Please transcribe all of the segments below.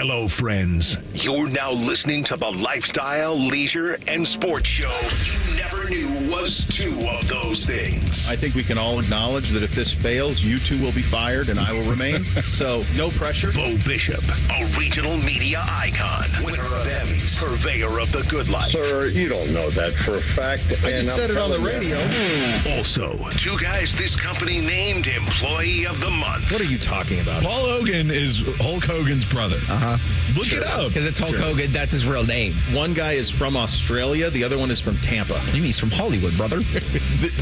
Hello, friends. You're now listening to the lifestyle, leisure, and sports show you never knew was two of those things. I think we can all acknowledge that if this fails, you two will be fired and I will remain. So, no pressure. Bo Bishop, a regional media icon, winner of Emmys, purveyor of the good life. Sir, you don't know that for a fact. I just said it on the radio. Also, two guys this company named Employee of the Month. What are you talking about? Paul Hogan is Hulk Hogan's brother. Look it up. Because it's Hulk Hogan. That's his real name. One guy is from Australia. The other one is from Tampa. You mean he's from Hollywood, brother?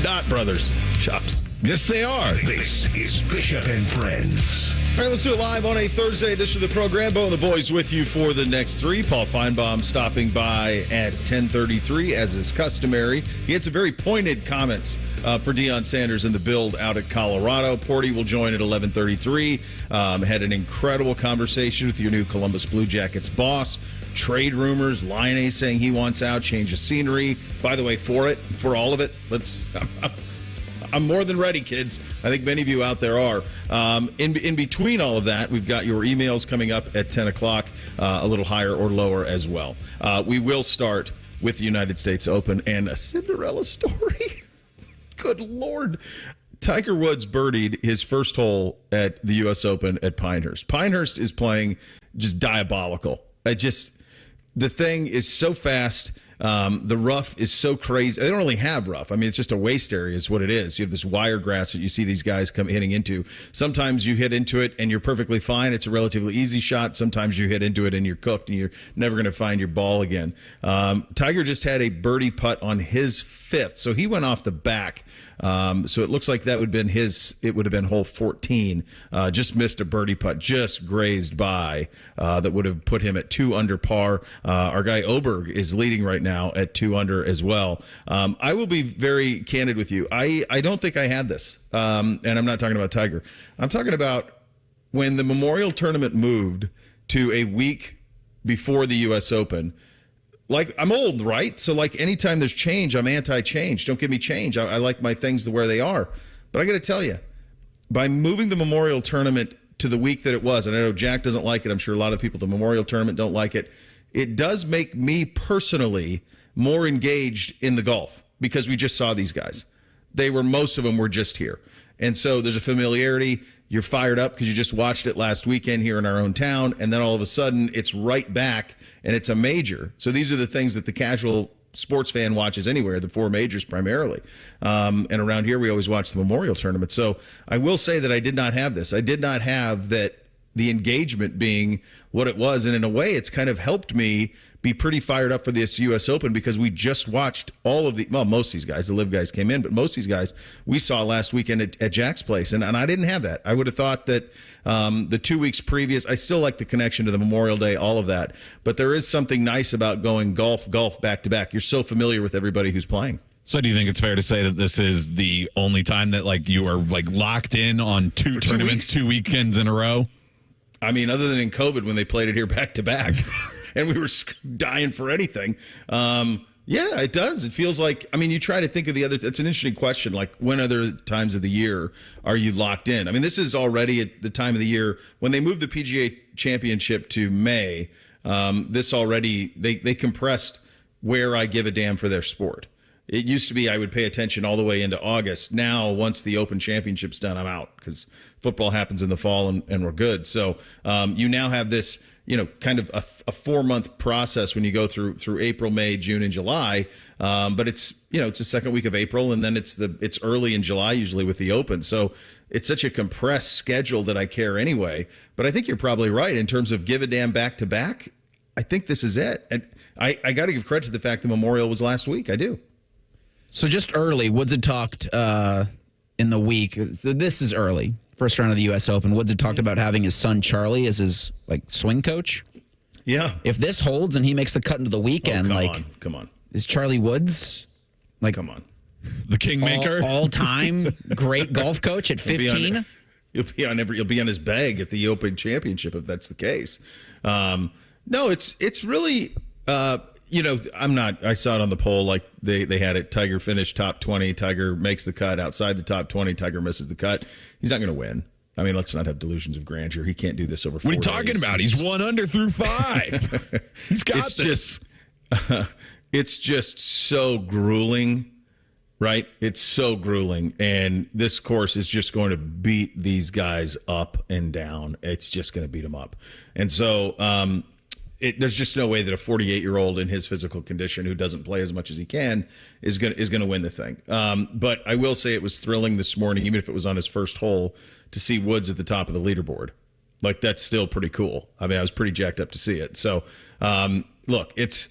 Not brothers. Chops. Yes, they are. This is Bishop and Friends. All right, let's do it live on a Thursday edition of the program. Bo and the boys with you for the next three. Paul Finebaum stopping by at 10:33, as is customary. He had some very pointed comments for Deion Sanders in the build out at Colorado. Porty will join at 11:33. Had an incredible conversation with your new Columbus Blue Jackets boss. Trade rumors, Laine saying he wants out, change of scenery. By the way, for all of it, I'm more than ready, kids. I think many of you out there are. In between all of that, we've got your emails coming up at 10 o'clock, a little higher or lower as well. We will start with the United States Open and a Cinderella story. Good Lord. Tiger Woods birdied his first hole at the U.S. Open at Pinehurst. Pinehurst is playing just diabolical. The thing is so fast. The rough is so crazy. They don't really have rough. I mean, it's just a waste area is what it is. You have this wire grass that you see these guys come hitting into. Sometimes you hit into it and you're perfectly fine. It's a relatively easy shot. Sometimes you hit into it and you're cooked and you're never going to find your ball again. Tiger just had a birdie putt on his fifth, so he went off the back. So it looks like that would have been hole 14. Just missed a birdie putt, just grazed by. That would have put him at 2 under par. Our guy Oberg is leading right now at 2 under as well. I will be very candid with you. I don't think I had this. And I'm not talking about Tiger. I'm talking about when the Memorial Tournament moved to a week before the U.S. Open. Like, I'm old, right? So, like, anytime there's change, I'm anti-change. Don't give me change. I like my things where they are. But I got to tell you, by moving the Memorial Tournament to the week that it was, and I know Jack doesn't like it. I'm sure a lot of people at the Memorial Tournament don't like it. It does make me personally more engaged in the golf because we just saw these guys. Most of them were just here. And so there's a familiarity. You're fired up because you just watched it last weekend here in our own town. And then all of a sudden it's right back and it's a major. So these are the things that the casual sports fan watches anywhere, the 4 majors primarily. And around here, we always watch the Memorial Tournament. So I will say that I did not have this. I did not have that, the engagement being what it was. And in a way, it's kind of helped me be pretty fired up for this U.S. Open because we just watched most of these guys, the live guys came in, but most of these guys we saw last weekend at Jack's place. And I didn't have that. I would have thought that the 2 weeks previous, I still like the connection to the Memorial Day, all of that. But there is something nice about going golf back to back. You're so familiar with everybody who's playing. So do you think it's fair to say that this is the only time that you are locked in on two tournaments, 2 weekends in a row? I mean, other than in COVID when they played it here back to back and we were dying for anything. Yeah, it does. It feels like, I mean, you try to think of it's an interesting question. Like, when other times of the year are you locked in? I mean, this is already at the time of the year when they moved the PGA Championship to May. This already, they compressed where I give a damn for their sport. It used to be I would pay attention all the way into August. Now, once the Open Championship's done, I'm out because football happens in the fall and we're good. So you now have this, kind of a 4-month process when you go through April, May, June, and July. But it's the second week of April, and then it's early in July usually with the Open. So it's such a compressed schedule that I care anyway. But I think you're probably right in terms of give a damn back to back. I think this is it. And I got to give credit to the fact the Memorial was last week. I do. So just early, Woods had talked in the week. This is early. First round of the U.S. Open. Woods had talked about having his son Charlie as his swing coach. Yeah. If this holds and he makes the cut into the weekend, come on. Is Charlie Woods come on, the kingmaker, all-time great golf coach at 15? You'll be on his bag at the Open Championship if that's the case. No, it's really. I'm not. I saw it on the poll. They had it. Tiger finished top 20. Tiger makes the cut outside the top 20. Tiger misses the cut. He's not going to win. I mean, let's not have delusions of grandeur. He can't do this over 4 days. What are you talking about? He's 1 under through 5. He's got this. It's just so grueling, right? It's so grueling. And this course is just going to beat these guys up and down. It's just going to beat them up. And so there's just no way that a 48-year-old in his physical condition who doesn't play as much as he can is going to win the thing. But I will say it was thrilling this morning, even if it was on his first hole, to see Woods at the top of the leaderboard. Like, that's still pretty cool. I mean, I was pretty jacked up to see it. So, look, it's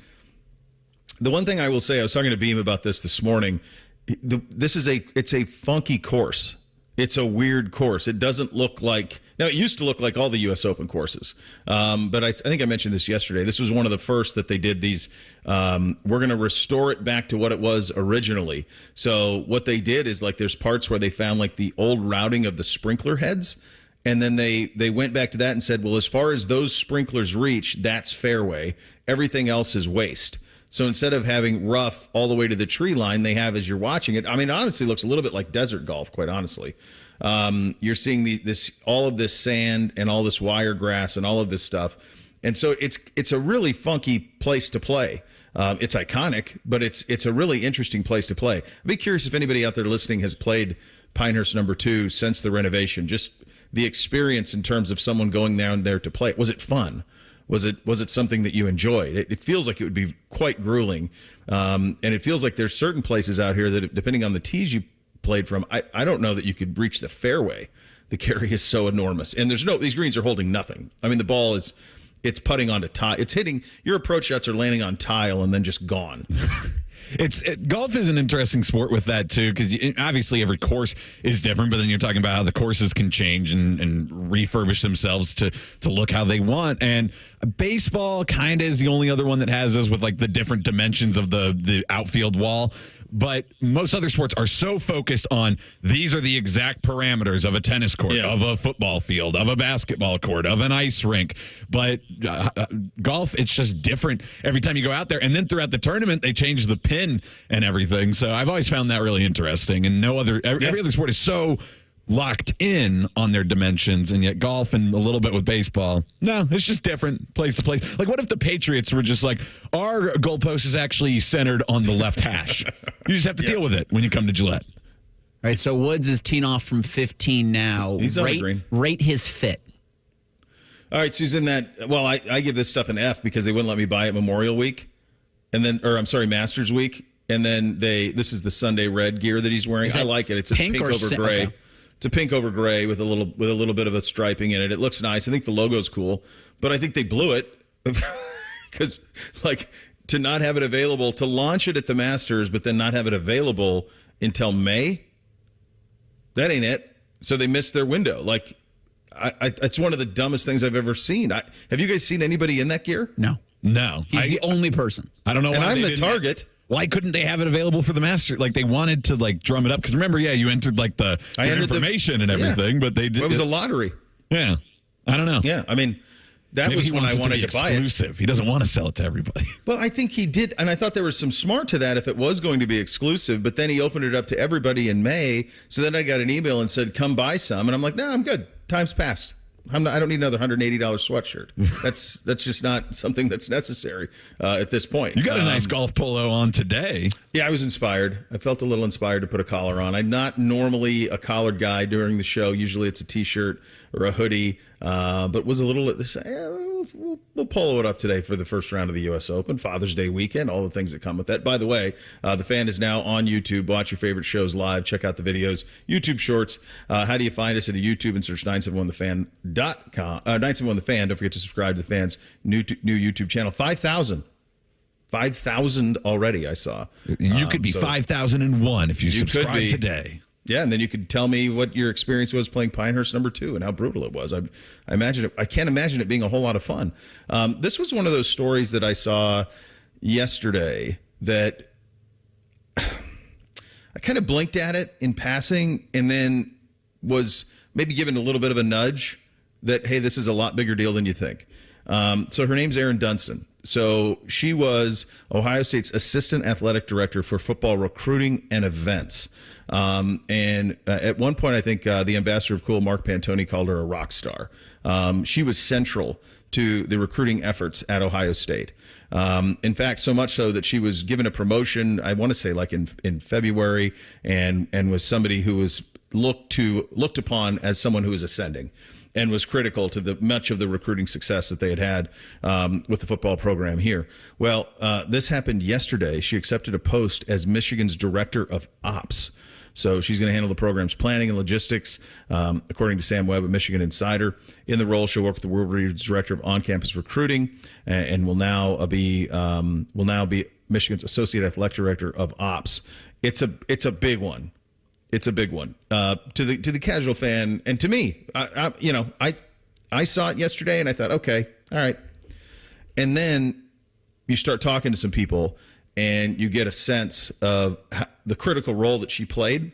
the one thing I will say. I was talking to Beam about this morning. It's a funky course. It's a weird course. It doesn't look like – now, it used to look like all the U.S. Open courses. But I think I mentioned this yesterday. This was one of the first that they did these we're going to restore it back to what it was originally. So what they did is, like, there's parts where they found, like, the old routing of the sprinkler heads. And then they went back to that and said, well, as far as those sprinklers reach, that's fairway. Everything else is waste. So instead of having rough all the way to the tree line, they have, as you're watching it, I mean, it honestly looks a little bit like desert golf, quite honestly. You're seeing all of this sand and all this wiregrass and all of this stuff. And so it's a really funky place to play. It's iconic, but it's a really interesting place to play. I'd be curious if anybody out there listening has played Pinehurst number 2 since the renovation. Just the experience in terms of someone going down there to play. Was it fun? Was it something that you enjoyed? It feels like it would be quite grueling. And it feels like there's certain places out here that, depending on the tees you played from, I don't know that you could reach the fairway. The carry is so enormous. And these greens are holding nothing. I mean, the ball it's putting onto tile. It's hitting, your approach shots are landing on tile and then just gone. Golf is an interesting sport with that too, because obviously every course is different, but then you're talking about how the courses can change and refurbish themselves to look how they want. And baseball kind of is the only other one that has this, with like the different dimensions of the outfield wall. But most other sports are so focused on, these are the exact parameters of a tennis court, of a football field, of a basketball court, of an ice rink. But golf, it's just different every time you go out there. And then throughout the tournament, they change the pin and everything. So I've always found that really interesting. And every other sport is so locked in on their dimensions, and yet golf and a little bit with baseball, no, it's just different place to place. Like, what if the Patriots were just like, our goalpost is actually centered on the left hash? You just have to deal with it when you come to Gillette. All right, so Woods is teeing off from 15 now. He's on the green. Rate his fit. All right, so he's in that. Well, I give this stuff an F because they wouldn't let me buy it Memorial Week, Masters Week, and then this is the Sunday red gear that he's wearing. I like it. It's a pink over gray. Okay. It's a pink over gray with a little bit of a striping in it. It looks nice. I think the logo's cool, but I think they blew it because, like, to not have it available, to launch it at the Masters, but then not have it available until May. That ain't it. So they missed their window. Like, it's one of the dumbest things I've ever seen. Have you guys seen anybody in that gear? No. He's the only person. I don't know. And why I'm the target. Why couldn't they have it available for the Master? Like, they wanted to, like, drum it up. Because remember, you entered, like, the information and everything, but they did. It was a lottery. Yeah. I don't know. Yeah. I mean, that was when I wanted to buy it. He doesn't want to sell it to everybody. Well, I think he did. And I thought there was some smart to that if it was going to be exclusive. But then he opened it up to everybody in May. So then I got an email and said, come buy some. And I'm like, no, I'm good. Time's passed. I don't need another $180 sweatshirt. That's just not something that's necessary at this point. You got a nice golf polo on today. Yeah, I was inspired. I felt a little inspired to put a collar on. I'm not normally a collared guy during the show. Usually it's a T-shirt or a hoodie, but was a little. We'll polo it up today for the first round of the U.S. Open, Father's Day weekend, all the things that come with that. By the way, The Fan is now on YouTube. Watch your favorite shows live. Check out the videos, YouTube Shorts. How do you find us? At YouTube and search 971thefan.com. 971thefan. Don't forget to subscribe to the Fan's new YouTube channel. 5,000 already, I saw. And you could be 5,001 if you subscribe today. Yeah, and then you could tell me what your experience was playing Pinehurst number 2 and how brutal it was. I can't imagine it being a whole lot of fun. This was one of those stories that I saw yesterday that I kind of blinked at it in passing and then was maybe given a little bit of a nudge that, hey, this is a lot bigger deal than you think. So her name's Erin Dunstan. So she was Ohio State's assistant athletic director for football recruiting and events. And at one point, I think the ambassador of cool, Mark Pantoni, called her a rock star. She was central to the recruiting efforts at Ohio State. In fact, so much so that she was given a promotion, I want to say like in February, and was somebody who was looked upon as someone who was ascending, and was critical to much of the recruiting success that they had with the football program here. Well, this happened yesterday. She accepted a post as Michigan's director of ops. So she's going to handle the program's planning and logistics, according to Sam Webb, a Michigan insider. In the role, she'll work with the World Region's director of on-campus recruiting, and will now be Michigan's associate athletic director of ops. It's a big one. It's a big one to the casual fan, and to me. I saw it yesterday, and I thought, okay, all right. And then you start talking to some people, and you get a sense of the critical role that she played,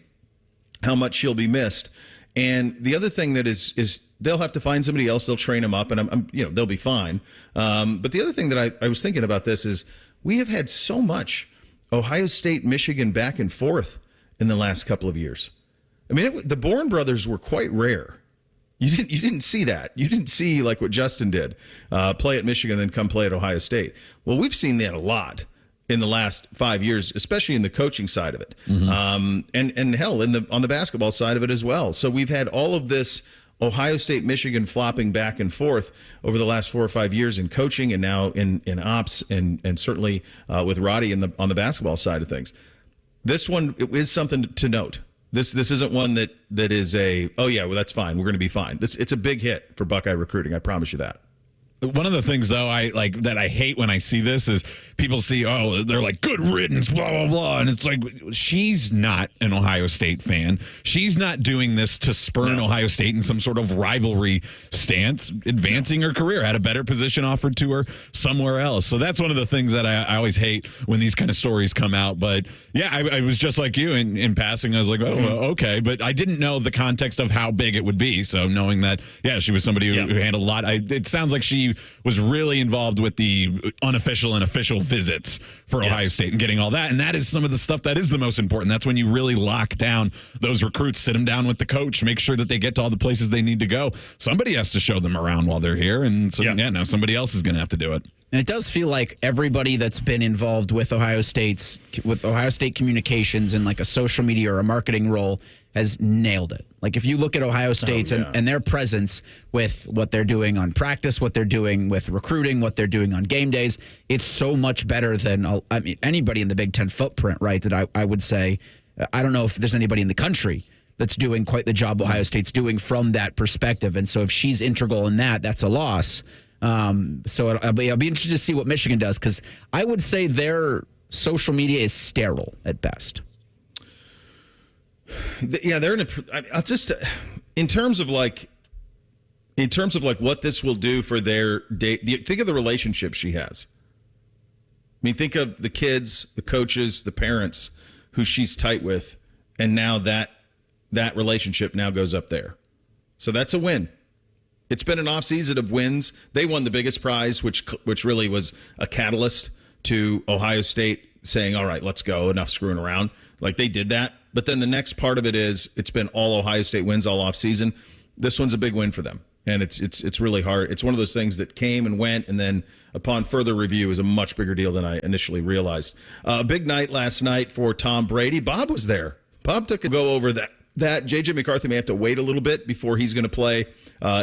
how much she'll be missed. And the other thing that is they'll have to find somebody else. They'll train them up, and they'll be fine. But the other thing that I was thinking about this is we have had so much Ohio State, Michigan back and forth in the last couple of years. I mean, the Bourne brothers were quite rare. You didn't see that. You didn't see like what Justin did, play at Michigan, then come play at Ohio State. Well, we've seen that a lot in the last 5 years, especially in the coaching side of it, and hell, on the basketball side of it as well. So we've had all of this Ohio State, Michigan flopping back and forth over the last 4 or 5 years in coaching, and now in ops, and certainly with Roddy on the basketball side of things. This one is something to note. This isn't one that is that's fine. We're going to be fine. It's a big hit for Buckeye recruiting. I promise you that. One of the things, though, that I hate when I see this is people see, they're like, good riddance, blah, blah, blah. And it's like, she's not an Ohio State fan. She's not doing this to spurn Ohio State in some sort of rivalry stance, advancing her career, had a better position offered to her somewhere else. So that's one of the things that I always hate when these kind of stories come out. But yeah, I was just like you in passing. I was like, okay. But I didn't know the context of how big it would be. So knowing that, she was somebody who handled a lot. It sounds like she was really involved with the unofficial and official visits for Ohio State and getting all that. And that is some of the stuff that is the most important. That's when you really lock down those recruits, sit them down with the coach, make sure that they get to all the places they need to go. Somebody has to show them around while they're here. And so, now somebody else is going to have to do it. And it does feel like everybody that's been involved with Ohio State communications in like a social media or a marketing role has nailed it. Like if you look at Ohio State's and their presence with what they're doing on practice, what they're doing with recruiting, what they're doing on game days, it's so much better than anybody in the Big Ten footprint, right? That I would say, I don't know if there's anybody in the country that's doing quite the job Ohio State's doing from that perspective. And so if she's integral in that, that's a loss. So I'll be interested to see what Michigan does, because I would say their social media is sterile at best. Yeah, they're in terms of like what this will do for their day. Think of the relationship she has. I mean, think of the kids, the coaches, the parents who she's tight with, and now that relationship now goes up there. So that's a win. It's been an offseason of wins. They won the biggest prize, which really was a catalyst to Ohio State saying, all right, let's go, enough screwing around. Like they did that. But then the next part of it is it's been all Ohio State wins all offseason. This one's a big win for them. And it's really hard. It's one of those things that came and went, and then upon further review is a much bigger deal than I initially realized. A big night last night for Tom Brady. Bob was there. Bob took a go over that. J.J. McCarthy may have to wait a little bit before he's going to play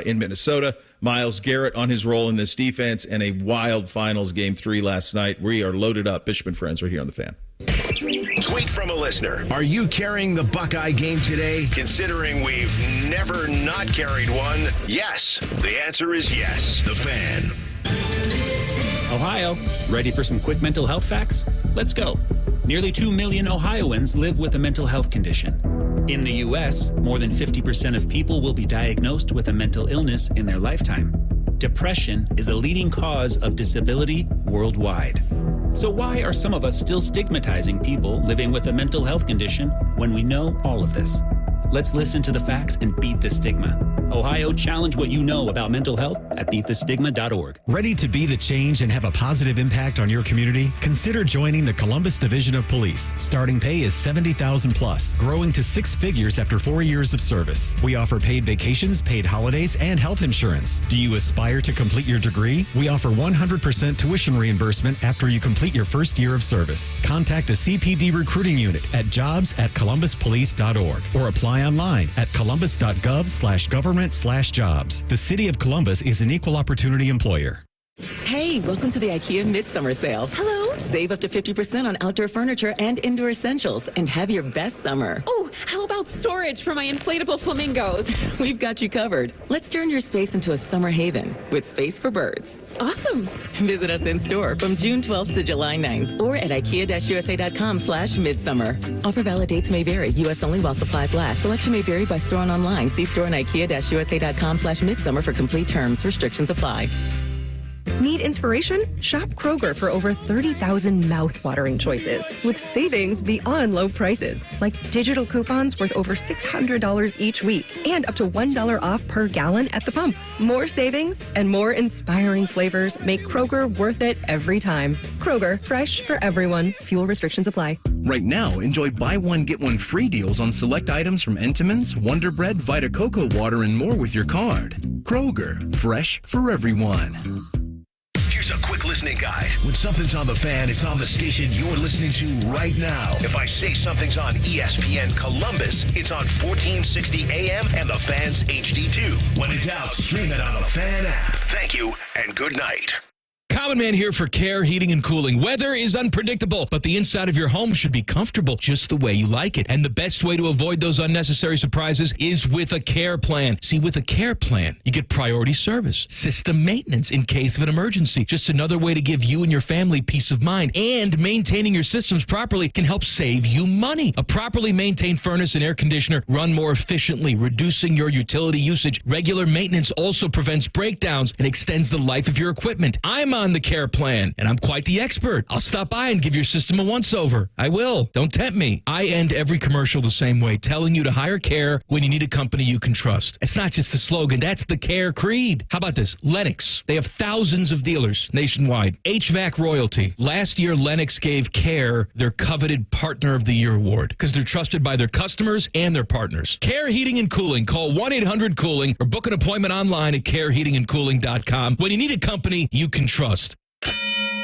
in Minnesota. Myles Garrett on his role in this defense, and a wild finals game 3 last night. We are loaded up. Bishop and Friends right here on The Fan. Tweet from a listener. Are you carrying the Buckeye game today? Considering we've never not carried one, yes. The answer is yes. The Fan. Ohio, ready for some quick mental health facts? Let's go. Nearly 2 million Ohioans live with a mental health condition. In the U.S., more than 50% of people will be diagnosed with a mental illness in their lifetime. Depression is a leading cause of disability worldwide. So why are some of us still stigmatizing people living with a mental health condition when we know all of this? Let's listen to the facts and beat the stigma. Ohio, challenge what you know about mental health at beatthestigma.org. Ready to be the change and have a positive impact on your community? Consider joining the Columbus Division of Police. Starting pay is $70,000 plus, growing to 6 figures after 4 years of service. We offer paid vacations, paid holidays, and health insurance. Do you aspire to complete your degree? We offer 100% tuition reimbursement after you complete your first year of service. Contact the CPD recruiting unit at jobs@columbuspolice.org or apply online at columbus.gov/government/jobs. The City of Columbus is an equal opportunity employer. Hey, welcome to the IKEA Midsummer Sale. Hello. Save up to 50% on outdoor furniture and indoor essentials and have your best summer. Oh, how about storage for my inflatable flamingos? We've got you covered. Let's turn your space into a summer haven with space for birds. Awesome. Visit us in store from June 12th to July 9th or at ikea-usa.com/midsummer. Offer valid dates may vary. U.S. only while supplies last. Selection may vary by store and online. See store and ikea-usa.com/midsummer for complete terms. Restrictions apply. Need inspiration? Shop Kroger for over 30,000 mouth-watering choices with savings beyond low prices, like digital coupons worth over $600 each week and up to $1 off per gallon at the pump. More savings and more inspiring flavors make Kroger worth it every time. Kroger, fresh for everyone. Fuel restrictions apply. Right now, enjoy buy one, get one free deals on select items from Entenmann's, Wonder Bread, Vita Coco Water, and more with your card. Kroger, fresh for everyone. Here's a quick listening guide. When something's on the fan, it's on the station you're listening to right now. If I say something's on ESPN Columbus, it's on 1460 AM and the Fan's HD2. When in doubt, stream it on the Fan app. Thank you and good night. Common Man here for Care Heating and Cooling. Weather is unpredictable, but the inside of your home should be comfortable just the way you like it. And the best way to avoid those unnecessary surprises is with a care plan. See, with a care plan, you get priority service, system maintenance in case of an emergency. Just another way to give you and your family peace of mind. And maintaining your systems properly can help save you money. A properly maintained furnace and air conditioner run more efficiently, reducing your utility usage. Regular maintenance also prevents breakdowns and extends the life of your equipment. I'm on the care plan, and I'm quite the expert. I'll stop by and give your system a once-over. I will. Don't tempt me. I end every commercial the same way, telling you to hire Care when you need a company you can trust. It's not just a slogan. That's the Care creed. How about this? Lennox. They have thousands of dealers nationwide. HVAC royalty. Last year, Lennox gave Care their coveted Partner of the Year award because they're trusted by their customers and their partners. Care Heating and Cooling. Call 1-800-COOLING or book an appointment online at careheatingandcooling.com when you need a company you can trust.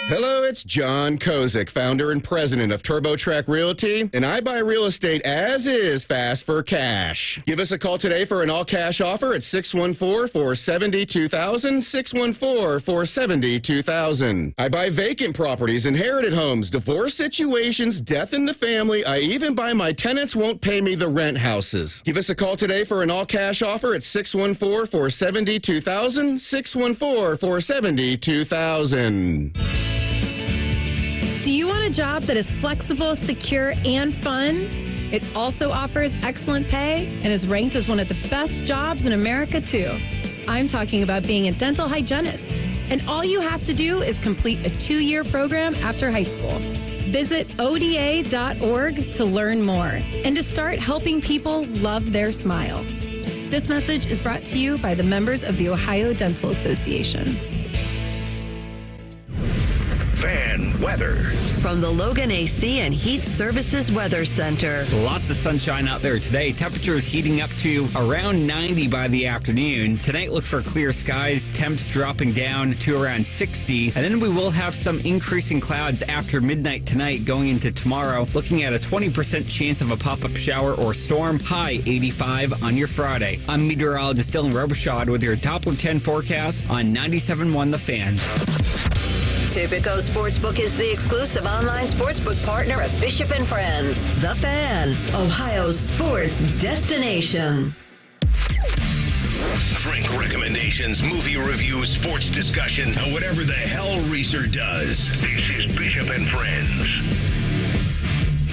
Hello, it's John Kozik, founder and president of TurboTrack Realty, and I buy real estate as is fast for cash. Give us a call today for an all-cash offer at 614-470-2000, 614-470-2000. I buy vacant properties, inherited homes, divorce situations, death in the family. I even buy my tenants won't pay me the rent houses. Give us a call today for an all-cash offer at 614-470-2000, 614-470-2000. Do you want a job that is flexible, secure, and fun? It also offers excellent pay and is ranked as one of the best jobs in America, too. I'm talking about being a dental hygienist. And all you have to do is complete a 2-year program after high school. Visit ODA.org to learn more and to start helping people love their smile. This message is brought to you by the members of the Ohio Dental Association. Fan weather. From the Logan AC and Heat Services Weather Center. Lots of sunshine out there today. Temperatures heating up to around 90 by the afternoon. Tonight, look for clear skies. Temps dropping down to around 60. And then we will have some increasing clouds after midnight tonight going into tomorrow. Looking at a 20% chance of a pop-up shower or storm. High 85 on your Friday. I'm meteorologist Dylan Robichaud with your Doppler 10 forecast on 97.1 The Fan. Tipico Sportsbook is the exclusive online sportsbook partner of Bishop & Friends. The Fan, Ohio's sports destination. Drink recommendations, movie reviews, sports discussion, and whatever the hell Reeser does. This is Bishop & Friends.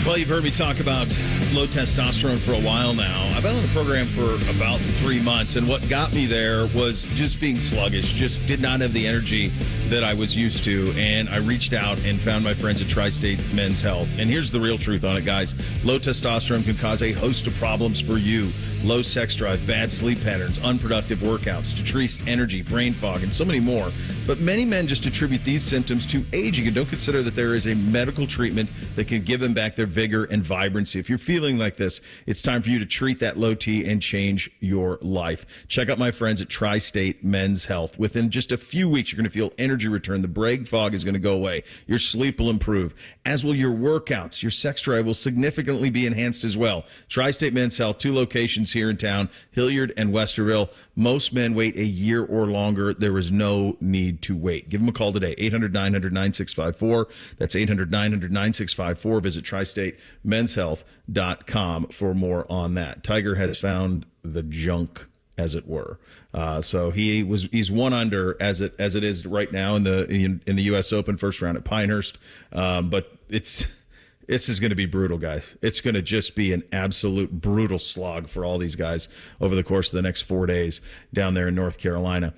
Well, you've heard me talk about low testosterone for a while now. I've been on the program for about 3 months, and what got me there was just being sluggish, just did not have the energy that I was used to, and I reached out and found my friends at Tri-State Men's Health. And here's the real truth on it, guys. Low testosterone can cause a host of problems for you. Low sex drive, bad sleep patterns, unproductive workouts, decreased energy, brain fog, and so many more. But many men just attribute these symptoms to aging and don't consider that there is a medical treatment that can give them back their vigor and vibrancy. If you're feeling like this, it's time for you to treat that low T and change your life. Check out my friends at Tri-State Men's Health. Within just a few weeks, you're going to feel energy return. The brain fog is going to go away. Your sleep will improve, as will your workouts. Your sex drive will significantly be enhanced as well. Tri-State Men's Health, 2 locations here in town, Hilliard and Westerville. Most men wait a year or longer. There is no need to wait. Give them a call today, 800-900-9654. That's 800-900-9654. Visit TriStateMen'sHealth.com for more on that. Tiger has found the junk, as it were. So he's 1 under as it is right now in the U.S. Open first round at Pinehurst. But this is going to be brutal, guys. It's going to just be an absolute brutal slog for all these guys over the course of the next 4 days down there in North Carolina.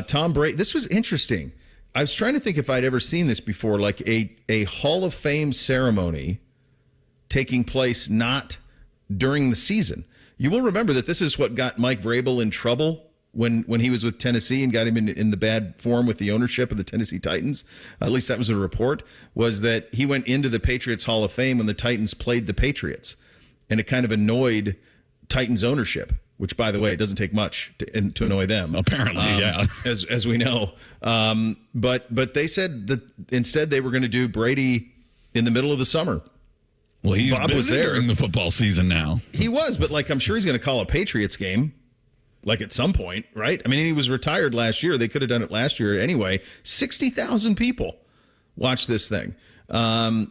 Tom Brady, this was interesting. I was trying to think if I'd ever seen this before, like a Hall of Fame ceremony taking place not during the season. You will remember that this is what got Mike Vrabel in trouble when he was with Tennessee and got him in the bad form with the ownership of the Tennessee Titans. At least that was a report, was that he went into the Patriots Hall of Fame when the Titans played the Patriots. And it kind of annoyed Titans ownership, which, by the way, it doesn't take much to annoy them. Apparently, yeah. As we know. But they said that instead they were going to do Brady in the middle of the summer. Well, he's Bob busy was there during the football season now. He was, but I'm sure he's going to call a Patriots game. At some point, right? I mean, he was retired last year. They could have done it last year anyway. 60,000 people watched this thing.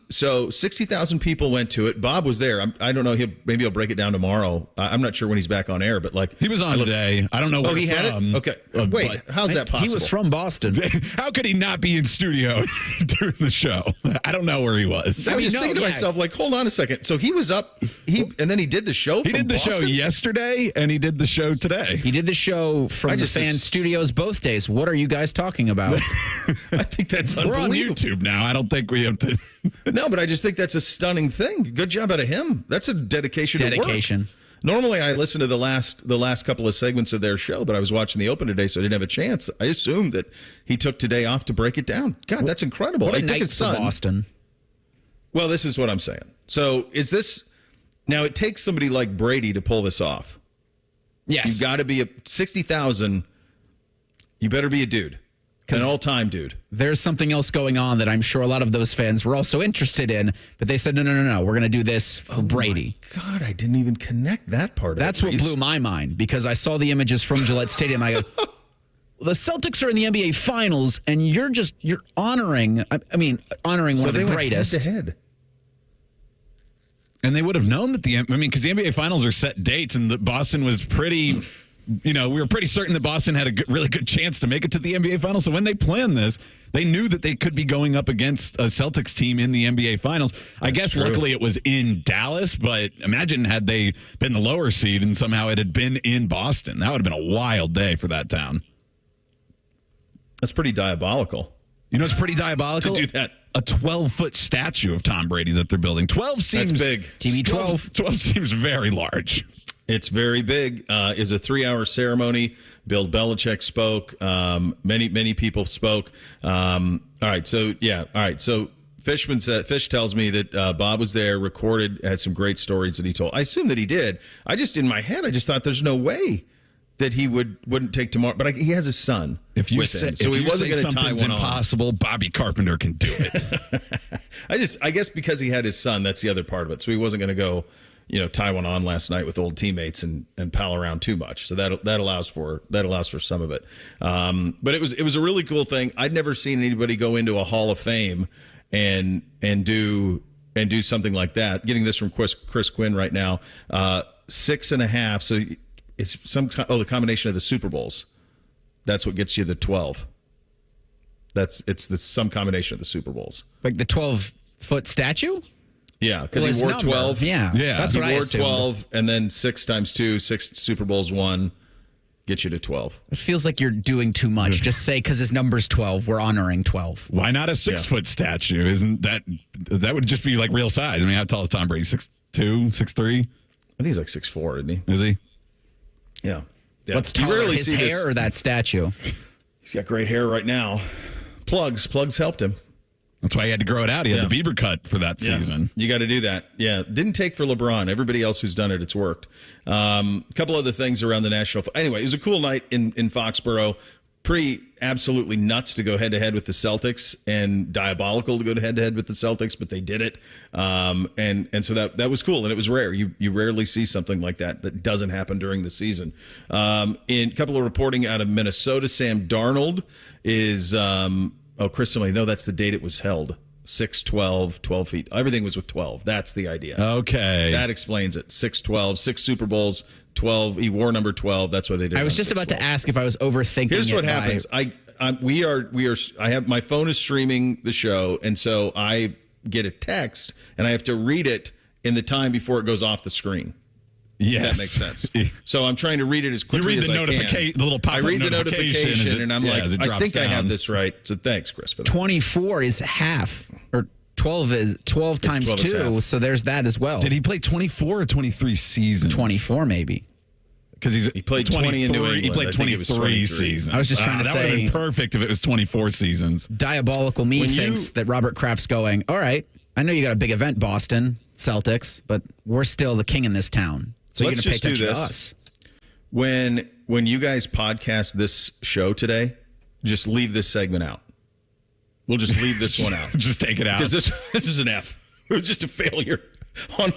So 60,000 people went to it. Bob was there. I don't know. Maybe he'll break it down tomorrow. I'm not sure when he's back on air, but he was on today. I don't know where he had from, it? Okay. Wait, how's that possible? He was from Boston. How could he not be in studio during the show? I don't know where he was. I was just thinking to myself, hold on a second. So he was up, and then he did the show He from did the Boston? show yesterday, and he did the show today. He did the show from the fan studios both days. What are you guys talking about? I think that's We're unbelievable. on YouTube now. I don't think we have to... No, but I just think that's a stunning thing. Good job out of him. That's a dedication. To work. Normally, I listen to the last couple of segments of their show, but I was watching the Open today, so I didn't have a chance. I assumed that he took today off to break it down. God, that's incredible. What a He took night his for son. Boston. Well, this is what I'm saying. So is this now? It takes somebody like Brady to pull this off. Yes, you've got to be 60,000. You better be a dude. An all-time dude. There's something else going on that I'm sure a lot of those fans were also interested in, but they said, no, we're going to do this for Brady. God, I didn't even connect that part of it. That's what blew my mind, because I saw the images from Gillette Stadium. I go, the Celtics are in the NBA Finals, and you're honoring, honoring one of the greatest. Went head-to-head. And they would have known that because the NBA Finals are set dates, and Boston was pretty... we were pretty certain that Boston had a really good chance to make it to the NBA Finals. So when they planned this, they knew that they could be going up against a Celtics team in the NBA Finals. I guess luckily it was in Dallas, but imagine had they been the lower seed and somehow it had been in Boston. That would have been a wild day for that town. That's pretty diabolical. It's pretty diabolical to do that. A 12-foot statue of Tom Brady that they're building. 12 seems... That's big. TV 12. 12 seems very large. It's very big. It's a 3-hour ceremony. Bill Belichick spoke. Many people spoke. All right. So Fish tells me that Bob was there, recorded, had some great stories that he told. I assume that he did. In my head, I just thought there's no way that he wouldn't take tomorrow. But he has a son. If you with say, him, so he wasn't going to tie one impossible, on. Bobby Carpenter can do it. I guess because he had his son, that's the other part of it. So he wasn't going to go, tie one on last night with old teammates and pal around too much. So that allows for some of it. But it was a really cool thing. I'd never seen anybody go into a Hall of Fame and do something like that. Getting this from Chris Quinn right now. 6.5. So it's the combination of the Super Bowls. That's what gets you the 12. It's some combination of the Super Bowls. Like the 12-foot statue? Yeah, because he wore 12. Yeah. That's what I assumed. He wore 12, and then 6 times 2, 6 Super Bowls won, get you to 12. It feels like you're doing too much. Just say because his number's 12, we're honoring 12. Why not a 6-foot statue? Isn't that would just be like real size? I mean, how tall is Tom Brady? 6'2", 6'3"? I think he's like 6'4", isn't he? Is he? Yeah. What's taller, his hair or that statue? He's got great hair right now. Plugs helped him. That's why he had to grow it out. He had the Bieber cut for that season. You got to do that. Yeah. Didn't take for LeBron. Everybody else who's done it, it's worked. A couple other things around the national. Anyway, it was a cool night in Foxborough. Pretty absolutely nuts to go head-to-head with the Celtics and diabolical to go head-to-head with the Celtics, but they did it. And so that was cool, and it was rare. You rarely see something like that doesn't happen during the season. In a couple of reporting out of Minnesota, Sam Darnold is Crystal, no, that's the date it was held. 6'12", 12 feet. Everything was with 12. That's the idea. Okay. That explains it. 6'12", 6 Super Bowls, 12. He wore number 12. That's why they did it. I was just about to ask if I was overthinking Here's what happens. I have my phone is streaming the show, and so I get a text, and I have to read it in the time before it goes off the screen. Yes. That makes sense. So I'm trying to read it as quickly as I can. The little pop-up I read the notification, and I'm like, I think I have this right. So thanks, Chris, for that. 24 is half, or 12 is 12 times 12 2, so there's that as well. Did he play 24 or 23 seasons? 24 maybe. Because he played 20 in New England. He played 23 seasons. I was just trying to say. That would have been perfect if it was 24 seasons. Diabolical me thinks that Robert Kraft's going, all right, I know you got a big event, Boston Celtics, but we're still the king in this town. So you're going to pay attention to us. When you guys podcast this show today, just leave this segment out. We'll just leave this one out. Just take it out. Because this is an F. It was just a failure on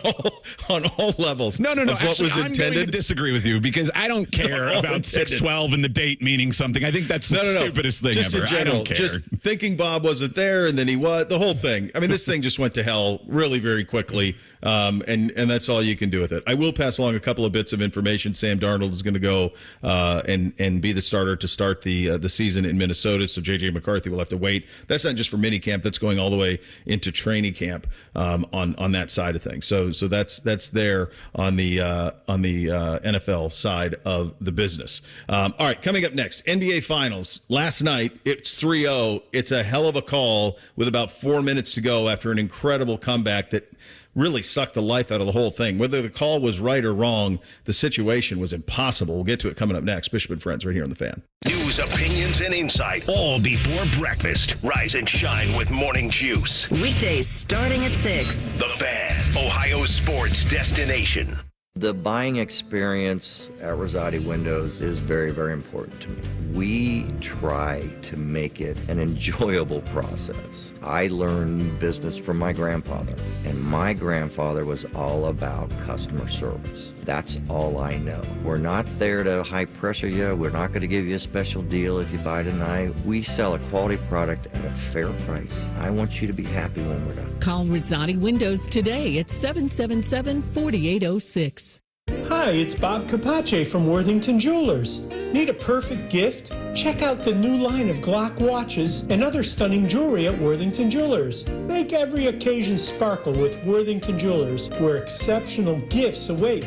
all levels. No. Of what Actually, was I'm intended. going to disagree with you because I don't care about 6'12" and the date meaning something. I think that's the stupidest thing just ever. In general, I don't care. just thinking Bob wasn't there and then he was, the whole thing. I mean, this thing just went to hell really very quickly, and that's all you can do with it. I will pass along a couple of bits of information. Sam Darnold is going to go and be the starter to start the season in Minnesota, so J.J. McCarthy will have to wait. That's not just for minicamp. That's going all the way into training camp on that side of things. So that's there on the NFL side of the business. All right, coming up next, NBA Finals. Last night, it's 3-0. It's a hell of a call with about 4 minutes to go after an incredible comeback that really sucked the life out of the whole thing. Whether the call was right or wrong, the situation was impossible. We'll get to it coming up next. Bishop and Friends right here on The Fan. News, opinions, and insight all before breakfast. Rise and shine with Morning Juice. Weekdays starting at 6. The Fan, Ohio sports destination. The buying experience at Rosati Windows is very, very important to me. We try to make it an enjoyable process. I learned business from my grandfather, and my grandfather was all about customer service. That's all I know. We're not there to high pressure you. We're not going to give you a special deal if you buy tonight. We sell a quality product at a fair price. I want you to be happy when we're done. Call Rosati Windows today at 777-4806. Hi, it's Bob Capace from Worthington Jewelers. Need a perfect gift? Check out the new line of Glock watches and other stunning jewelry at Worthington Jewelers. Make every occasion sparkle with Worthington Jewelers, where exceptional gifts await.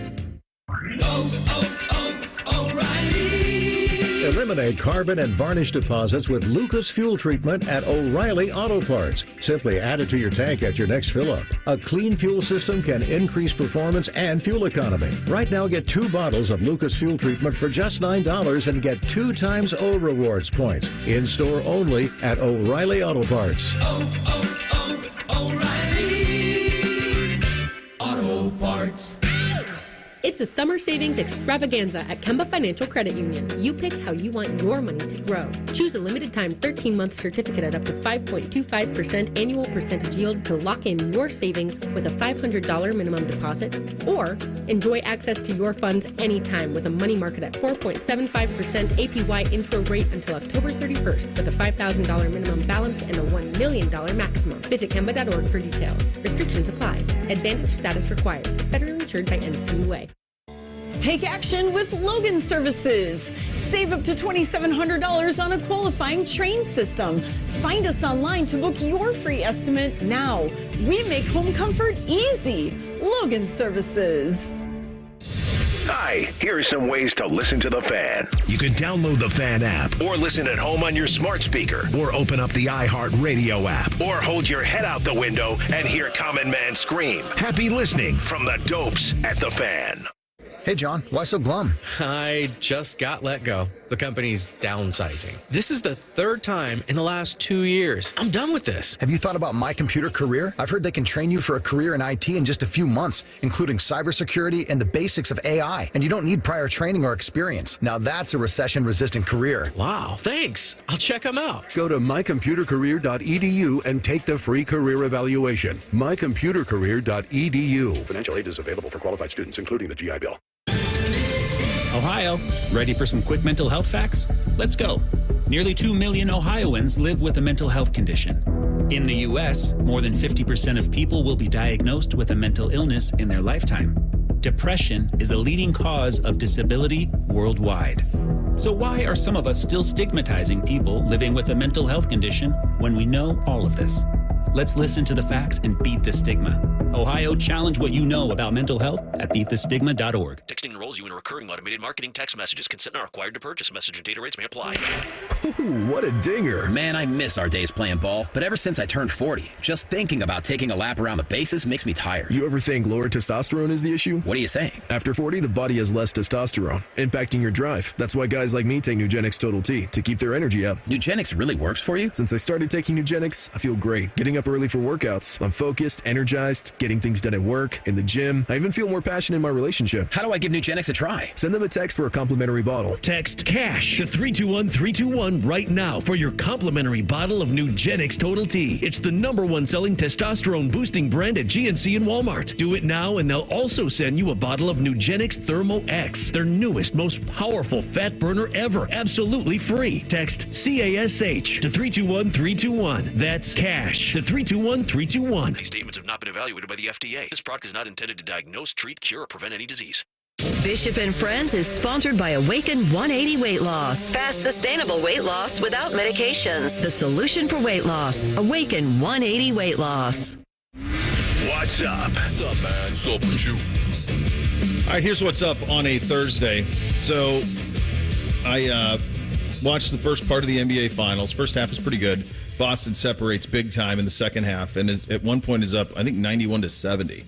Eliminate carbon and varnish deposits with Lucas Fuel Treatment at O'Reilly Auto Parts. Simply add it to your tank at your next fill-up. A clean fuel system can increase performance and fuel economy. Right now, get 2 bottles of Lucas Fuel Treatment for just $9 and get 2 times O Rewards points. In-store only at O'Reilly Auto Parts. O'Reilly Auto Parts. It's a summer savings extravaganza at Kemba Financial Credit Union. You pick how you want your money to grow. Choose a limited time 13-month certificate at up to 5.25% annual percentage yield to lock in your savings with a $500 minimum deposit. Or enjoy access to your funds anytime with a money market at 4.75% APY intro rate until October 31st with a $5,000 minimum balance and a $1 million maximum. Visit Kemba.org for details. Restrictions apply. Advantage status required. Federally insured by NCUA. Take action with Logan Services. Save up to $2,700 on a qualifying train system. Find us online to book your free estimate now. We make home comfort easy. Logan Services. Hi, here are some ways to listen to The Fan. You can download the Fan app or listen at home on your smart speaker or open up the iHeartRadio app or hold your head out the window and hear Common Man scream. Happy listening from the Dopes at The Fan. Hey, John, why so glum? I just got let go. The company's downsizing. This is the third time in the last 2 years. I'm done with this. Have you thought about My Computer Career? I've heard they can train you for a career in IT in just a few months, including cybersecurity and the basics of AI. And you don't need prior training or experience. Now that's a recession-resistant career. Wow, thanks. I'll check them out. Go to mycomputercareer.edu and take the free career evaluation. mycomputercareer.edu. Financial aid is available for qualified students, including the GI Bill. Ohio, ready for some quick mental health facts? Let's go. Nearly 2 million Ohioans live with a mental health condition. In the U.S., more than 50% of people will be diagnosed with a mental illness in their lifetime. Depression is a leading cause of disability worldwide. So why are some of us still stigmatizing people living with a mental health condition when we know all of this? Let's listen to the facts and beat the stigma. Ohio, challenge what you know about mental health at beatthestigma.org. Texting enrolls you in a recurring automated marketing text messages. Consent not required to purchase. Message and data rates may apply. Ooh, what a dinger. Man, I miss our days playing ball. But ever since I turned 40, just thinking about taking a lap around the bases makes me tired. You ever think lower testosterone is the issue? What are you saying? After 40, the body has less testosterone, impacting your drive. That's why guys like me take Nugenix Total T to keep their energy up. Nugenix really works for you? Since I started taking Nugenix, I feel great. Getting up early for workouts. I'm focused, energized, getting things done at work, in the gym. I even feel more passionate in my relationship. How do I give Nugenix a try? Send them a text for a complimentary bottle. Text CASH to 321-321 right now for your complimentary bottle of Nugenix Total T. It's the #1 selling testosterone boosting brand at GNC and Walmart. Do it now and they'll also send you a bottle of Nugenix Thermo X, their newest, most powerful fat burner ever, absolutely free. Text CASH to 321-321. That's CASH to 321-321. These statements have not been evaluated by the FDA. This product is not intended to diagnose, treat, cure, or prevent any disease. Bishop and Friends is sponsored by Awaken 180 Weight Loss. Fast, sustainable weight loss without medications. The solution for weight loss. Awaken 180 Weight Loss. What's up? What's up, man? What's up with you? All right, here's what's up on a Thursday. So I watched the first part of the NBA Finals. First half was pretty good. Boston separates big time in the second half, and at one point is up, I think, 91-70.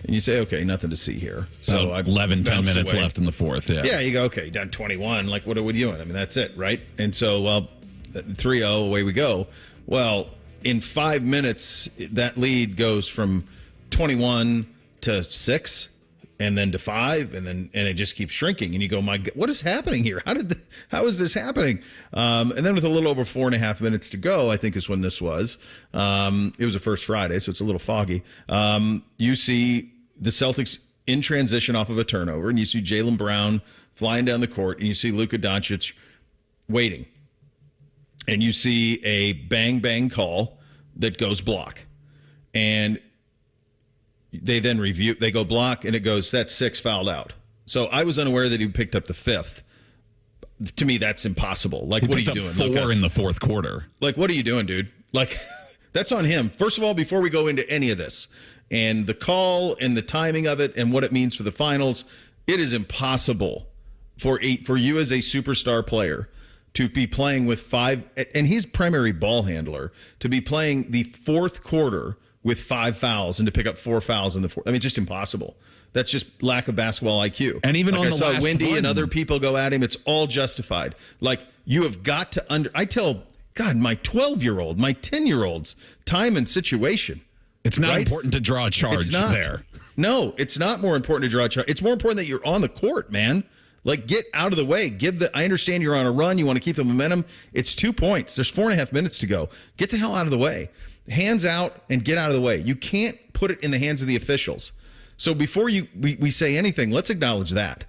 And you say, okay, nothing to see here. So 10 minutes left in the fourth. Yeah, you go, okay, down 21. Like, what are we doing? I mean, that's it, right? And so, 3-0, away we go. Well, in 5 minutes, that lead goes from 21 to 6, and then to 5, and it just keeps shrinking. And you go, my God, what is happening here? How is this happening? And then with a little over 4.5 minutes to go, I think is when this was. It was a first Friday, so it's a little foggy. You see the Celtics in transition off of a turnover, and you see Jaylen Brown flying down the court, and you see Luka Doncic waiting. And you see a bang-bang call that goes block. And they then review, they go block, and it goes, that's 6 fouled out. So I was unaware that he picked up the 5th. To me, that's impossible. Like, what are you doing? 4 in the fourth quarter. Like, what are you doing, dude? Like, that's on him. First of all, before we go into any of this, and the call and the timing of it and what it means for the finals, it is impossible for you as a superstar player to be playing with 5, and he's primary ball handler, to be playing the fourth quarter with 5 fouls and to pick up 4 fouls in the fourth. I mean, it's just impossible. That's just lack of basketball IQ. And even like on I the saw last Wendy one, and other people go at him. It's all justified. Like, you have got to I tell, God, my 12-year-old, my 10-year-olds, time and situation. It's not right? important to draw a charge there. No, it's not more important to draw a charge. It's more important that you're on the court, man. Like, get out of the way. I understand you're on a run. You want to keep the momentum. It's 2 points. There's 4.5 minutes to go. Get the hell out of the way. Hands out and get out of the way. You can't put it in the hands of the officials. So before we say anything, let's acknowledge that.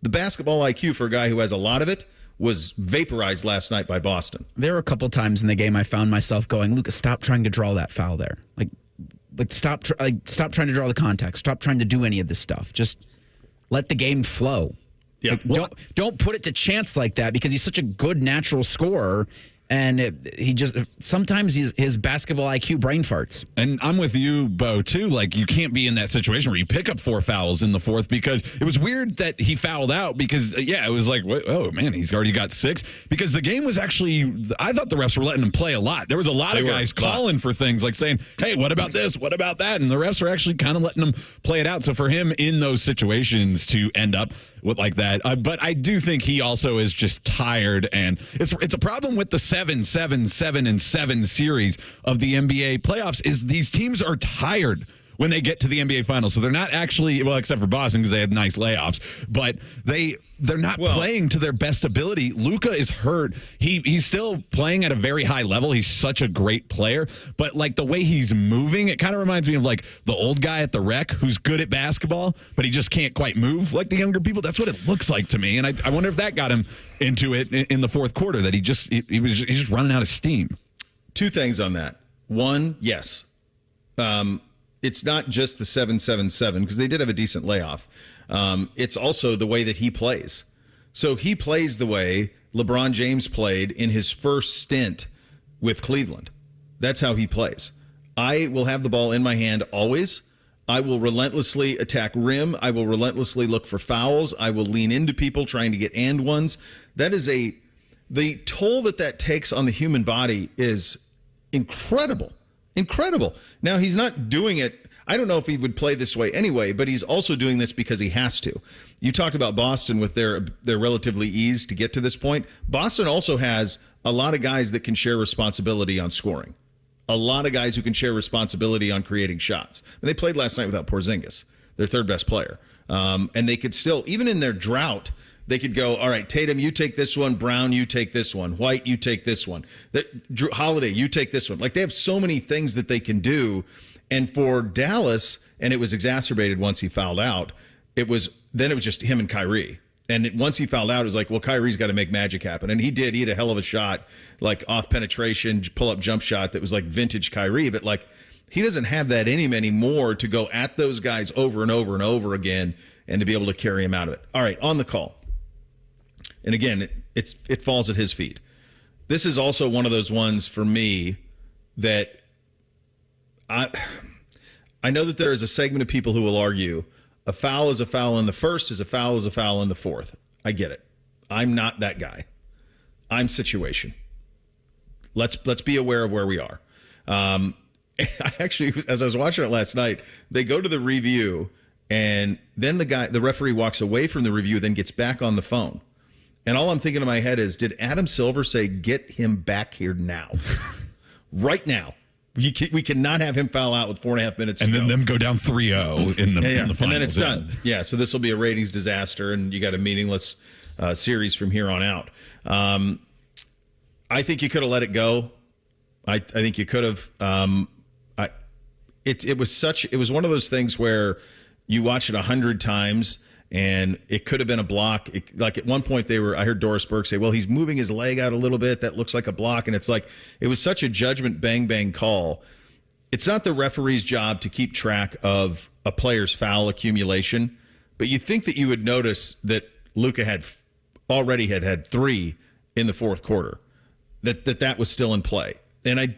The basketball IQ for a guy who has a lot of it was vaporized last night by Boston. There were a couple times in the game I found myself going, Luka, stop trying to draw that foul there. Like stop trying to draw the contact. Stop trying to do any of this stuff. Just let the game flow. Yeah. Like, don't put it to chance like that because he's such a good natural scorer. And sometimes his basketball IQ brain farts. And I'm with you, Bo, too. Like, you can't be in that situation where you pick up 4 fouls in the fourth because it was weird that he fouled out because, it was like, oh, man, he's already got 6. Because the game was actually, I thought the refs were letting him play a lot. There was a lot of guys calling for things like saying, hey, what about this? What about that? And the refs are actually kind of letting him play it out. So for him in those situations to end up with like that. But I do think he also is just tired. And it's a problem with the 7-7-7-7 series of the NBA playoffs is these teams are tired when they get to the NBA Finals. So they're not actually, well, except for Boston because they had nice layoffs, but they're not playing to their best ability. Luka is hurt. He's still playing at a very high level. He's such a great player, but like the way he's moving, it kind of reminds me of like the old guy at the Rec who's good at basketball, but he just can't quite move like the younger people. That's what it looks like to me. And I wonder if that got him into it in the fourth quarter, that he's just running out of steam. 2 things on that. One, yes. It's not just the 7-7-7 because they did have a decent layoff. It's also the way that he plays. So he plays the way LeBron James played in his first stint with Cleveland. That's how he plays. I will have the ball in my hand always. I will relentlessly attack rim. I will relentlessly look for fouls. I will lean into people trying to get and ones. That is the toll that takes on the human body is incredible. Incredible. Now, he's not doing it. I don't know if he would play this way anyway, but he's also doing this because he has to. You talked about Boston with their relatively ease to get to this point. Boston also has a lot of guys that can share responsibility on scoring. A lot of guys who can share responsibility on creating shots. And they played last night without Porzingis, their third best player. And they could still, even in their drought, they could go, all right, Tatum, you take this one. Brown, you take this one. White, you take this one. Holiday, you take this one. Like, they have so many things that they can do. And for Dallas, and it was exacerbated once he fouled out, it was just him and Kyrie. And once he fouled out, it was like, well, Kyrie's got to make magic happen. And he did. He had a hell of a shot, like off penetration, pull-up jump shot that was like vintage Kyrie. But, like, he doesn't have that in him anymore to go at those guys over and over and over again and to be able to carry him out of it. All right, on the call. And again, it falls at his feet. This is also one of those ones for me that I know that there is a segment of people who will argue a foul is a foul in the first is a foul is a foul in the fourth. I get it. I'm not that guy. I'm situation. Let's be aware of where we are. I actually, as I was watching it last night, they go to the review, and then the referee walks away from the review, then gets back on the phone. And all I'm thinking in my head is, did Adam Silver say, get him back here now? Right now. We cannot have him foul out with 4.5 minutes to go. And then them go down 3-0 in the finals. And then it's done. Yeah, so this will be a ratings disaster, and you got a meaningless series from here on out. I think you could have let it go. I think you could have. It was one of those things where you watch it 100 times, and it could have been a block. Like at one point I heard Doris Burke say, well, he's moving his leg out a little bit. That looks like a block. And it's like, it was such a judgment bang, bang call. It's not the referee's job to keep track of a player's foul accumulation, but you think that you would notice that Luka had 3 in the fourth quarter, that was still in play. And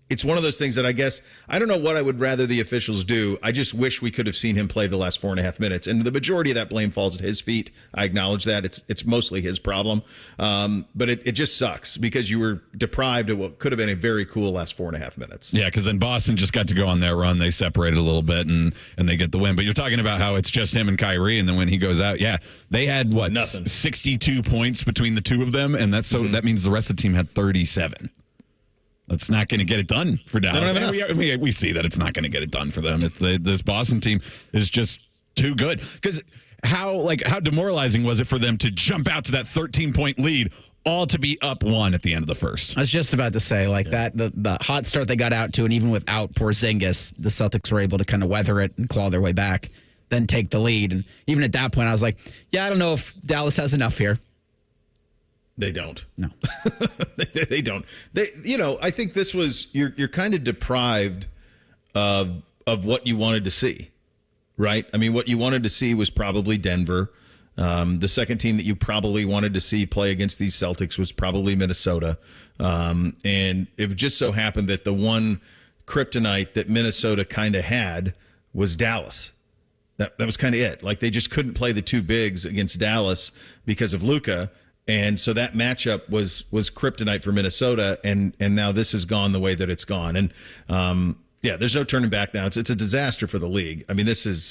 it's one of those things that I guess, I don't know what I would rather the officials do. I just wish we could have seen him play the last 4.5 minutes. And the majority of that blame falls at his feet. I acknowledge that. It's mostly his problem. But it just sucks because you were deprived of what could have been a very cool last 4.5 minutes. Yeah, because then Boston just got to go on their run. They separated a little bit and they get the win. But you're talking about how it's just him and Kyrie, and then when he goes out, they had nothing. 62 points between the two of them, and that means the rest of the team had 37. That's not going to get it done for Dallas. We see that it's not going to get it done for them. This Boston team is just too good. Because how demoralizing was it for them to jump out to that 13-point lead, all to be up 1 at the end of the first? I was just about to say, that the hot start they got out to, and even without Porzingis, the Celtics were able to kind of weather it and claw their way back, then take the lead. And even at that point, I was like, I don't know if Dallas has enough here. They don't. No. They don't. I think this was you're kind of deprived of what you wanted to see, right? I mean, what you wanted to see was probably Denver. The second team that you probably wanted to see play against these Celtics was probably Minnesota. And it just so happened that the one kryptonite that Minnesota kind of had was Dallas. That was kind of it. Like, they just couldn't play the two bigs against Dallas because of Luka. And so that matchup was kryptonite for Minnesota. And now this has gone the way that it's gone. And yeah, there's no turning back now. It's a disaster for the league. I mean, the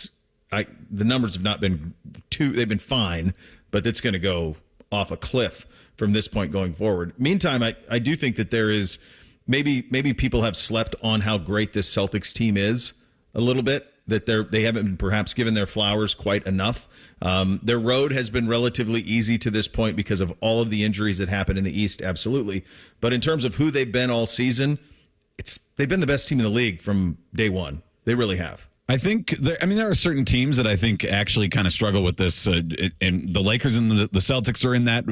numbers have not been they've been fine, but it's going to go off a cliff from this point going forward. Meantime, I do think that there is maybe people have slept on how great this Celtics team is a little bit, that they haven't been perhaps given their flowers quite enough. Their road has been relatively easy to this point because of all of the injuries that happened in the East, absolutely. But in terms of who they've been all season, they've been the best team in the league from day one. They really have. I think there are certain teams that I think actually kind of struggle with this. And the Lakers and the Celtics are in that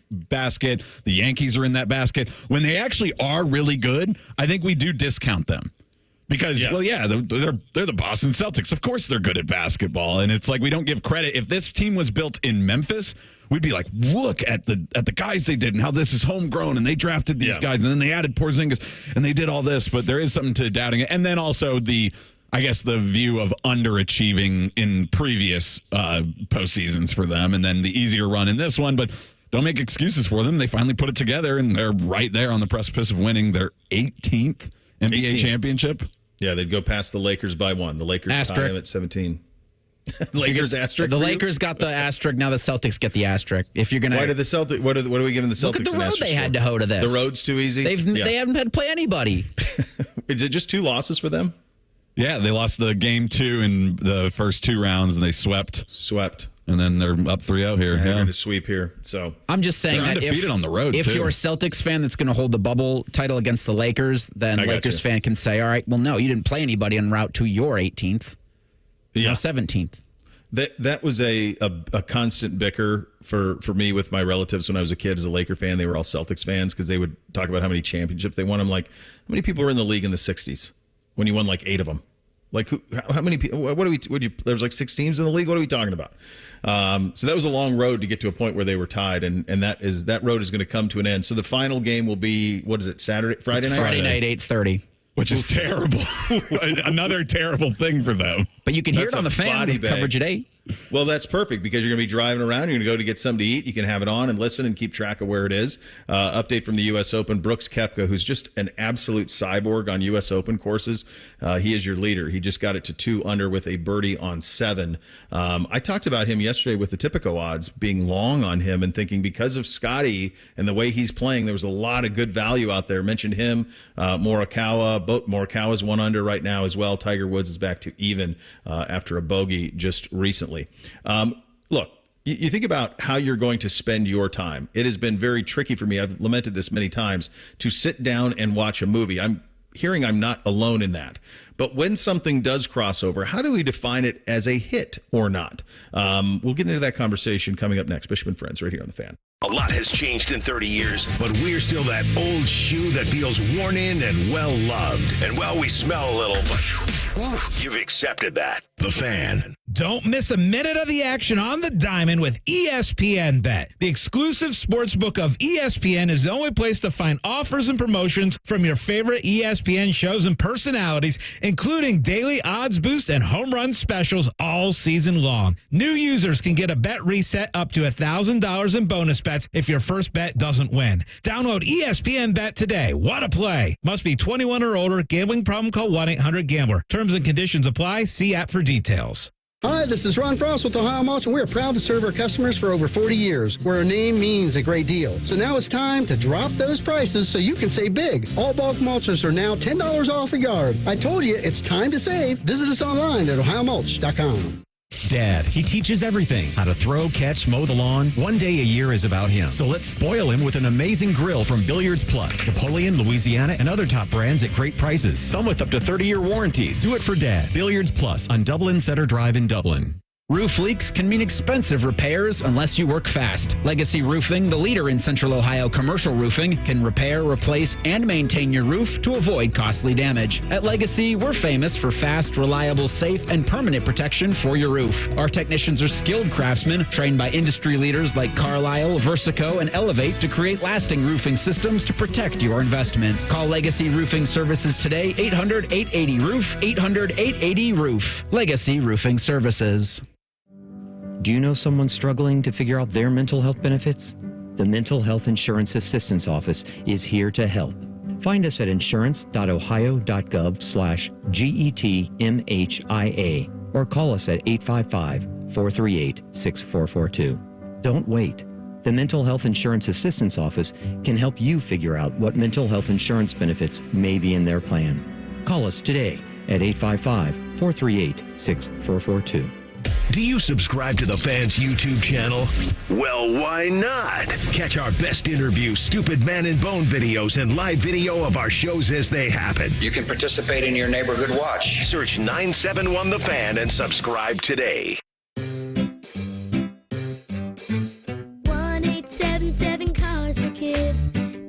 basket. The Yankees are in that basket. When they actually are really good, I think we do discount them. Because, they're the Boston Celtics. Of course they're good at basketball. And it's like we don't give credit. If this team was built in Memphis, we'd be like, look at the guys they did and how this is homegrown. And they drafted these guys. And then they added Porzingis. And they did all this. But there is something to doubting it. And then also the view of underachieving in previous postseasons for them. And then the easier run in this one. But don't make excuses for them. They finally put it together. And they're right there on the precipice of winning their 18th NBA championship. Yeah, they'd go past the Lakers by one. The Lakers tie them at 17. Lakers asterisk. The Lakers got the asterisk. Now the Celtics get the asterisk. If you're gonna, why did the Celtics? What are we giving the Celtics? Look at the an road asterisk they had for? to hoe to this. The road's too easy. They haven't had to play anybody. Is it just 2 losses for them? Yeah, they lost the game 2 in the first 2 rounds, and they swept. And then they're up 3-0 here. They're going to sweep here. So I'm just saying they're that undefeated on the road. If you're a Celtics fan that's going to hold the bubble title against the Lakers, then Lakers fan can say, all right, well, no, you didn't play anybody en route to your 18th. Yeah, 17th. That was a constant bicker for me with my relatives when I was a kid as a Laker fan. They were all Celtics fans because they would talk about how many championships they won. I'm like, how many people were in the league in the 60s when you won like 8 of them? Like, how many people? There's like 6 teams in the league. What are we talking about? So that was a long road to get to a point where they were tied, and that road is going to come to an end. So the final game will be, what is it, Friday night? Friday night, 8:30. Which is terrible. Another terrible thing for them. But you can hear it on the fan with coverage at 8. Well, that's perfect because you're going to be driving around. You're going to go to get something to eat. You can have it on and listen and keep track of where it is. Update from the U.S. Open. Brooks Koepka, who's just an absolute cyborg on U.S. Open courses. He is your leader. He just got it to 2 under with a birdie on 7. I talked about him yesterday with the Tipico odds being long on him and thinking because of Scotty and the way he's playing, there was a lot of good value out there. Mentioned him, Morikawa. Morikawa's 1 under right now as well. Tiger Woods is back to even after a bogey just recently. Look, you think about how you're going to spend your time. It has been very tricky for me. I've lamented this many times to sit down and watch a movie. I'm hearing I'm not alone in that. But when something does cross over, how do we define it as a hit or not? We'll get into that conversation coming up next. Bishop and Friends right here on The Fan. A lot has changed in 30 years, but we're still that old shoe that feels worn in and well-loved. And well, we smell a little, but you've accepted that. The Fan. Don't miss a minute of the action on the diamond with ESPN Bet. The exclusive sportsbook of ESPN is the only place to find offers and promotions from your favorite ESPN shows and personalities, including daily odds boost and home run specials all season long. New users can get a bet reset up to $1,000 in bonus bets if your first bet doesn't win. Download ESPN Bet today. What a play. Must be 21 or older. Gambling problem? Call 1-800-GAMBLER. Terms and conditions apply. See app for details. Hi, this is Ron Frost with Ohio Mulch, and we're proud to serve our customers for over 40 years, where our name means a great deal. So now it's time to drop those prices so you can save big. All bulk mulchers are now $10 off a yard. I told you, it's time to save. Visit us online at ohiomulch.com. Dad, he teaches everything. How to throw, catch, mow the lawn. One day a year is about him. So let's spoil him with an amazing grill from Billiards Plus. Napoleon, Louisiana, and other top brands at great prices. Some with up to 30-year warranties. Do it for Dad. Billiards Plus on Dublin Center Drive in Dublin. Roof leaks can mean expensive repairs unless you work fast. Legacy Roofing, the leader in Central Ohio commercial roofing, can repair, replace, and maintain your roof to avoid costly damage. At Legacy, we're famous for fast, reliable, safe, and permanent protection for your roof. Our technicians are skilled craftsmen trained by industry leaders like Carlisle, Versico, and Elevate to create lasting roofing systems to protect your investment. Call Legacy Roofing Services today, 800-880-ROOF, 800-880-ROOF. Legacy Roofing Services. Do you know someone struggling to figure out their mental health benefits? The Mental Health Insurance Assistance Office is here to help. Find us at insurance.ohio.gov/GETMHIA or call us at 855-438-6442. Don't wait. The Mental Health Insurance Assistance Office can help you figure out what mental health insurance benefits may be in their plan. Call us today at 855-438-6442. Do you subscribe to the Fans YouTube channel? Well, why not? Catch our best interview, Stupid Man and Bone videos, and live video of our shows as they happen. You can participate in your neighborhood watch. Search 971 The Fan and subscribe today. 1877 Cars for Kids.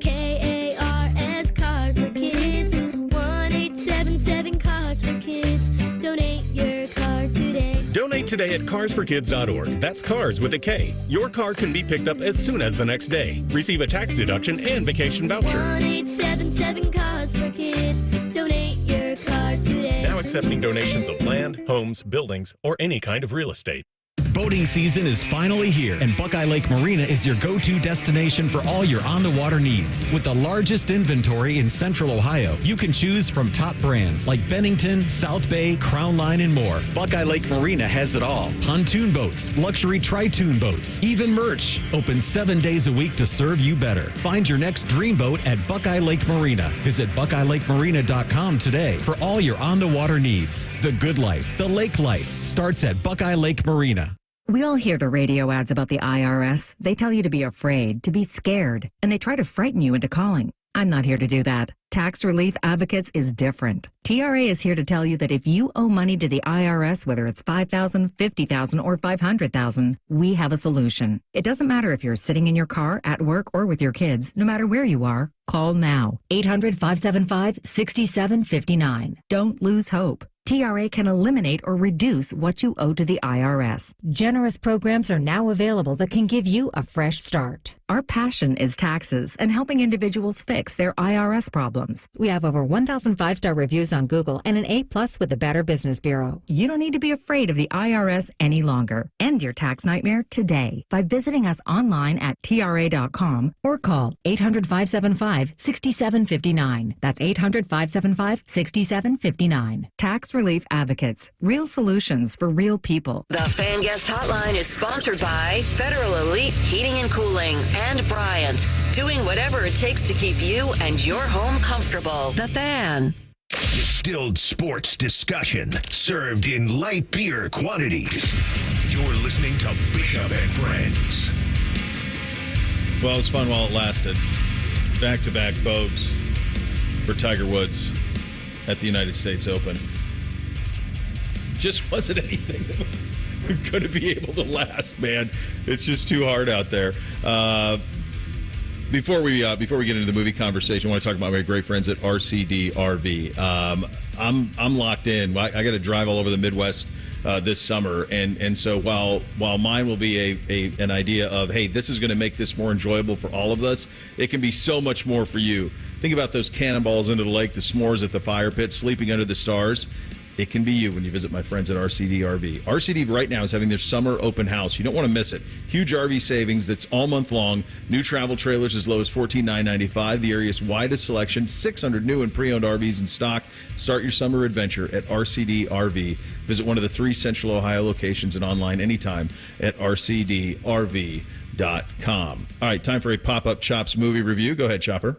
KARS Cars for Kids. 1877 Cars for Kids. Donate your car today. Donate today at carsforkids.org. That's cars with a K. Your car can be picked up as soon as the next day. Receive a tax deduction and vacation voucher. 1877 Cars for Kids. Donate your car today. Now accepting donations of land, homes, buildings, or any kind of real estate. Boating season is finally here, and Buckeye Lake Marina is your go-to destination for all your on-the-water needs. With the largest inventory in Central Ohio, you can choose from top brands like Bennington, South Bay, Crown Line, and more. Buckeye Lake Marina has it all. Pontoon boats, luxury tri-toon boats, even merch. Open 7 days a week to serve you better. Find your next dream boat at Buckeye Lake Marina. Visit BuckeyeLakeMarina.com today for all your on-the-water needs. The good life, the lake life, starts at Buckeye Lake Marina. We all hear the radio ads about the IRS. They tell you to be afraid, to be scared, and they try to frighten you into calling. I'm not here to do that. Tax Relief Advocates is different. TRA is here to tell you that if you owe money to the IRS, whether it's $5,000, $50,000, or $500,000, we have a solution. It doesn't matter if you're sitting in your car, at work, or with your kids. No matter where you are, call now. 800-575-6759. Don't lose hope. TRA can eliminate or reduce what you owe to the IRS. Generous programs are now available that can give you a fresh start. Our passion is taxes and helping individuals fix their IRS problems. We have over 1,000 5-star reviews on Google and an A+ with the Better Business Bureau. You don't need to be afraid of the IRS any longer. End your tax nightmare today by visiting us online at TRA.com or call 800-575-6759. That's 800-575-6759. Tax Relief Advocates. Real solutions for real people. The Fan Guest Hotline is sponsored by Federal Elite Heating and Cooling and Bryant, doing whatever it takes to keep you and your home comfortable. The Fan. Distilled sports discussion served in light beer quantities. You're listening to Bishop and Friends. Well, it was fun while it lasted. Back-to-back bogeys for Tiger Woods at the United States Open. Just wasn't anything that was going to be able to last, man. It's just too hard out there. Before we get into the movie conversation, I want to talk about my great friends at RCD RV. I'm locked in. I got to drive all over the Midwest this summer, and so while mine will be an idea of, hey, this is going to make this more enjoyable for all of us, it can be so much more for you. Think about those cannonballs into the lake, the s'mores at the fire pit, sleeping under the stars. It can be you when you visit my friends at RCD RV. RCD right now is having their summer open house. You don't want to miss it. Huge RV savings that's all month long. New travel trailers as low as $14,995. The area's widest selection. 600 new and pre-owned RVs in stock. Start your summer adventure at RCD RV. Visit one of the 3 Central Ohio locations and online anytime at rcdrv.com. All right, time for a Pop-Up Chops movie review. Go ahead, Chopper.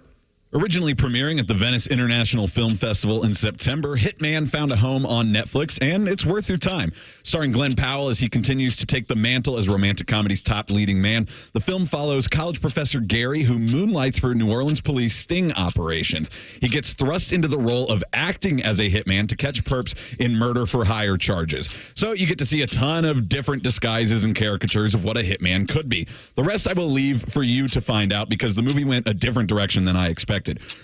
Originally premiering at the Venice International Film Festival in September, Hitman found a home on Netflix, and it's worth your time. Starring Glenn Powell as he continues to take the mantle as romantic comedy's top leading man, the film follows college professor Gary, who moonlights for New Orleans police sting operations. He gets thrust into the role of acting as a hitman to catch perps in murder-for-hire charges. So you get to see a ton of different disguises and caricatures of what a hitman could be. The rest I will leave for you to find out because the movie went a different direction than I expected.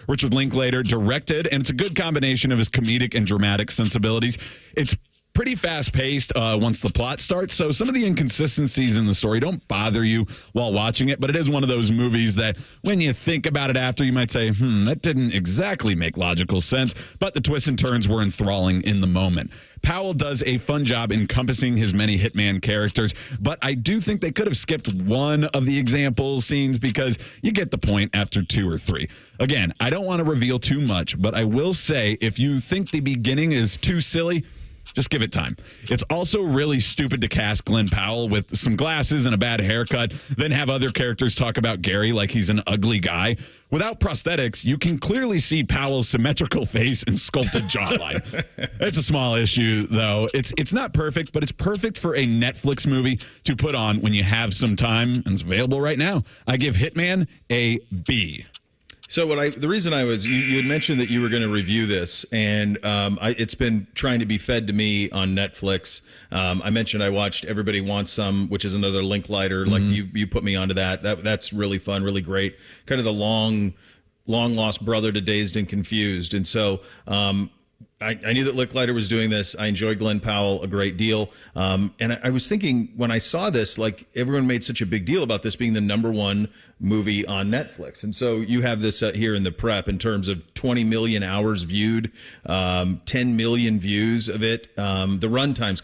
Richard Linklater directed, and it's a good combination of his comedic and dramatic sensibilities. It's pretty fast-paced once the plot starts, so some of the inconsistencies in the story don't bother you while watching it, but it is one of those movies that when you think about it after, you might say, that didn't exactly make logical sense, but the twists and turns were enthralling in the moment. Powell does a fun job encompassing his many hitman characters, but I do think they could have skipped one of the example scenes because you get the point after 2 or 3. Again, I don't want to reveal too much, but I will say if you think the beginning is too silly, just give it time. It's also really stupid to cast Glenn Powell with some glasses and a bad haircut, then have other characters talk about Gary like he's an ugly guy. Without prosthetics, you can clearly see Powell's symmetrical face and sculpted jawline. It's a small issue, though. It's not perfect, but it's perfect for a Netflix movie to put on when you have some time, and it's available right now. I give Hitman a B. So the reason I was, you had mentioned that you were going to review this, and it's been trying to be fed to me on Netflix. I mentioned I watched Everybody Wants Some, which is another Linklater. Like you put me onto that. That's really fun, really great. Kind of the long lost brother to Dazed and Confused. And so I knew that Linklater was doing this. I enjoyed Glenn Powell a great deal. And I was thinking when I saw this, like everyone made such a big deal about this being the #1 movie on Netflix. And so you have this here in the prep in terms of 20 million hours viewed, 10 million views of it. The runtime's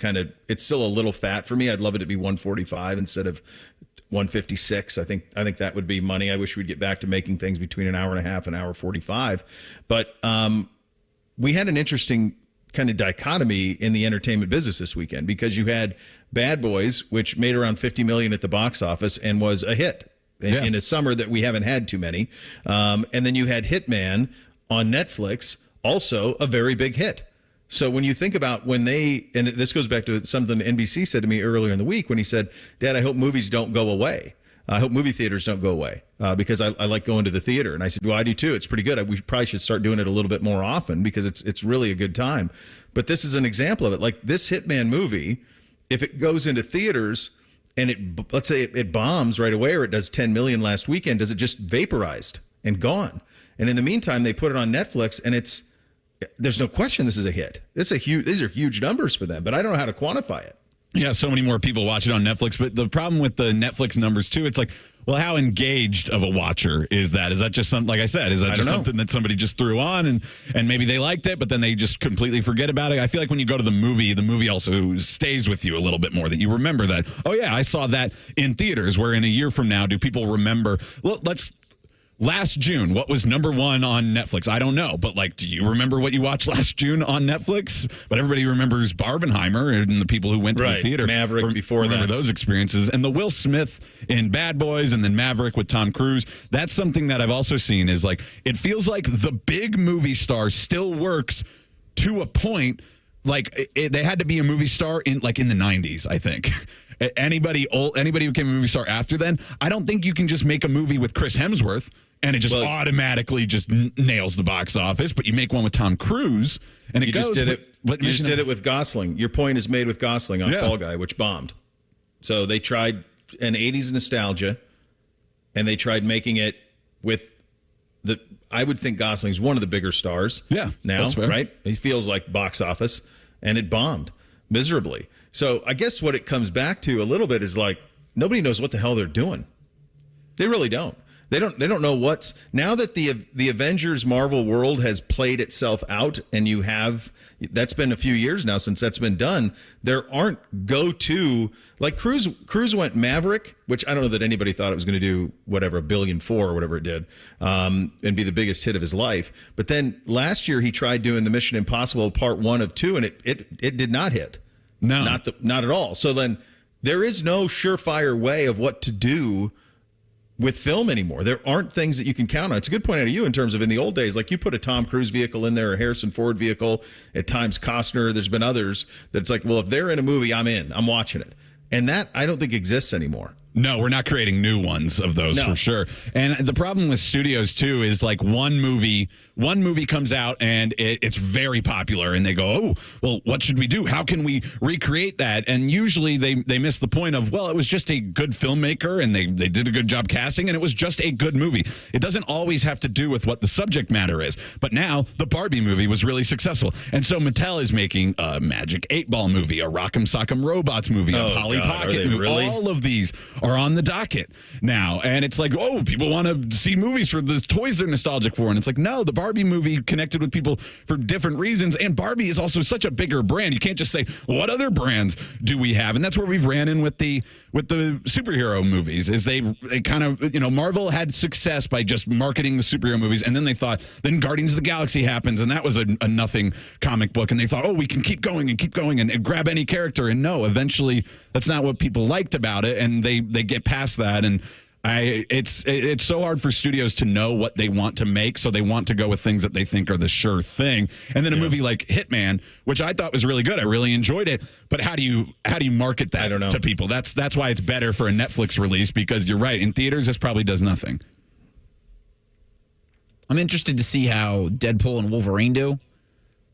it's still a little fat for me. I'd love it to be 145 instead of 156. I think that would be money. I wish we'd get back to making things between an hour and a half and an hour 45. But we had an interesting kind of dichotomy in the entertainment business this weekend because you had Bad Boys, which made around 50 million at the box office and was a hit in a summer that we haven't had too many. And then you had Hitman on Netflix, also a very big hit. So when you think about and this goes back to something NBC said to me earlier in the week when he said, Dad, I hope movies don't go away. I hope movie theaters don't go away because I like going to the theater. And I said, well, I do too. It's pretty good. We probably should start doing it a little bit more often because it's really a good time. But this is an example of it. Like this Hitman movie, if it goes into theaters and let's say it bombs right away or it does 10 million last weekend, does it just vaporized and gone? And in the meantime, they put it on Netflix and there's no question this is a hit. These are huge numbers for them, but I don't know how to quantify it. Yeah, so many more people watch it on Netflix. But the problem with the Netflix numbers, too, it's like, well, how engaged of a watcher is that? Is that just something, like I said, is that just something that somebody just threw on and maybe they liked it, but then they just completely forget about it? I feel like when you go to the movie also stays with you a little bit more, that you remember that, oh, yeah, I saw that in theaters, where in a year from now, do people remember? Last June, what was #1 on Netflix? I don't know, but do you remember what you watched last June on Netflix? But everybody remembers Barbenheimer and the people who went to the theater. Maverick before remember those experiences. And the Will Smith in Bad Boys and then Maverick with Tom Cruise. That's something that I've also seen is it feels like the big movie star still works to a point. They had to be a movie star in the 90s, I think. Anybody who became a movie star after then, I don't think you can just make a movie with Chris Hemsworth and it just automatically just nails the box office. But you make one with Tom Cruise, and you just did it with Gosling. Your point is made with Gosling on Fall Guy, which bombed. So they tried an 80s nostalgia, and they tried making it with I would think Gosling's one of the bigger stars. Yeah, now, that's fair. Right? He feels like box office, and it bombed miserably. So I guess what it comes back to a little bit is nobody knows what the hell they're doing. They really don't. They don't know what's now that the Avengers Marvel world has played itself out, and that's been a few years now since that's been done. There aren't go-to Cruise went Maverick, which I don't know that anybody thought it was going to do $1.4 billion or whatever it did, and be the biggest hit of his life. But then last year he tried doing the Mission Impossible Part 1 of 2, and it did not hit. No, not at all. So then there is no surefire way of what to do with film anymore. There aren't things that you can count on. It's a good point out of you in terms of in the old days, like you put a Tom Cruise vehicle in there, a Harrison Ford vehicle, at times Costner. There's been others that's like, well, if they're in a movie, I'm in. I'm watching it. And that I don't think exists anymore. No, we're not creating new ones of those for sure. And the problem with studios too is like one movie comes out and it's very popular and they go, oh, well, what should we do? How can we recreate that? And usually they miss the point of, well, it was just a good filmmaker and they did a good job casting and it was just a good movie. It doesn't always have to do with what the subject matter is. But now the Barbie movie was really successful. And so Mattel is making a Magic 8-Ball movie, a Rock'em Sock'em Robots movie, a Polly Pocket movie. Really? All of these are on the docket now. And it's like, oh, people want to see movies for the toys they're nostalgic for. And it's like, no, the Barbie movie connected with people for different reasons. And Barbie is also such a bigger brand. You can't just say, what other brands do we have? And that's where we've ran in with the superhero movies is they kind of, Marvel had success by just marketing the superhero movies. And then they thought, then Guardians of the Galaxy happens. And that was a nothing comic book. And they thought, oh, we can keep going and grab any character. And no, eventually that's not what people liked about it. And they get past that. And it's so hard for studios to know what they want to make, so they want to go with things that they think are the sure thing. And then a movie like Hitman, which I thought was really good, I really enjoyed it. But how do you market that to people? That's why it's better for a Netflix release, because you're right, in theaters this probably does nothing. I'm interested to see how Deadpool and Wolverine do.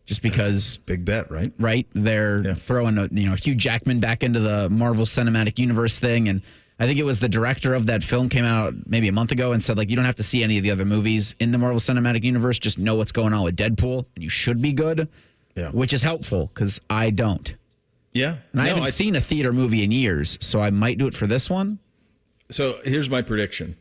Just because big bet, right? Right, they're throwing Hugh Jackman back into the Marvel Cinematic Universe thing, and I think it was the director of that film came out maybe a month ago and said, like, you don't have to see any of the other movies in the Marvel Cinematic Universe. Just know what's going on with Deadpool, and you should be good, which is helpful because I don't. Yeah. And I haven't seen a theater movie in years, so I might do it for this one. So here's my prediction.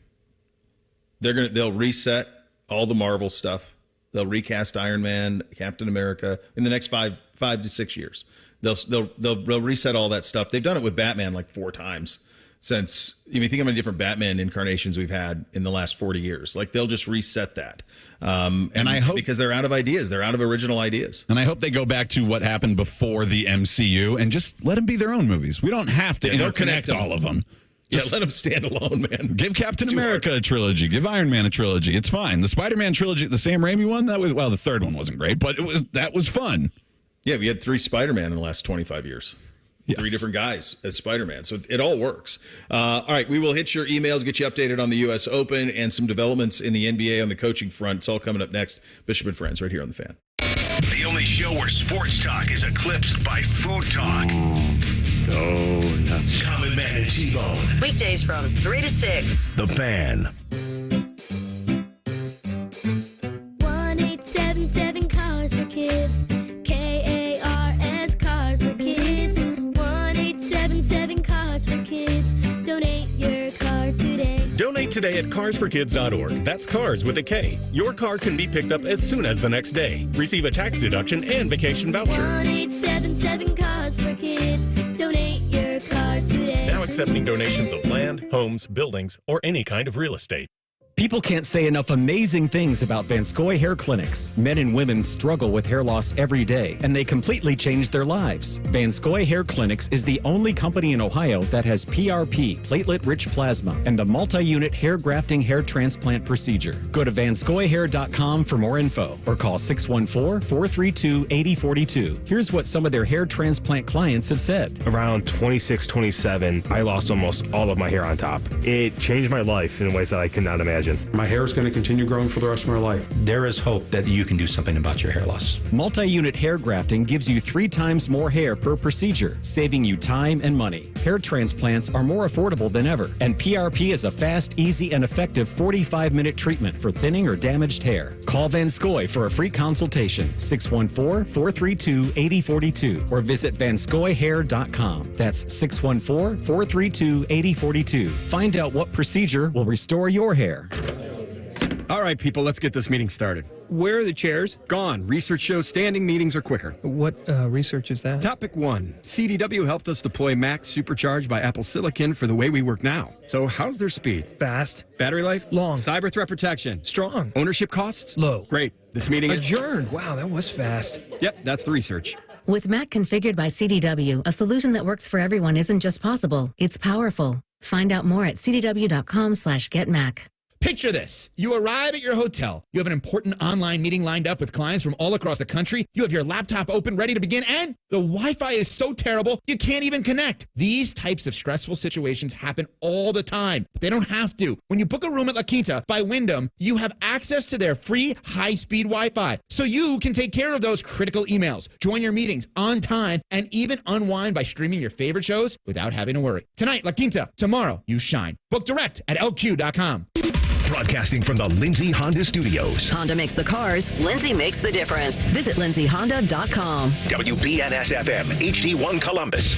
They'll reset all the Marvel stuff. They'll recast Iron Man, Captain America in the next 5 to 6 years. They'll reset all that stuff. They've done it with Batman like 4 times. Since, think how many different Batman incarnations we've had in the last 40 years. Like, they'll just reset that. And I hope, because they're out of ideas. They're out of original ideas. And I hope they go back to what happened before the MCU and just let them be their own movies. We don't have to interconnect all of them. Just let them stand alone, man. Give Captain America a trilogy. Give Iron Man a trilogy. It's fine. The Spider-Man trilogy, the Sam Raimi one, the third one wasn't great, but that was fun. Yeah, we had 3 Spider-Man in the last 25 years. Yes. 3 different guys as Spider-Man. So it all works. All right, we will hit your emails, get you updated on the U.S. Open and some developments in the NBA on the coaching front. It's all coming up next. Bishop and Friends right here on The Fan. The only show where sports talk is eclipsed by food talk. Oh, nuts. Common Man and T-Bone. Weekdays from 3 to 6. The Fan. 1877 Cars for Kids. KARS Cars for Kids. 1877 Cars for Kids. Donate your car today. Donate today at carsforkids.org. That's cars with a K. Your car can be picked up as soon as the next day. Receive a tax deduction and vacation voucher. 1877 Cars for Kids. Donate your car today. Now accepting donations of land, homes, buildings, or any kind of real estate. People can't say enough amazing things about Vanscoy Hair Clinics. Men and women struggle with hair loss every day, and they completely change their lives. Vanscoy Hair Clinics is the only company in Ohio that has PRP, platelet-rich plasma, and the multi-unit hair grafting hair transplant procedure. Go to vanscoyhair.com for more info, or call 614-432-8042. Here's what some of their hair transplant clients have said. Around 26, 27, I lost almost all of my hair on top. It changed my life in ways that I could not imagine. My hair is going to continue growing for the rest of my life. There is hope that you can do something about your hair loss. Multi-unit hair grafting gives you 3 times more hair per procedure, saving you time and money. Hair transplants are more affordable than ever, and PRP is a fast, easy, and effective 45-minute treatment for thinning or damaged hair. Call Vanscoy for a free consultation, 614-432-8042, or visit vanscoyhair.com. That's 614-432-8042. Find out what procedure will restore your hair. All right, people, let's get this meeting started. Where are the chairs? Gone. Research shows standing meetings are quicker. What research is that? Topic 1. CDW helped us deploy Mac Supercharged by Apple Silicon for the way we work now. So how's their speed? Fast. Battery life? Long. Cyber threat protection? Strong. Ownership costs? Low. Great. This meeting adjourned. Wow, that was fast. Yep, that's the research. With Mac configured by CDW, a solution that works for everyone isn't just possible, it's powerful. Find out more at cdw.com/getmac. Picture this. You arrive at your hotel. You have an important online meeting lined up with clients from all across the country. You have your laptop open, ready to begin, and the Wi-Fi is so terrible, you can't even connect. These types of stressful situations happen all the time. But they don't have to. When you book a room at La Quinta by Wyndham, you have access to their free high-speed Wi-Fi, so you can take care of those critical emails, join your meetings on time, and even unwind by streaming your favorite shows without having to worry. Tonight, La Quinta. Tomorrow, you shine. Book direct at lq.com. Broadcasting from the Lindsay Honda Studios. Honda makes the cars. Lindsay makes the difference. Visit lindsayhonda.com. WBNS-FM, HD1 Columbus.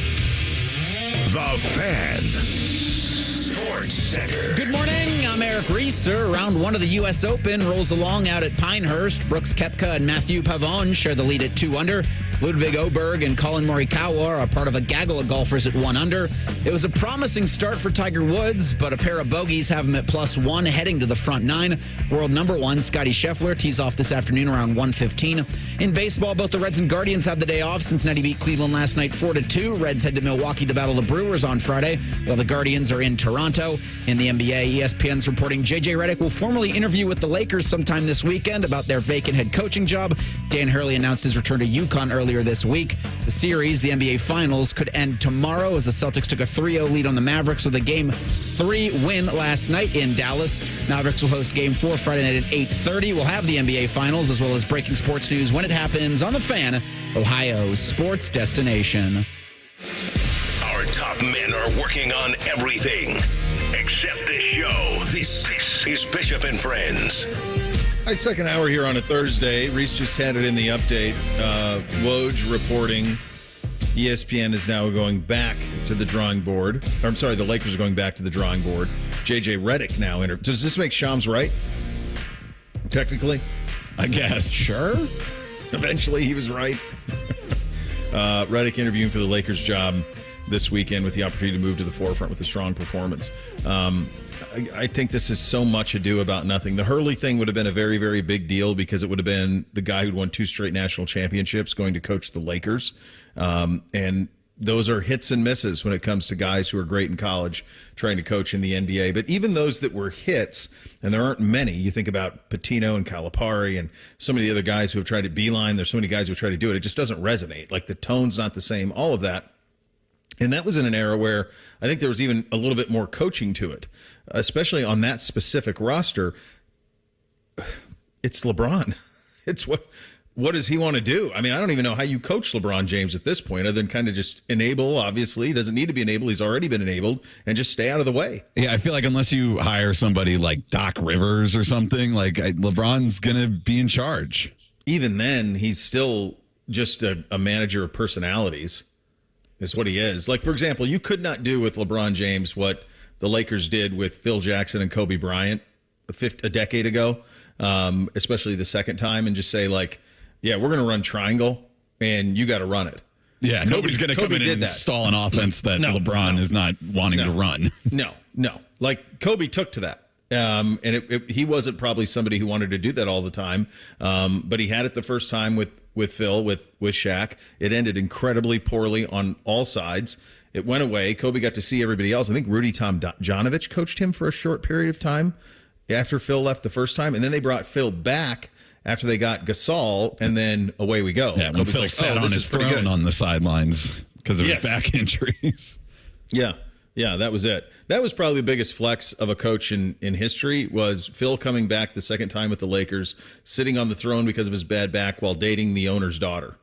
The Fan. Sports Center. Good morning. I'm Eric Reeser. Round 1 of the U.S. Open rolls along out at Pinehurst. Brooks Koepka and Matthew Pavone share the lead at 2 under. Ludwig Åberg and Colin Morikawa are part of a gaggle of golfers at 1 under. It was a promising start for Tiger Woods, but a pair of bogeys have him at +1 heading to the front 9. World number 1, Scotty Scheffler, tees off this afternoon around 1:15. In baseball, both the Reds and Guardians have the day off. Cincinnati beat Cleveland last night 4-2. Reds head to Milwaukee to battle the Brewers on Friday, while the Guardians are in Toronto. In the NBA, ESPN's reporting J.J. Redick will formally interview with the Lakers sometime this weekend about their vacant head coaching job. Dan Hurley announced his return to UConn earlier this week. The series, the NBA Finals, could end tomorrow as the Celtics took a 3-0 lead on the Mavericks with a Game 3 win last night in Dallas. Mavericks will host Game 4 Friday night at 8:30. We'll have the NBA Finals as well as breaking sports news when it happens on The Fan, Ohio's sports destination. Our top men are working on everything except this show. This is Bishop and Friends. All right, second hour here on a Thursday. Reese just had it in the update. Woj reporting ESPN is now going back to the drawing board. Or, I'm sorry, the Lakers are going back to the drawing board. J.J. Redick now. Does this make Shams right? Technically? I guess. Sure. Eventually he was right. Redick interviewing for the Lakers job this weekend with the opportunity to move to the forefront with a strong performance. I think this is so much ado about nothing. The Hurley thing would have been a very, very big deal because it would have been the guy who'd won 2 straight national championships going to coach the Lakers. And those are hits and misses when it comes to guys who are great in college trying to coach in the NBA. But even those that were hits, and there aren't many, you think about Patino and Calipari and some of the other guys who have tried to beeline. There's so many guys who have tried to do it. It just doesn't resonate. Like the tone's not the same, all of that. And that was in an era where I think there was even a little bit more coaching to it, especially on that specific roster. It's LeBron. It's what does he want to do? I mean, I don't even know how you coach LeBron James at this point, other than kind of just enable. Obviously, he doesn't need to be enabled. He's already been enabled, and just stay out of the way. Yeah, I feel like unless you hire somebody like Doc Rivers or something, like LeBron's going to be in charge. Even then, he's still just a manager of personalities. Is what he is. Like, for example, you could not do with LeBron James what the Lakers did with Phil Jackson and Kobe Bryant a decade ago, especially the second time, and just say, like, yeah, we're going to run triangle, and you got to run it. Yeah, nobody's going to come in and install an offense that LeBron is not wanting to run. No. Like, Kobe took to that. And he wasn't probably somebody who wanted to do that all the time, but he had it the first time with Phil, with Shaq. It ended incredibly poorly on all sides. It went away. Kobe got to see everybody else. I think Rudy Tomjanovich coached him for a short period of time after Phil left the first time, and then they brought Phil back after they got Gasol, and then away we go. Yeah, when Kobe's Phil sat on his throne on the sidelines because of his back injuries. Yeah, that was it. That was probably the biggest flex of a coach in history, was Phil coming back the second time with the Lakers, sitting on the throne because of his bad back while dating the owner's daughter.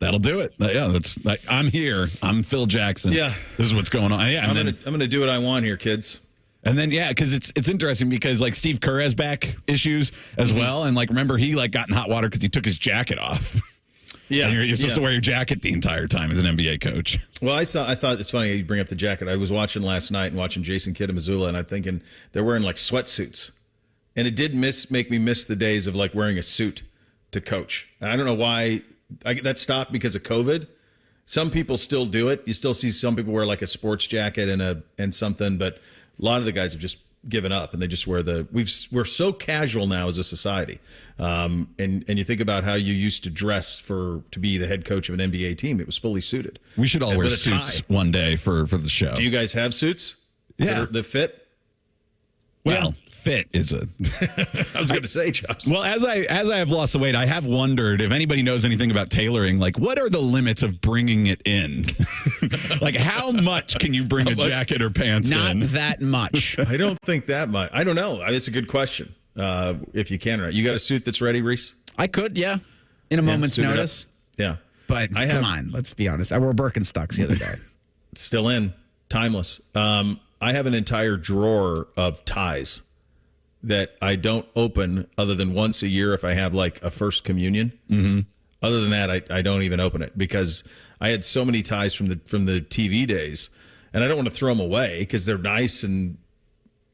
That'll do it. Yeah, that's like, I'm here. I'm Phil Jackson. Yeah. This is what's going on. Yeah, I'm going to do what I want here, kids. And then, yeah, because it's interesting because, like, Steve Kerr has back issues as well. And, like, remember, he, like, got in hot water because he took his jacket off. Yeah, you're supposed to wear your jacket the entire time as an NBA coach. Well, I thought it's funny you bring up the jacket. I was watching last night and watching Jason Kidd and Missoula, and I'm thinking they're wearing like sweatsuits, and it did make me miss the days of like wearing a suit to coach. And I don't know why that stopped because of COVID. Some people still do it. You still see some people wear like a sports jacket and something, but a lot of the guys have just given up, and they just wear we're so casual now as a society. And you think about how you used to dress to be the head coach of an NBA team. It was fully suited. We should all wear suits one day for the show. Do you guys have suits? Yeah. that fit? Well, fit is a. I was going to say, Chops. Well, as I have lost the weight, I have wondered if anybody knows anything about tailoring. Like, what are the limits of bringing it in? Like, how much can you bring a jacket or pants in? Not that much. I don't think that much. I don't know. It's a good question. If you can or not. You got a suit that's ready, Reese? I could, yeah. In a moment's suit it up. notice. Yeah. But come on, let's be honest. I wore Birkenstocks the other day. It's still in. Timeless. I have an entire drawer of ties that I don't open other than once a year if I have like a first communion. Mm-hmm. Other than that, I don't even open it because I had so many ties from the TV days, and I don't want to throw them away because they're nice and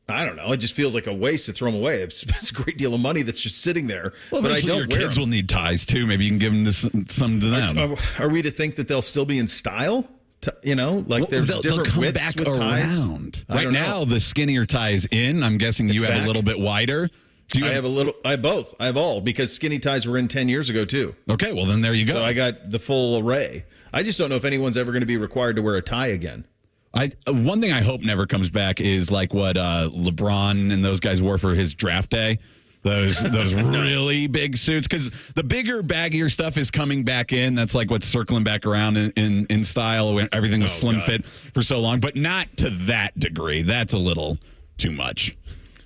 I don't know. It just feels like a waste to throw them away. I've spent a great deal of money that's just sitting there, well, but I don't your wear kids them. will need ties too. Maybe you can give them some to them. Are we to think that they'll still be in style? Like there's they'll different come widths back with ties. around. Right now, the skinnier tie is in. I'm guessing you have a little bit wider. I have a little. I have both. I have all because skinny ties were in 10 years ago too. Okay, well then there you go. So I got the full array. I just don't know if anyone's ever going to be required to wear a tie again. One thing I hope never comes back is like what LeBron and those guys wore for his draft day. Those really big suits, because the bigger, baggier stuff is coming back in. That's like what's circling back around in style when everything was slim fit for so long, but not to that degree. That's a little too much.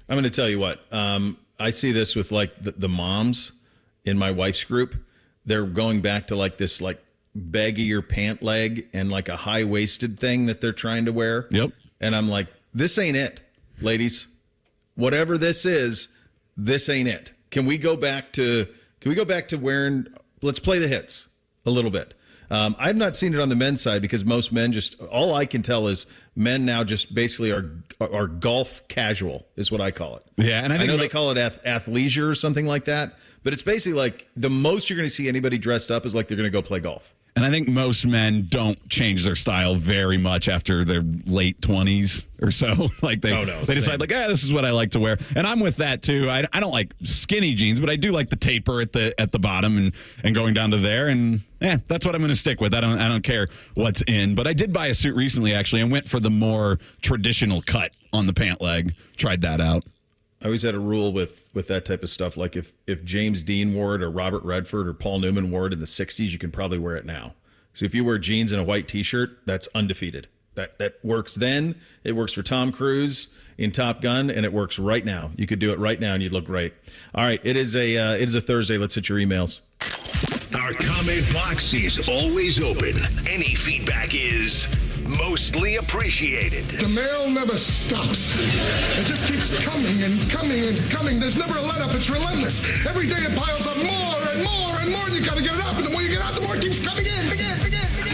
I'm going to tell you what. I see this with like the moms in my wife's group. They're going back to like this like baggier pant leg and like a high waisted thing that they're trying to wear. Yep. And I'm like, this ain't it, ladies. Whatever this is. This ain't it. Can we go back to wearing, let's play the hits a little bit. I've not seen it on the men's side because most men all I can tell is men now just basically are golf casual is what I call it. Yeah. And I know they call it athleisure or something like that, but it's basically like the most you're going to see anybody dressed up is like they're going to go play golf. And I think most men don't change their style very much after their late 20s or so. Like they decide like, this is what I like to wear. And I'm with that too. I don't like skinny jeans, but I do like the taper at the bottom and going down to there. And that's what I'm going to stick with. I don't care what's in. But I did buy a suit recently actually and went for the more traditional cut on the pant leg. Tried that out. I always had a rule with that type of stuff. Like if James Dean wore it or Robert Redford or Paul Newman wore it in the 60s, you can probably wear it now. So if you wear jeans and a white T-shirt, that's undefeated. That works then. It works for Tom Cruise in Top Gun, and it works right now. You could do it right now, and you'd look great. All right, it is a Thursday. Let's hit your emails. Our comment box is always open. Any feedback is mostly appreciated. The mail never stops. It just keeps coming and coming and coming. There's never a let up. It's relentless. Every day it piles up more and more and more. And you got to get it up. And the more you get out, the more it keeps coming in.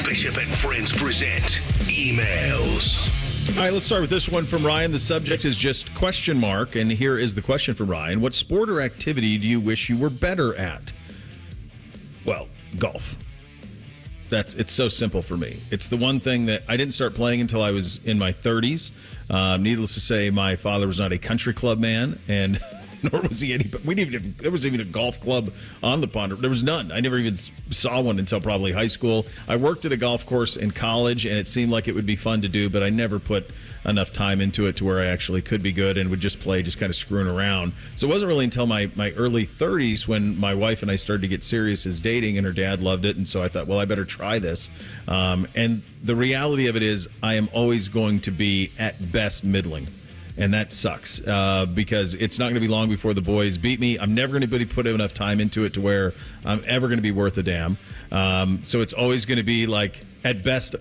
Bishop and Friends present emails. All right, let's start with this one from Ryan. The subject is just question mark. And here is the question from Ryan. What sport or activity do you wish you were better at? Well, golf. It's so simple for me. It's the one thing that I didn't start playing until I was in my 30s. Needless to say, my father was not a country club man, and nor was he any. There was even a golf club on the pond. There was none. I never even saw one until probably high school. I worked at a golf course in college, and it seemed like it would be fun to do, but I never put enough time into it to where I actually could be good and would just play, just kind of screwing around. So it wasn't really until my early 30s when my wife and I started to get serious as dating, and her dad loved it, and so I thought, well, I better try this. And the reality of it is I am always going to be at best middling. And that sucks because it's not going to be long before the boys beat me. I'm never going to put enough time into it to where I'm ever going to be worth a damn. So it's always going to be like, at best,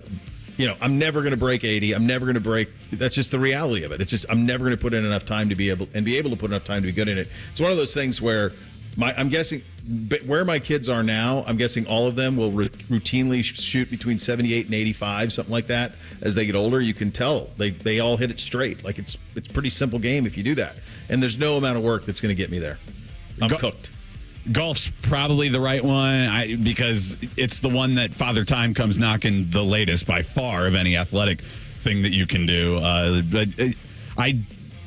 I'm never going to break 80. I'm never going to break. That's just the reality of it. It's just I'm never going to put in enough time to be able to put enough time to be good in it. It's one of those things where I'm guessing where my kids are now, I'm guessing all of them will routinely shoot between 78 and 85, something like that. As they get older, you can tell they all hit it straight. Like it's a pretty simple game if you do that. And there's no amount of work that's going to get me there. I'm cooked. Golf's probably the right one because it's the one that Father Time comes knocking the latest by far of any athletic thing that you can do.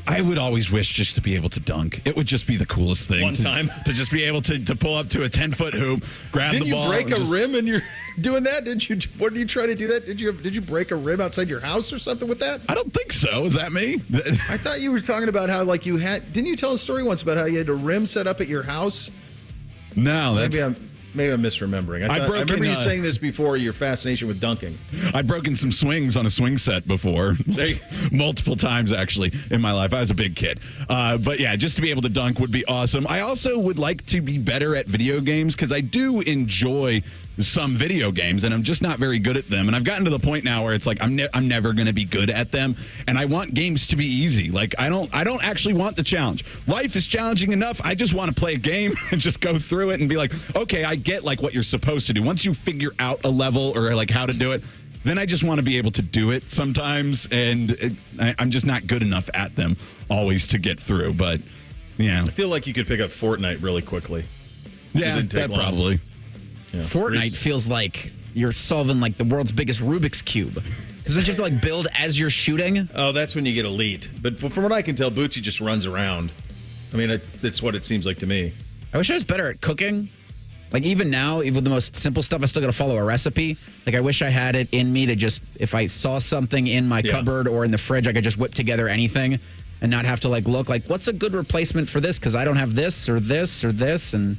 I would always wish just to be able to dunk. It would just be the coolest thing. One time. To just be able to pull up to a 10-foot hoop, grab Didn't the ball. Didn't you break a rim and you're doing that? Did you? What did you try to do that? Did you break a rim outside your house or something with that? I don't think so. Is that me? I thought you were talking about how like you had. Didn't you tell a story once about how you had a rim set up at your house? No, that's. Maybe I'm misremembering. I remember you saying this before, your fascination with dunking. I've broken some swings on a swing set before. Multiple times, actually, in my life. I was a big kid. But yeah, just to be able to dunk would be awesome. I also would like to be better at video games because I do enjoy some video games, and I'm just not very good at them. And I've gotten to the point now where it's like I'm never going to be good at them, and I want games to be easy. Like I don't actually want the challenge. Life is challenging enough. I just want to play a game and just go through it and be like, okay, I get like what you're supposed to do. Once you figure out a level or like how to do it, then I just want to be able to do it sometimes, and I'm just not good enough at them always to get through. But yeah, I feel like you could pick up Fortnite really quickly. Yeah, that probably. Yeah. Fortnite feels like you're solving like the world's biggest Rubik's Cube. Because don't you have to like build as you're shooting? Oh, that's when you get elite. But from what I can tell, Bootsy just runs around. I mean, that's what it seems like to me. I wish I was better at cooking. Like even now, even with the most simple stuff, I still got to follow a recipe. Like I wish I had it in me to just, if I saw something in my cupboard or in the fridge, I could just whip together anything and not have to like look like, what's a good replacement for this? Because I don't have this or this or this. And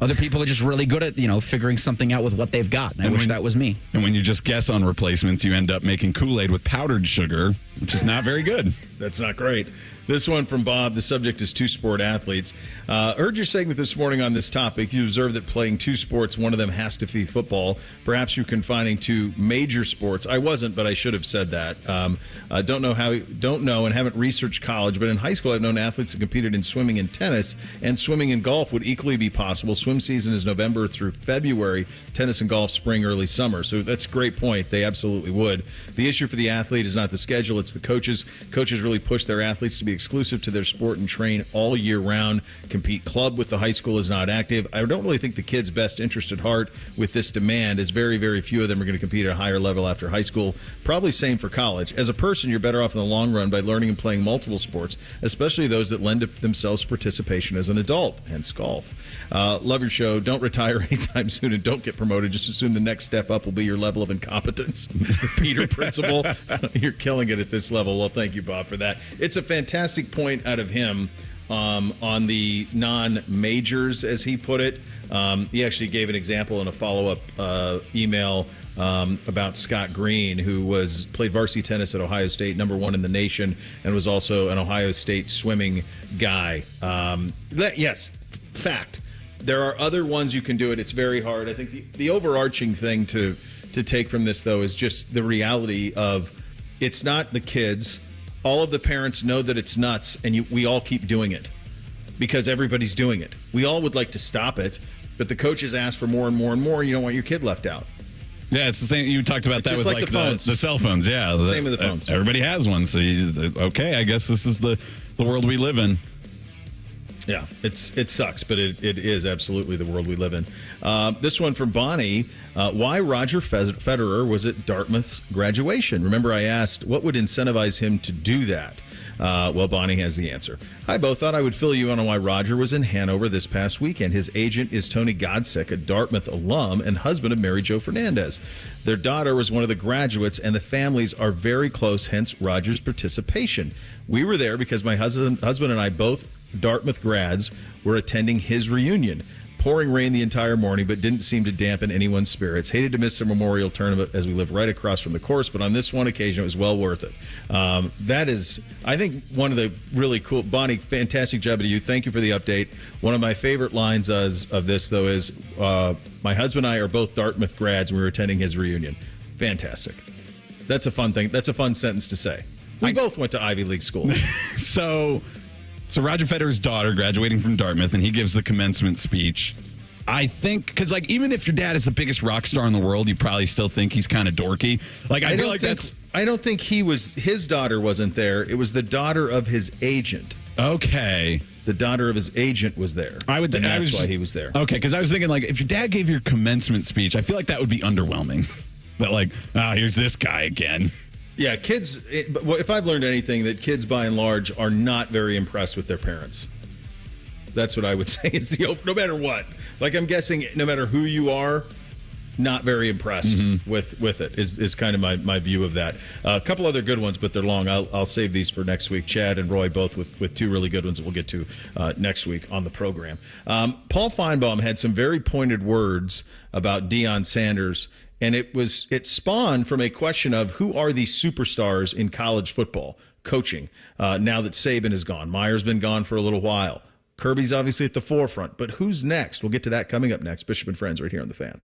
other people are just really good at, figuring something out with what they've got. And I wish that was me. And when you just guess on replacements, you end up making Kool-Aid with powdered sugar, which is not very good. That's not great. This one from Bob. The subject is two-sport athletes. Heard your segment this morning on this topic. You observed that playing two sports, one of them has to be football. Perhaps you're confining two major sports. I wasn't, but I should have said that. Don't know and haven't researched college, but in high school I've known athletes that competed in swimming and tennis, and swimming and golf would equally be possible. Swim season is November through February. Tennis and golf, spring, early summer. So that's a great point. They absolutely would. The issue for the athlete is not the schedule, it's the coaches. Coaches really push their athletes to be exclusive to their sport and train all year round. Compete club with the high school is not active. I don't really think the kids' best interest at heart with this demand is very, very few of them are going to compete at a higher level after high school. Probably same for college. As a person, you're better off in the long run by learning and playing multiple sports, especially those that lend themselves to participation as an adult, hence golf. Love your show. Don't retire anytime soon and don't get promoted. Just assume the next step up will be your level of incompetence. The Peter principle. You're killing it at this level. Well, thank you, Bob, for that. It's a fantastic point out of him on the non-majors, as he put it. He actually gave an example in a follow-up email about Scott Green, who played varsity tennis at Ohio State, #1 in the nation, and was also an Ohio State swimming guy. Yes, fact. There are other ones you can do it. It's very hard. I think the overarching thing to take from this, though, is just the reality of it's not the kids. All of the parents know that it's nuts, and we all keep doing it because everybody's doing it. We all would like to stop it, but the coaches ask for more and more and more. You don't want your kid left out. Yeah, it's the same. You talked about that with like the phones. The cell phones. Yeah, same with the phones. Everybody has one, so okay. I guess this is the world we live in. Yeah, it sucks, but it is absolutely the world we live in. This one from Bonnie. Why Roger Federer was at Dartmouth's graduation? Remember I asked what would incentivize him to do that? Well, Bonnie has the answer. Hi, both. Thought I would fill you in on why Roger was in Hanover this past weekend. His agent is Tony Godsick, a Dartmouth alum and husband of Mary Jo Fernandez. Their daughter was one of the graduates, and the families are very close, hence Roger's participation. We were there because my husband and I, both Dartmouth grads, were attending his reunion. Pouring rain the entire morning, but didn't seem to dampen anyone's spirits. Hated to miss the memorial tournament as we live right across from the course, but on this one occasion, it was well worth it. That is, I think, one of the really cool. Bonnie, fantastic job to you. Thank you for the update. One of my favorite lines of this, though, is my husband and I are both Dartmouth grads, and we were attending his reunion. Fantastic. That's a fun thing. That's a fun sentence to say. We both went to Ivy League school. So Roger Federer's daughter graduating from Dartmouth, and he gives the commencement speech. I think, because like even if your dad is the biggest rock star in the world, you probably still think he's kind of dorky. Like I feel like I don't think his daughter wasn't there. It was the daughter of his agent. Okay. The daughter of his agent was there. That's why he was there. Okay, because I was thinking like if your dad gave your commencement speech, I feel like that would be underwhelming. But like, here's this guy again. Yeah, kids, if I've learned anything, that kids by and large are not very impressed with their parents. That's what I would say. It's no matter what. Like, I'm guessing no matter who you are, not very impressed with it is kind of my view of that. A couple other good ones, but they're long. I'll save these for next week. Chad and Roy both with two really good ones that we'll get to next week on the program. Paul Finebaum had some very pointed words about Deion Sanders, and it spawned from a question of who are the superstars in college football coaching now that Saban is gone. Meyer's been gone for a little while. Kirby's obviously at the forefront, but who's next? We'll get to that coming up next. Bishop and Friends right here on The Fan.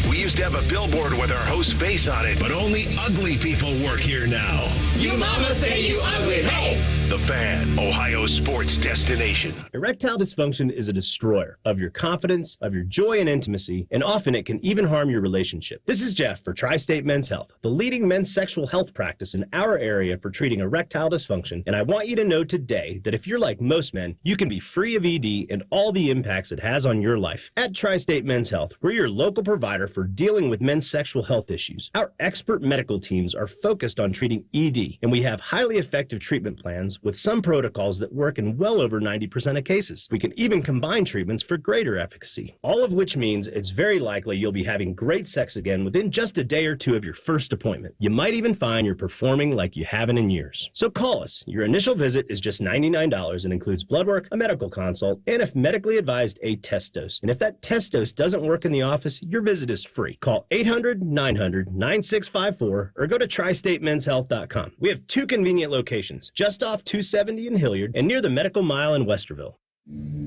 We used to have a billboard with our host's face on it, but only ugly people work here now. You mama say you ugly, hey! The Fan, Ohio sports destination. Erectile dysfunction is a destroyer of your confidence, of your joy and intimacy, and often it can even harm your relationship. This is Jeff for Tri-State Men's Health, the leading men's sexual health practice in our area for treating erectile dysfunction. And I want you to know today that if you're like most men, you can be free of ED and all the impacts it has on your life. At Tri-State Men's Health, we're your local provider for dealing with men's sexual health issues. Our expert medical teams are focused on treating ED, and we have highly effective treatment plans with some protocols that work in well over 90% of cases. We can even combine treatments for greater efficacy, all of which means it's very likely you'll be having great sex again within just a day or two of your first appointment. You might even find you're performing like you haven't in years. So call us. Your initial visit is just $99 and includes blood work, a medical consult, and if medically advised, a test dose. And if that test dose doesn't work in the office, your visit is free. Call 800-900-9654 or go to tristatemenshealth.com. We have two convenient locations, just off 270 in Hilliard and near the Medical Mile in Westerville.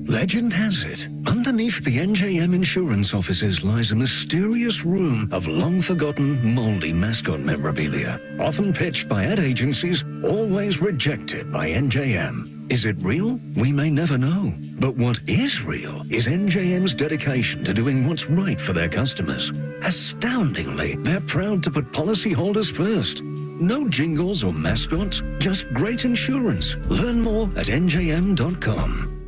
Legend has it, underneath the NJM insurance offices lies a mysterious room of long-forgotten, moldy mascot memorabilia, often pitched by ad agencies, always rejected by NJM. Is it real? We may never know. But what is real is NJM's dedication to doing what's right for their customers. Astoundingly, they're proud to put policyholders first. No jingles or mascots, just great insurance. Learn more at njm.com.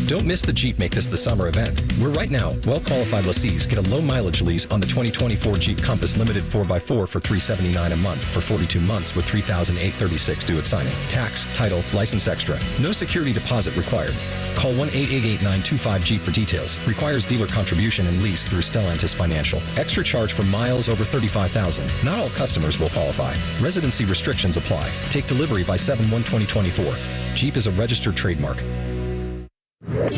Don't miss the Jeep Make This the Summer event, where right now, well-qualified lessees get a low-mileage lease on the 2024 Jeep Compass Limited 4x4 for $379 a month for 42 months with $3,836 due at signing. Tax, title, license extra. No security deposit required. Call 1-888-925-JEEP for details. Requires dealer contribution and lease through Stellantis Financial. Extra charge for miles over 35,000. Not all customers will qualify. Residency restrictions apply. Take delivery by 7/1/2024. Jeep is a registered trademark.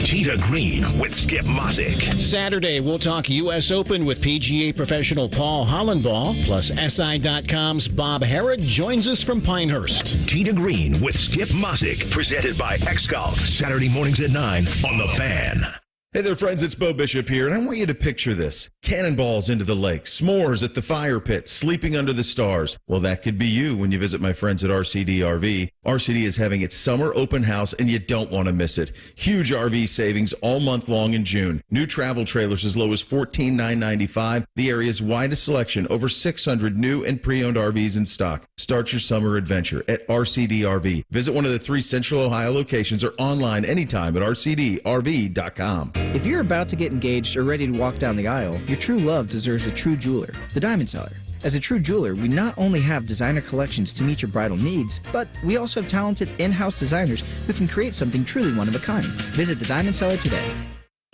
Cheetah Green with Skip Mosick. Saturday, we'll talk U.S. Open with PGA professional Paul Hollenbaugh. Plus, SI.com's Bob Harrod joins us from Pinehurst. Cheetah Green with Skip Mosick. Presented by X-Golf. Saturday mornings at 9 on The Fan. Hey there, friends. It's Bo Bishop here, and I want you to picture this. Cannonballs into the lake, s'mores at the fire pit, sleeping under the stars. Well, that could be you when you visit my friends at RCD RV. RCD is having its summer open house, and you don't want to miss it. Huge RV savings all month long in June. New travel trailers as low as $14,995. The area's widest selection, over 600 new and pre-owned RVs in stock. Start your summer adventure at RCD RV. Visit one of the 3 Central Ohio locations or online anytime at rcdrv.com. If you're about to get engaged or ready to walk down the aisle, your true love deserves a true jeweler, the Diamond Seller. As a true jeweler, we not only have designer collections to meet your bridal needs, but we also have talented in-house designers who can create something truly one of a kind. Visit the Diamond Seller today.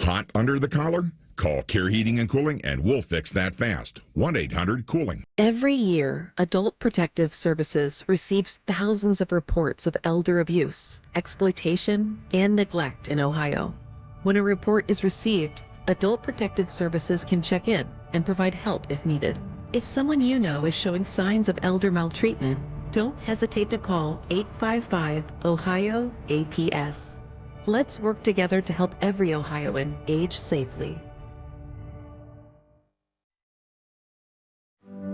Hot under the collar? Call Care Heating and Cooling and we'll fix that fast. 1-800-COOLING. Every year, Adult Protective Services receives thousands of reports of elder abuse, exploitation, and neglect in Ohio. When a report is received, Adult Protective Services can check in and provide help if needed. If someone you know is showing signs of elder maltreatment, don't hesitate to call 855-OHIO-APS. Let's work together to help every Ohioan age safely.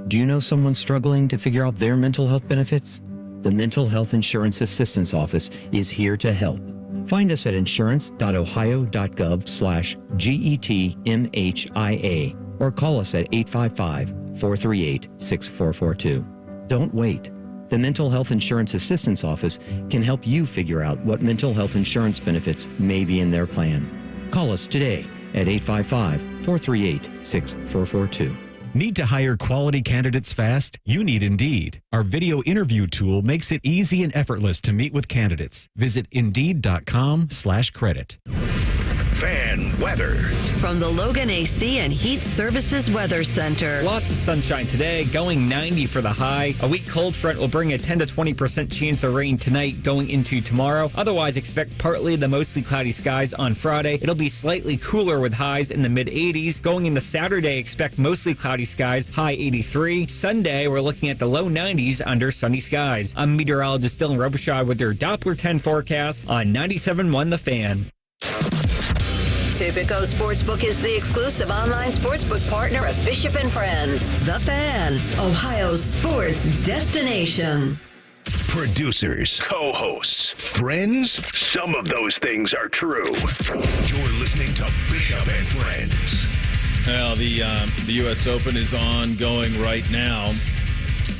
Do you know someone struggling to figure out their mental health benefits? The Mental Health Insurance Assistance Office is here to help. Find us at insurance.ohio.gov/GETMHIA or call us at 855-438-6442. Don't wait. The Mental Health Insurance Assistance Office can help you figure out what mental health insurance benefits may be in their plan. Call us today at 855-438-6442. Need to hire quality candidates fast? You need Indeed. Our video interview tool makes it easy and effortless to meet with candidates. Visit Indeed.com/credit. Fan weather. From the Logan AC and Heat Services Weather Center. Lots of sunshine today, going 90 for the high. A weak cold front will bring a 10 to 20% chance of rain tonight going into tomorrow. Otherwise, expect partly to mostly cloudy skies on Friday. It'll be slightly cooler with highs in the mid-80s. Going into Saturday, expect mostly cloudy skies, high 83. Sunday, we're looking at the low 90s under sunny skies. I'm meteorologist Dylan Robichaud with your Doppler 10 forecast on 97.1 The Fan. Tipico Sportsbook is the exclusive online sportsbook partner of Bishop and Friends. The Fan, Ohio's sports destination. Producers, co-hosts, friends, some of those things are true. You're listening to Bishop and Friends. Well, the U.S. Open is ongoing right now.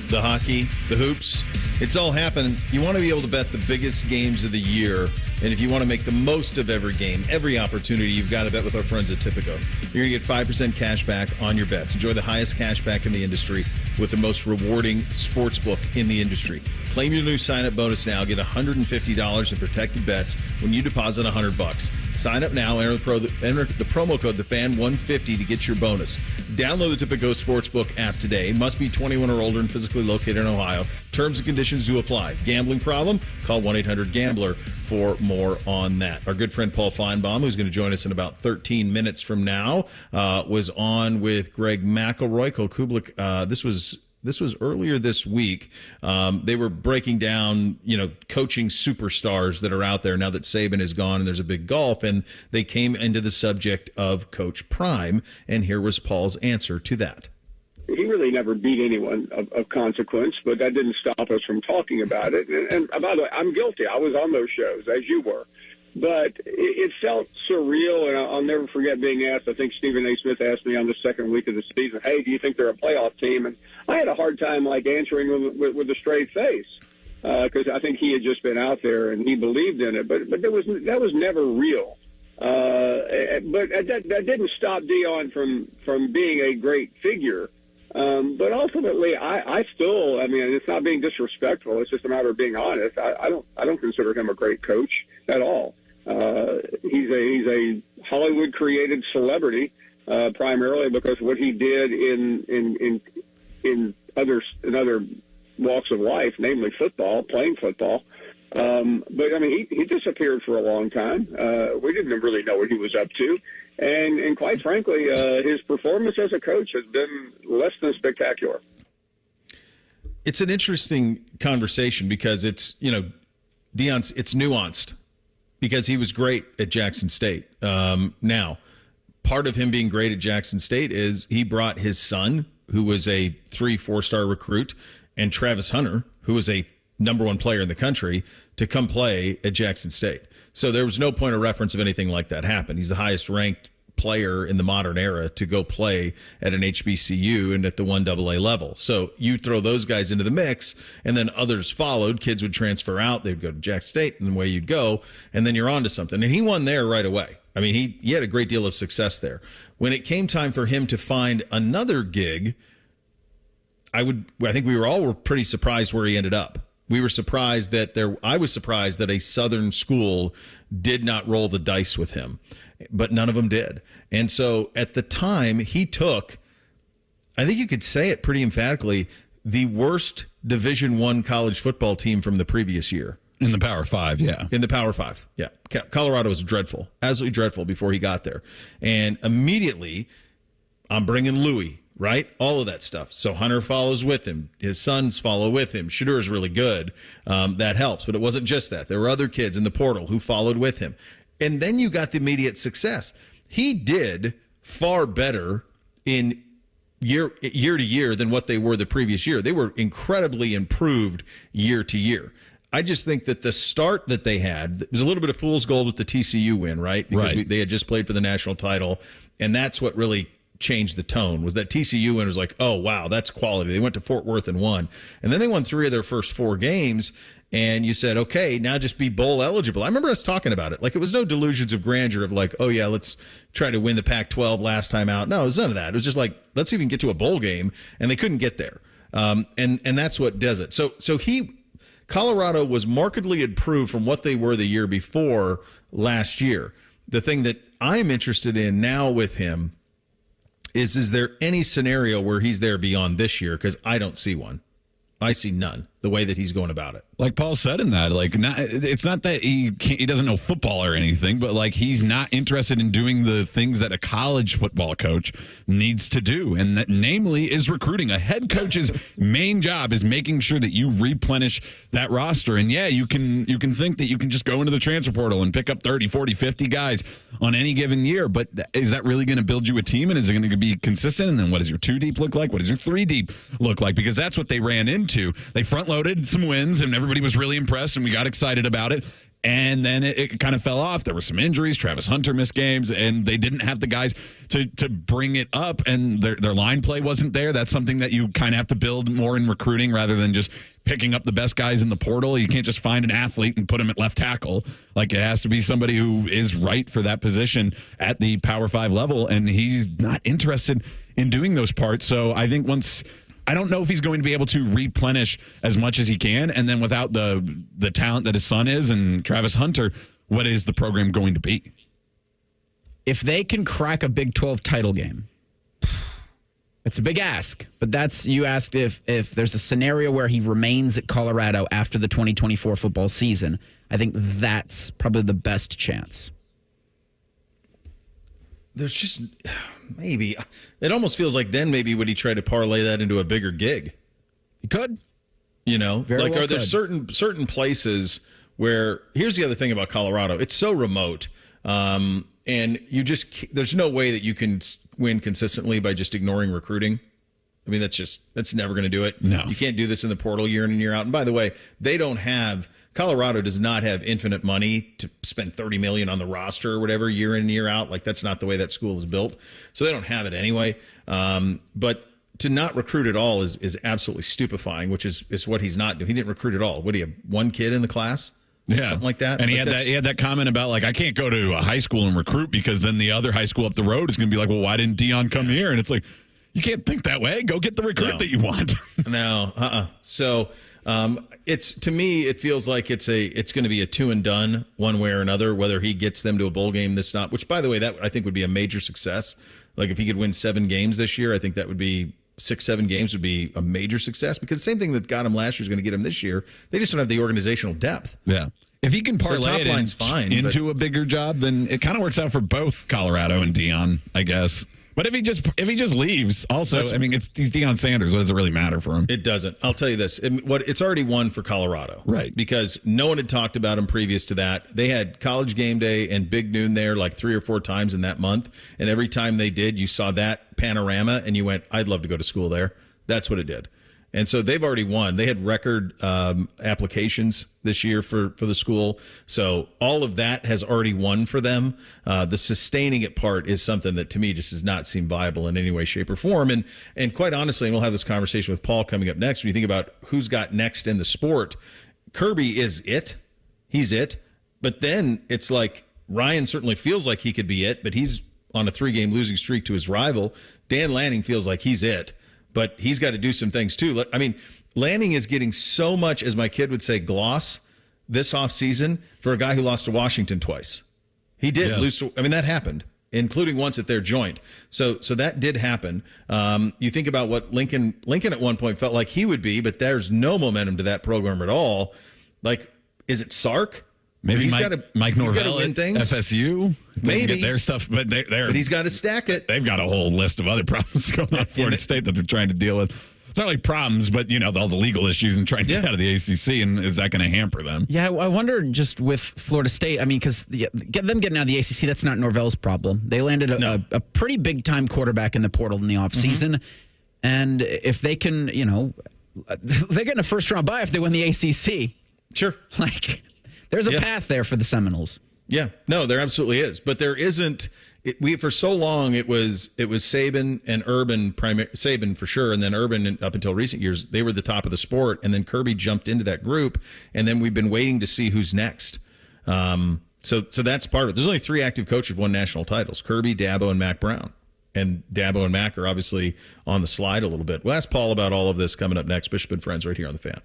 The hockey, the hoops, it's all happening. You want to be able to bet the biggest games of the year. And if you want to make the most of every game, every opportunity, you've got to bet with our friends at Tipico. You're going to get 5% cash back on your bets. Enjoy the highest cash back in the industry with the most rewarding sports book in the industry. Claim your new sign-up bonus now. Get $150 in protected bets when you deposit $100. Sign up now. Enter the promo code TheFan150 to get your bonus. Download the Tipico Sportsbook app today. Must be 21 or older and physically located in Ohio. Terms and conditions do apply. Gambling problem? Call 1-800-GAMBLER for more on that. Our good friend Paul Finebaum, who's going to join us in about 13 minutes from now, was on with Greg McElroy. Cole Kublik, this was earlier this week. They were breaking down, coaching superstars that are out there now that Saban is gone and there's a big gulf, and they came into the subject of Coach Prime, and here was Paul's answer to that. He really never beat anyone of consequence, but that didn't stop us from talking about it. And by the way, I'm guilty. I was on those shows, as you were. But it felt surreal, and I'll never forget being asked. I think Stephen A. Smith asked me on the second week of the season, hey, do you think they're a playoff team? And I had a hard time, answering with a straight face because I think he had just been out there and he believed in it. But that was never real. But that didn't stop Deion from being a great figure. But ultimately, I still, it's not being disrespectful. It's just a matter of being honest. I don't consider him a great coach at all. He's a Hollywood created celebrity, primarily because what he did in other walks of life, namely football, playing football. But he disappeared for a long time. We didn't really know what he was up to. And quite frankly, his performance as a coach has been less than spectacular. It's an interesting conversation because it's nuanced because he was great at Jackson State. Now, part of him being great at Jackson State is he brought his son, who was a 3-4-star recruit, and Travis Hunter, who was a number one player in the country, to come play at Jackson State. So there was no point of reference of anything like that happened. He's the highest ranked player in the modern era to go play at an HBCU and at the 1AA level. So you throw those guys into the mix, and then others followed. Kids would transfer out. They'd go to Jackson State, and away you'd go, and then you're on to something. And he won there right away. He had a great deal of success there. When it came time for him to find another gig, I think we were pretty surprised where he ended up. We were surprised I was surprised that a Southern school did not roll the dice with him, but none of them did. And so at the time he took, I think you could say it pretty emphatically, the worst Division I college football team from the previous year. In the Power Five, yeah. In the Power Five, yeah. Colorado was dreadful, absolutely dreadful before he got there. And immediately I'm bringing Louis. Right? All of that stuff. So Hunter follows with him. His sons follow with him. Shedeur is really good. That helps. But it wasn't just that. There were other kids in the portal who followed with him. And then you got the immediate success. He did far better in year to year than what they were the previous year. They were incredibly improved year to year. I just think that the start that they had was a little bit of fool's gold with the TCU win, right? Because they had just played for the national title. And that's what really changed the tone, was that TCU win was like, oh, wow, that's quality. They went to Fort Worth and won. And then they won 3 of their first 4 games, and you said, okay, now just be bowl eligible. I remember us talking about it. Like, it was no delusions of grandeur of like, oh, yeah, let's try to win the Pac-12 last time out. No, it was none of that. It was just like, let's even get to a bowl game, and they couldn't get there. And that's what does it. So Colorado was markedly improved from what they were the year before last year. The thing that I'm interested in now with him is there any scenario where he's there beyond this year? Because I don't see one. I see none, the way that he's going about it. Like Paul said in that, like, it's not that he doesn't know football or anything, but like he's not interested in doing the things that a college football coach needs to do, and that namely is recruiting. A head coach's main job is making sure that you replenish that roster. And yeah, you can think that you can just go into the transfer portal and pick up 30, 40, 50 guys on any given year, but is that really going to build you a team, and is it going to be consistent? And then what does your 2 deep look like? What does your 3 deep look like? Because that's what they ran into. They front-loaded some wins, and everybody was really impressed, and we got excited about it. And then it kind of fell off. There were some injuries. Travis Hunter missed games, and they didn't have the guys to bring it up, and their line play wasn't there. That's something that you kind of have to build more in recruiting rather than just picking up the best guys in the portal. You can't just find an athlete and put him at left tackle. Like, it has to be somebody who is right for that position at the Power 5 level, and he's not interested in doing those parts. So I think I don't know if he's going to be able to replenish as much as he can. And then without the talent that his son is and Travis Hunter, what is the program going to be? If they can crack a Big 12 title game, it's a big ask. But you asked if there's a scenario where he remains at Colorado after the 2024 football season. I think that's probably the best chance. There's just maybe it almost feels like then maybe would he try to parlay that into a bigger gig? He could, Very like, well, are there certain places where? Here's the other thing about Colorado: it's so remote, and there's no way that you can win consistently by just ignoring recruiting. I mean, that's never going to do it. No, you can't do this in the portal year in and year out. And by the way, Colorado does not have infinite money to spend $30 million on the roster or whatever year in and year out. Like, that's not the way that school is built. So they don't have it anyway. But to not recruit at all is absolutely stupefying, which is what he's not doing. He didn't recruit at all. What, do you have 1 kid in the class? Yeah. Something like that. And he had that comment about, like, I can't go to a high school and recruit because then the other hie school up the road is going to be like, well, why didn't Deion come here? And it's like, you can't think that way. Go get the recruit that you want. No. So to me, it feels like it's going to be a 2 and done one way or another, whether he gets them to a bowl game which, by the way, that I think would be a major success. Like, if he could win 7 games this year, I think that would be 6-7 games would be a major success, because the same thing that got him last year is going to get him this year. They just don't have the organizational depth. Yeah. If he can parlay it into a bigger job, then it kind of works out for both Colorado and Deion, I guess. But if he just leaves, also, he's Deion Sanders. What does it really matter for him? It doesn't. I'll tell you this. It's already won for Colorado. Right. Because no one had talked about him previous to that. They had College Game Day and Big Noon there like 3 or 4 times in that month. And every time they did, you saw that panorama and you went, I'd love to go to school there. That's what it did. And so they've already won. They had record applications this year for the school. So all of that has already won for them. The sustaining it part is something that to me just does not seem viable in any way, shape, or form. And quite honestly, and we'll have this conversation with Paul coming up next, when you think about who's got next in the sport, Kirby is it. He's it. But then it's like Ryan certainly feels like he could be it, but he's on a 3-game losing streak to his rival. Dan Lanning feels like he's it. But he's got to do some things, too. I mean, Lanning is getting so much, as my kid would say, gloss this offseason for a guy who lost to Washington twice. He did lose to – that happened, including once at their joint. So that did happen. You think about what Lincoln at one point felt like he would be, but there's no momentum to that program at all. Like, is it Sark? Maybe Mike Norvell at FSU. Maybe get their stuff, but but he's got to stack it. They've got a whole list of other problems going on at Florida State that they're trying to deal with. It's not like problems, but all the legal issues and trying to get out of the ACC, and is that going to hamper them? Yeah, I wonder just with Florida State. I mean, because them getting out of the ACC, that's not Norvell's problem. They landed a pretty big time quarterback in the portal in the offseason, and if they can, they're getting a first round bye if they win the ACC. Sure, There's a path there for the Seminoles. Yeah, no, there absolutely is. But there isn't for so long it was Saban and Urban, Saban for sure, and then Urban up until recent years, they were the top of the sport, and then Kirby jumped into that group, and then we've been waiting to see who's next. So that's part of it. There's only 3 active coaches who've won national titles: Kirby, Dabo, and Mac Brown. And Dabo and Mac are obviously on the slide a little bit. We'll ask Paul about all of this coming up next. Bishop and Friends right here on The Fan.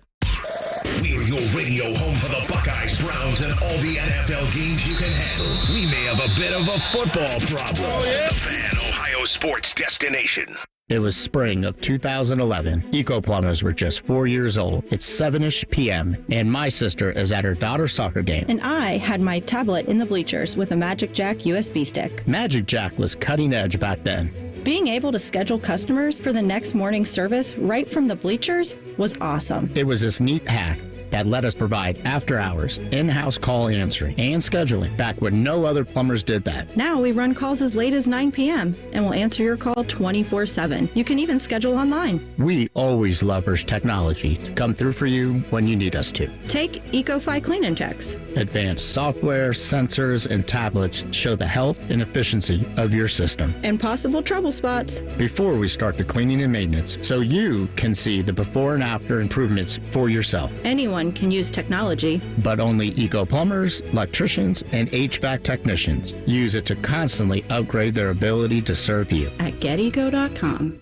We're your radio home for the Buckeyes, Browns, and all the NFL games you can handle. We may have a bit of a football problem. Oh, yeah. The Fan, Ohio sports destination. It was spring of 2011. Eco Plumbers were just 4 years old. It's 7-ish p.m., and my sister is at her daughter's soccer game. And I had my tablet in the bleachers with a Magic Jack USB stick. Magic Jack was cutting edge back then. Being able to schedule customers for the next morning service right from the bleachers was awesome. It was this neat hack that let us provide after-hours, in-house call answering, and scheduling back when no other plumbers did that. Now we run calls as late as 9 p.m. and will answer your call 24/7. You can even schedule online. We always leverage technology to come through for you when you need us to. Take EcoFi cleaning checks. Advanced software, sensors, and tablets show the health and efficiency of your system. And possible trouble spots. Before we start the cleaning and maintenance, so you can see the before and after improvements for yourself. Anyone can use technology, but only Eco Plumbers, electricians, and HVAC technicians use it to constantly upgrade their ability to serve you. At GetEco.com.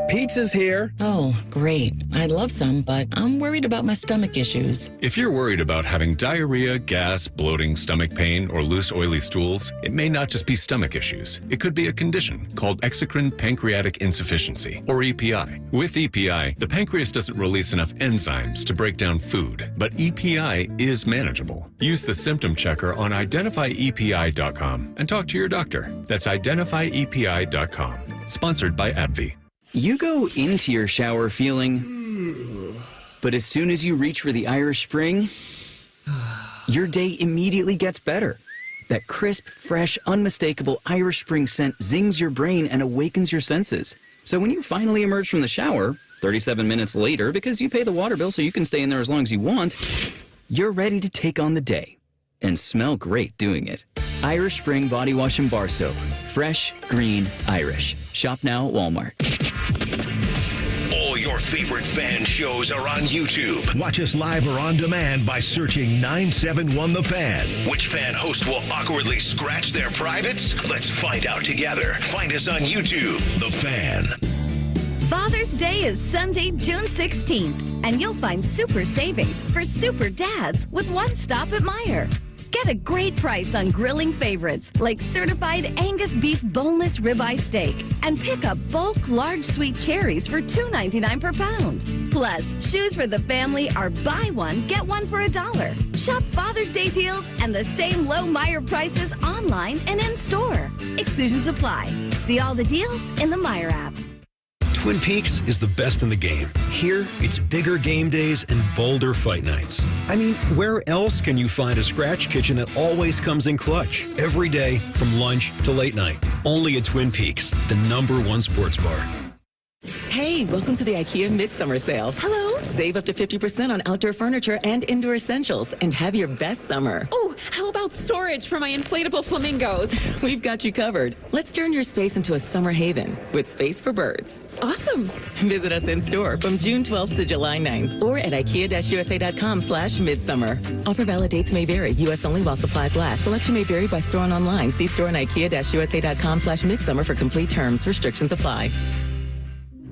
Pizza's here. Oh, great. I'd love some, but I'm worried about my stomach issues. If you're worried about having diarrhea, gas, bloating, stomach pain, or loose, oily stools, it may not just be stomach issues. It could be a condition called exocrine pancreatic insufficiency, or EPI. With EPI, the pancreas doesn't release enough enzymes to break down food, but EPI is manageable. Use the symptom checker on identifyepi.com and talk to your doctor. That's identifyepi.com. Sponsored by AbbVie. You go into your shower feeling, but as soon as you reach for the Irish Spring, your day immediately gets better. That crisp, fresh, unmistakable Irish Spring scent zings your brain and awakens your senses. So when you finally emerge from the shower, 37 minutes later, because you pay the water bill so you can stay in there as long as you want, you're ready to take on the day and smell great doing it. Irish Spring Body Wash and Bar Soap. Fresh, green, Irish. Shop now at Walmart. All your favorite fan shows are on YouTube. Watch us live or on demand by searching 971 The Fan. Which fan host will awkwardly scratch their privates? Let's find out together. Find us on YouTube, The Fan. Father's Day is Sunday, June 16th, and you'll find super savings for super dads with one stop at Meijer. Get a great price on grilling favorites like certified Angus beef boneless ribeye steak, and pick up bulk large sweet cherries for $2.99 per pound. Plus, shoes for the family are buy one, get one for $1. Shop Father's Day deals and the same low Meijer prices online and in store. Exclusions apply. See all the deals in the Meijer app. Twin Peaks is the best in the game. Here, it's bigger game days and bolder fight nights. I mean, where else can you find a scratch kitchen that always comes in clutch? Every day, from lunch to late night. Only at Twin Peaks, the #1 sports bar. Hey, welcome to the IKEA Midsummer Sale. Hello. Save up to 50% on outdoor furniture and indoor essentials and have your best summer. Oh, how about storage for my inflatable flamingos? We've got you covered. Let's turn your space into a summer haven with space for birds. Awesome. Visit us in store from June 12th to July 9th or at IKEA-USA.com/midsummer. Offer valid dates may vary. U.S. only while supplies last. Selection may vary by store and online. See store on IKEA-USA.com/midsummer for complete terms. Restrictions apply.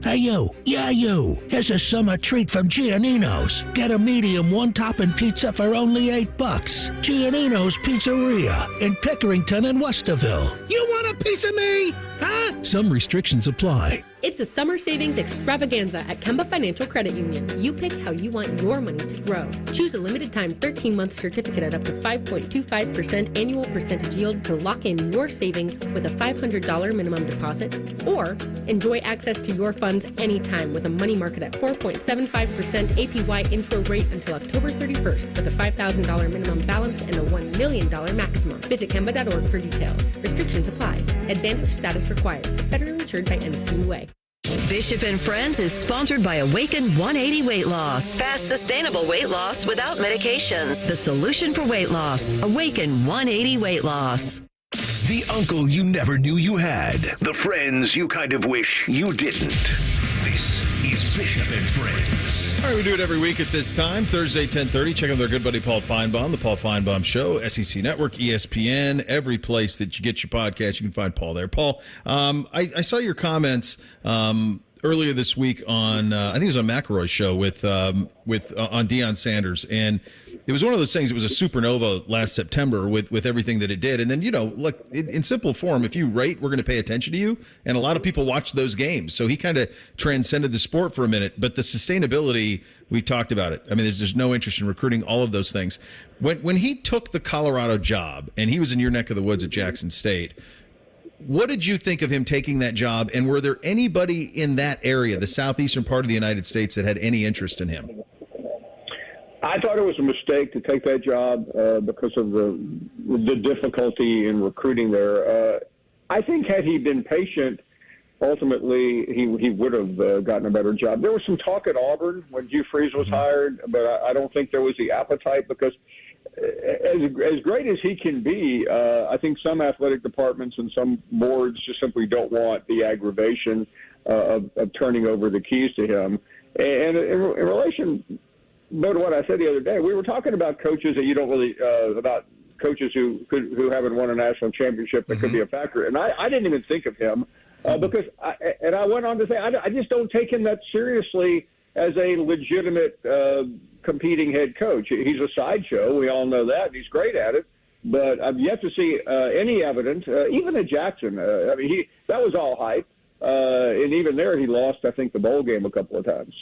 Hey you, yeah you, here's a summer treat from Giannino's. Get a medium one-topping pizza for only $8. Giannino's Pizzeria in Pickerington and Westerville. You want a piece of me? Huh? Some restrictions apply. It's a summer savings extravaganza at Kemba Financial Credit Union. You pick how you want your money to grow. Choose a limited time 13-month certificate at up to 5.25% annual percentage yield to lock in your savings with a $500 minimum deposit, or enjoy access to your funds anytime with a money market at 4.75% APY intro rate until October 31st with a $5,000 minimum balance and a $1 million maximum. Visit Kemba.org for details. Restrictions apply. Advantage status required. Federally insured by NCUA. Bishop and Friends is sponsored by Awaken 180 Weight Loss. Fast, sustainable weight loss without medications. The solution for weight loss. Awaken 180 Weight Loss. The uncle you never knew you had. The friends you kind of wish you didn't. This is Bishop and Friends. All right, we do it every week at this time, Thursday, 10:30. Check out their good buddy Paul Finebaum, the Paul Finebaum Show, SEC Network, ESPN, every place that you get your podcast, you can find Paul there. Paul, I saw your comments earlier this week on, I think it was on McElroy's show on Deion Sanders, and it was one of those things. It was a supernova last September with everything that it did. And then, look, in simple form, if you rate, we're going to pay attention to you. And a lot of people watch those games. So he kind of transcended the sport for a minute. But the sustainability, we talked about it. I mean, there's no interest in recruiting, all of those things. When he took the Colorado job, and he was in your neck of the woods at Jackson State, what did you think of him taking that job? And were there anybody in that area, the southeastern part of the United States, that had any interest in him? I thought it was a mistake to take that job because of the difficulty in recruiting there. I think had he been patient, ultimately he would have gotten a better job. There was some talk at Auburn when Hugh Freeze was hired, but I don't think there was the appetite because as great as he can be, I think some athletic departments and some boards just simply don't want the aggravation of turning over the keys to him. And in relation – but what I said the other day, we were talking about coaches that you don't really about coaches who haven't won a national championship that could be a factor, and I didn't even think of him because I went on to say I just don't take him that seriously as a legitimate competing head coach. He's a sideshow, we all know that, and he's great at it. But I've yet to see any evidence, even at Jackson. I mean, that was all hype, and even there he lost, I think, the bowl game a couple of times.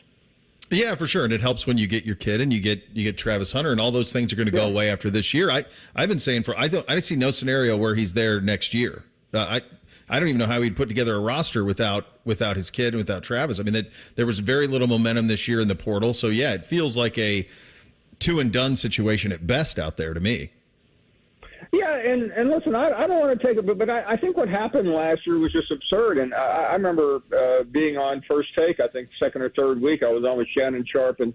Yeah, for sure, and it helps when you get your kid and you get Travis Hunter, and all those things are going to go away after this year. I've been saying I see no scenario where he's there next year. I don't even know how he'd put together a roster without his kid and without Travis. I mean, there was very little momentum this year in the portal, so yeah, it feels like a two and done situation at best out there to me. Yeah, and listen, I don't want to take it, but I think what happened last year was just absurd. And I remember being on First Take, I think second or third week, I was on with Shannon Sharp and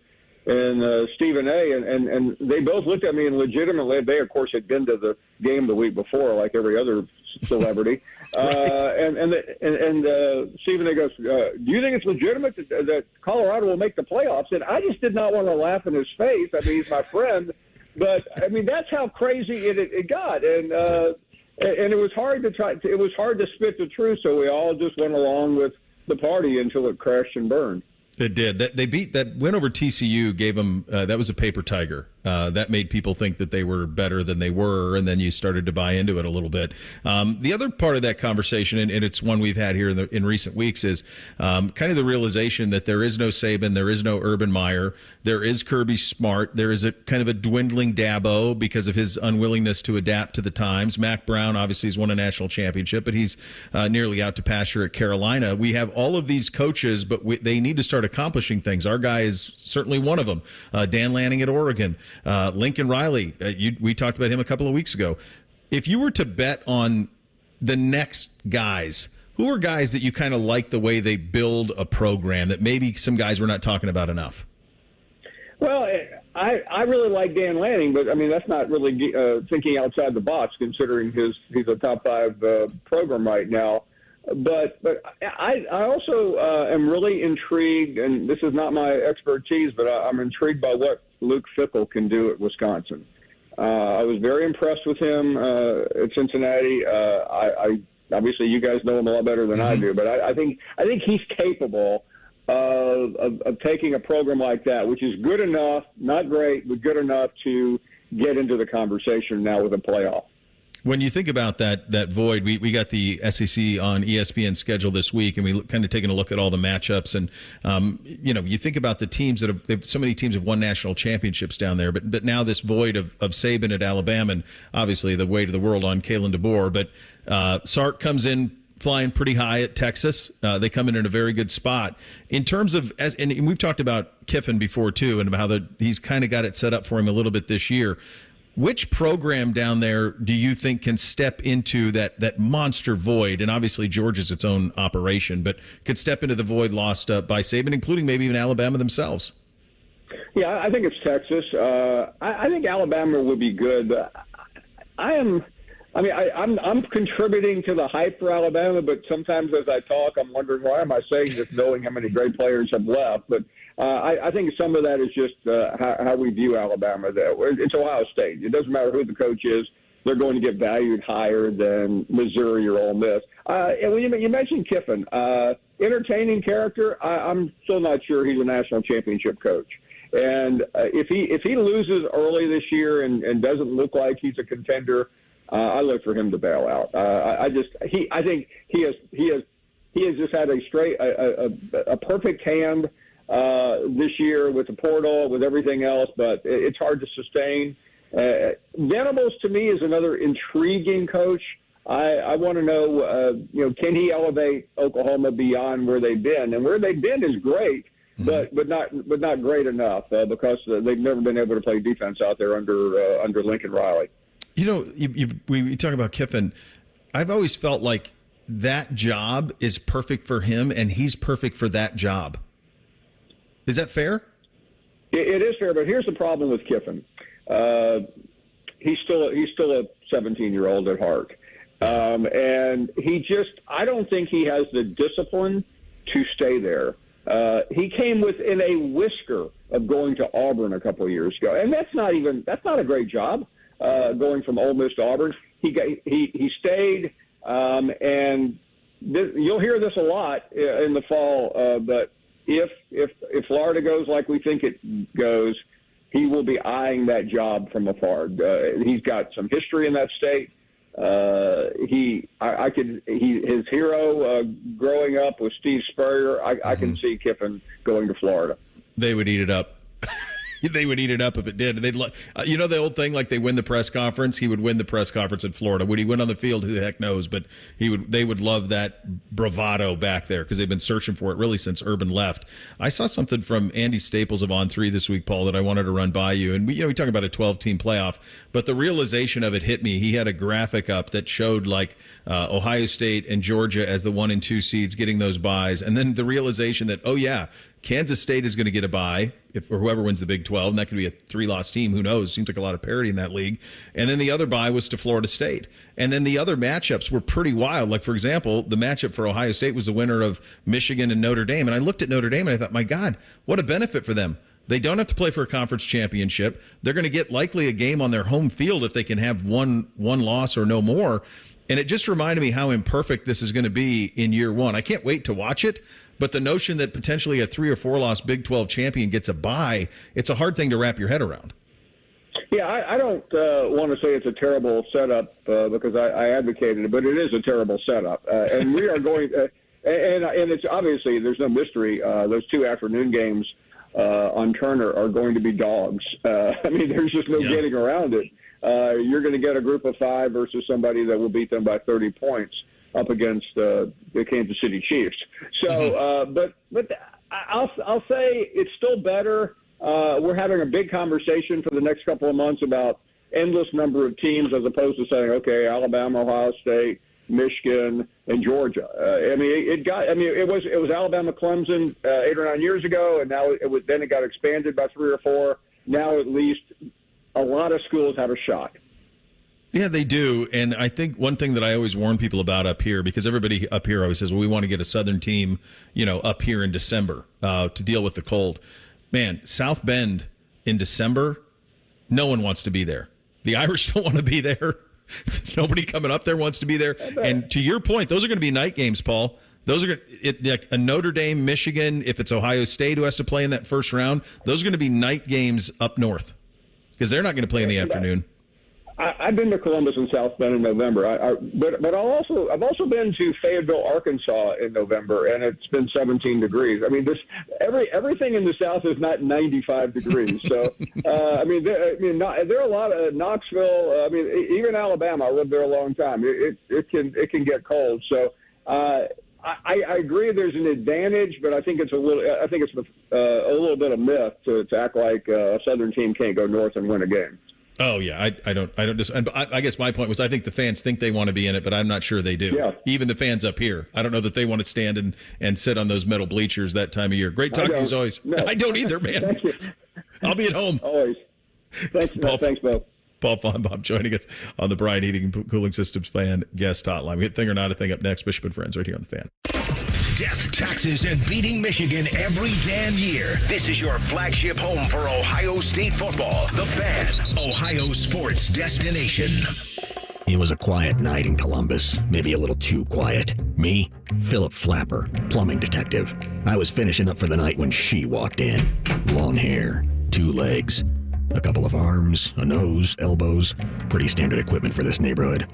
Stephen A. And they both looked at me and legitimately, they of course had been to the game the week before, like every other celebrity. And Stephen A. goes, "Do you think it's legitimate that Colorado will make the playoffs?" And I just did not want to laugh in his face. I mean, he's my friend. But I mean, that's how crazy it got, and it was hard to spit the truth. So we all just went along with the party until it crashed and burned. It did. That win over TCU gave them that was a paper tiger. That made people think that they were better than they were, and then you started to buy into it a little bit. The other part of that conversation, and it's one we've had here in recent weeks, is kind of the realization that there is no Saban, there is no Urban Meyer, there is Kirby Smart, there is a kind of a dwindling Dabo because of his unwillingness to adapt to the times. Mac Brown obviously has won a national championship, but he's nearly out to pasture at Carolina. We have all of these coaches, but they need to start accomplishing things. Our guy is certainly one of them. Dan Lanning at Oregon. Lincoln Riley, we talked about him a couple of weeks ago. If you were to bet on the next guys, who are guys that you kind of like the way they build a program that maybe some guys we're not talking about enough? Well, I really like Dan Lanning, but I mean that's not really thinking outside the box considering he's a top 5 program right now. But I also am really intrigued, and this is not my expertise, but I'm intrigued by what Luke Fickell can do at Wisconsin. I was very impressed with him at Cincinnati. I obviously you guys know him a lot better than I do, but I think he's capable of taking a program like that, which is good enough, not great, but good enough to get into the conversation now with a playoff. When you think about that void, we got the SEC on ESPN schedule this week, and we kind of taken a look at all the matchups. And you think about the teams so many teams have won national championships down there, but now this void of Saban at Alabama, and obviously the weight of the world on Kalen DeBoer. But Sark comes in flying pretty high at Texas. They come in a very good spot in terms of and we've talked about Kiffin before too, and how he's kind of got it set up for him a little bit this year. Which program down there do you think can step into that monster void? And obviously Georgia's its own operation, but could step into the void lost by Saban, including maybe even Alabama themselves. Yeah, I think it's Texas. I think Alabama would be good. I am I mean, I'm contributing to the hype for Alabama, but sometimes as I talk, I'm wondering, why am I saying this knowing how many great players have left? But I think some of that is just how we view Alabama. It's Ohio State. It doesn't matter who the coach is. They're going to get valued higher than Missouri or Ole Miss. And when you mentioned Kiffin, entertaining character, I'm still not sure he's a national championship coach. And if he loses early this year and doesn't look like he's a contender, I look for him to bail out. I think he has just had a perfect hand this year with the portal, with everything else, but it's hard to sustain. Venables to me is another intriguing coach. I want to know, can he elevate Oklahoma beyond where they've been? And where they've been is great, but not great enough because they've never been able to play defense out there under Lincoln Riley. You know, we talk about Kiffin. I've always felt like that job is perfect for him, and he's perfect for that job. Is that fair? It is fair, but here's the problem with Kiffin. He's still a 17-year-old at heart, and I don't think he has the discipline to stay there. He came within a whisker of going to Auburn a couple of years ago, and that's not a great job. Going from Ole Miss to Auburn, he stayed, and you'll hear this a lot in the fall. But if Florida goes like we think it goes, he will be eyeing that job from afar. He's got some history in that state. His hero growing up was Steve Spurrier. I can see Kiffin going to Florida. They would eat it up. They would eat it up if it did. They'd the old thing, like they win the press conference. He would win the press conference in Florida. Would he win on the field? Who the heck knows? But they would love that bravado back there because they've been searching for it really since Urban left. I saw something from Andy Staples of On3 this week, Paul, that I wanted to run by you. And we talk about a 12-team playoff, but the realization of it hit me. He had a graphic up that showed Ohio State and Georgia as the 1 and 2 seeds getting those byes, and then the realization that Kansas State is going to get a bye or whoever wins the Big 12, and that could be a 3-loss team. Who knows? Seems like a lot of parity in that league. And then the other bye was to Florida State. And then the other matchups were pretty wild. Like, for example, the matchup for Ohio State was the winner of Michigan and Notre Dame. And I looked at Notre Dame and I thought, my God, what a benefit for them. They don't have to play for a conference championship. They're going to get likely a game on their home field if they can have one loss or no more. And it just reminded me how imperfect this is going to be in year one. I can't wait to watch it. But the notion that potentially a 3 or 4 loss Big 12 champion gets a bye, it's a hard thing to wrap your head around. Yeah, I don't want to say it's a terrible setup because I advocated it, but it is a terrible setup. And we are going and it's obviously there's no mystery. Those 2 afternoon games on Turner are going to be dogs. There's just no getting around it. You're going to get a group of 5 versus somebody that will beat them by 30 points. Up against the Kansas City Chiefs. So, but I'll say it's still better. We're having a big conversation for the next couple of months about endless number of teams as opposed to saying, okay, Alabama, Ohio State, Michigan, and Georgia. It was Alabama, Clemson 8 or 9 years ago, and now it got expanded by 3 or 4. Now at least a lot of schools have a shot. Yeah, they do. And I think one thing that I always warn people about up here, because everybody up here always says, well, we want to get a Southern team, up here in December to deal with the cold. Man, South Bend in December, no one wants to be there. The Irish don't want to be there. Nobody coming up there wants to be there. And to your point, those are going to be night games, Paul. Those are like a Notre Dame, Michigan, if it's Ohio State who has to play in that first round, those are going to be night games up north because they're not going to play in the afternoon. I've been to Columbus and South Bend in November. But I've also been to Fayetteville, Arkansas in November, and it's been 17 degrees. Everything in the South is not 95 degrees. So there are a lot of Knoxville. Even Alabama. I lived there a long time. It can get cold. So I agree. There's an advantage, but I think it's a little bit of myth to act like a Southern team can't go north and win a game. Oh yeah, I don't I guess my point was I think the fans think they want to be in it, but I'm not sure they do. Yeah. Even the fans up here, I don't know that they want to stand and sit on those metal bleachers that time of year. Great talking to you as always. No. I don't either, man. Thank you. I'll be at home. Always. Thanks, Paul. Thanks, Bill. Paul Finebaum joining us on the Brian Heating and Cooling Systems Fan Guest Hotline. We hit Thing or Not a Thing up next. Bishop and Friends right here on the Fan. Death, taxes, and beating Michigan every damn year. This is your flagship home for Ohio State football. The Fan, Ohio sports destination. It was a quiet night in Columbus, maybe a little too quiet. Me, Philip Flapper, plumbing detective. I was finishing up for the night when she walked in. Long hair, 2 legs, a couple of arms, a nose, elbows. Pretty standard equipment for this neighborhood.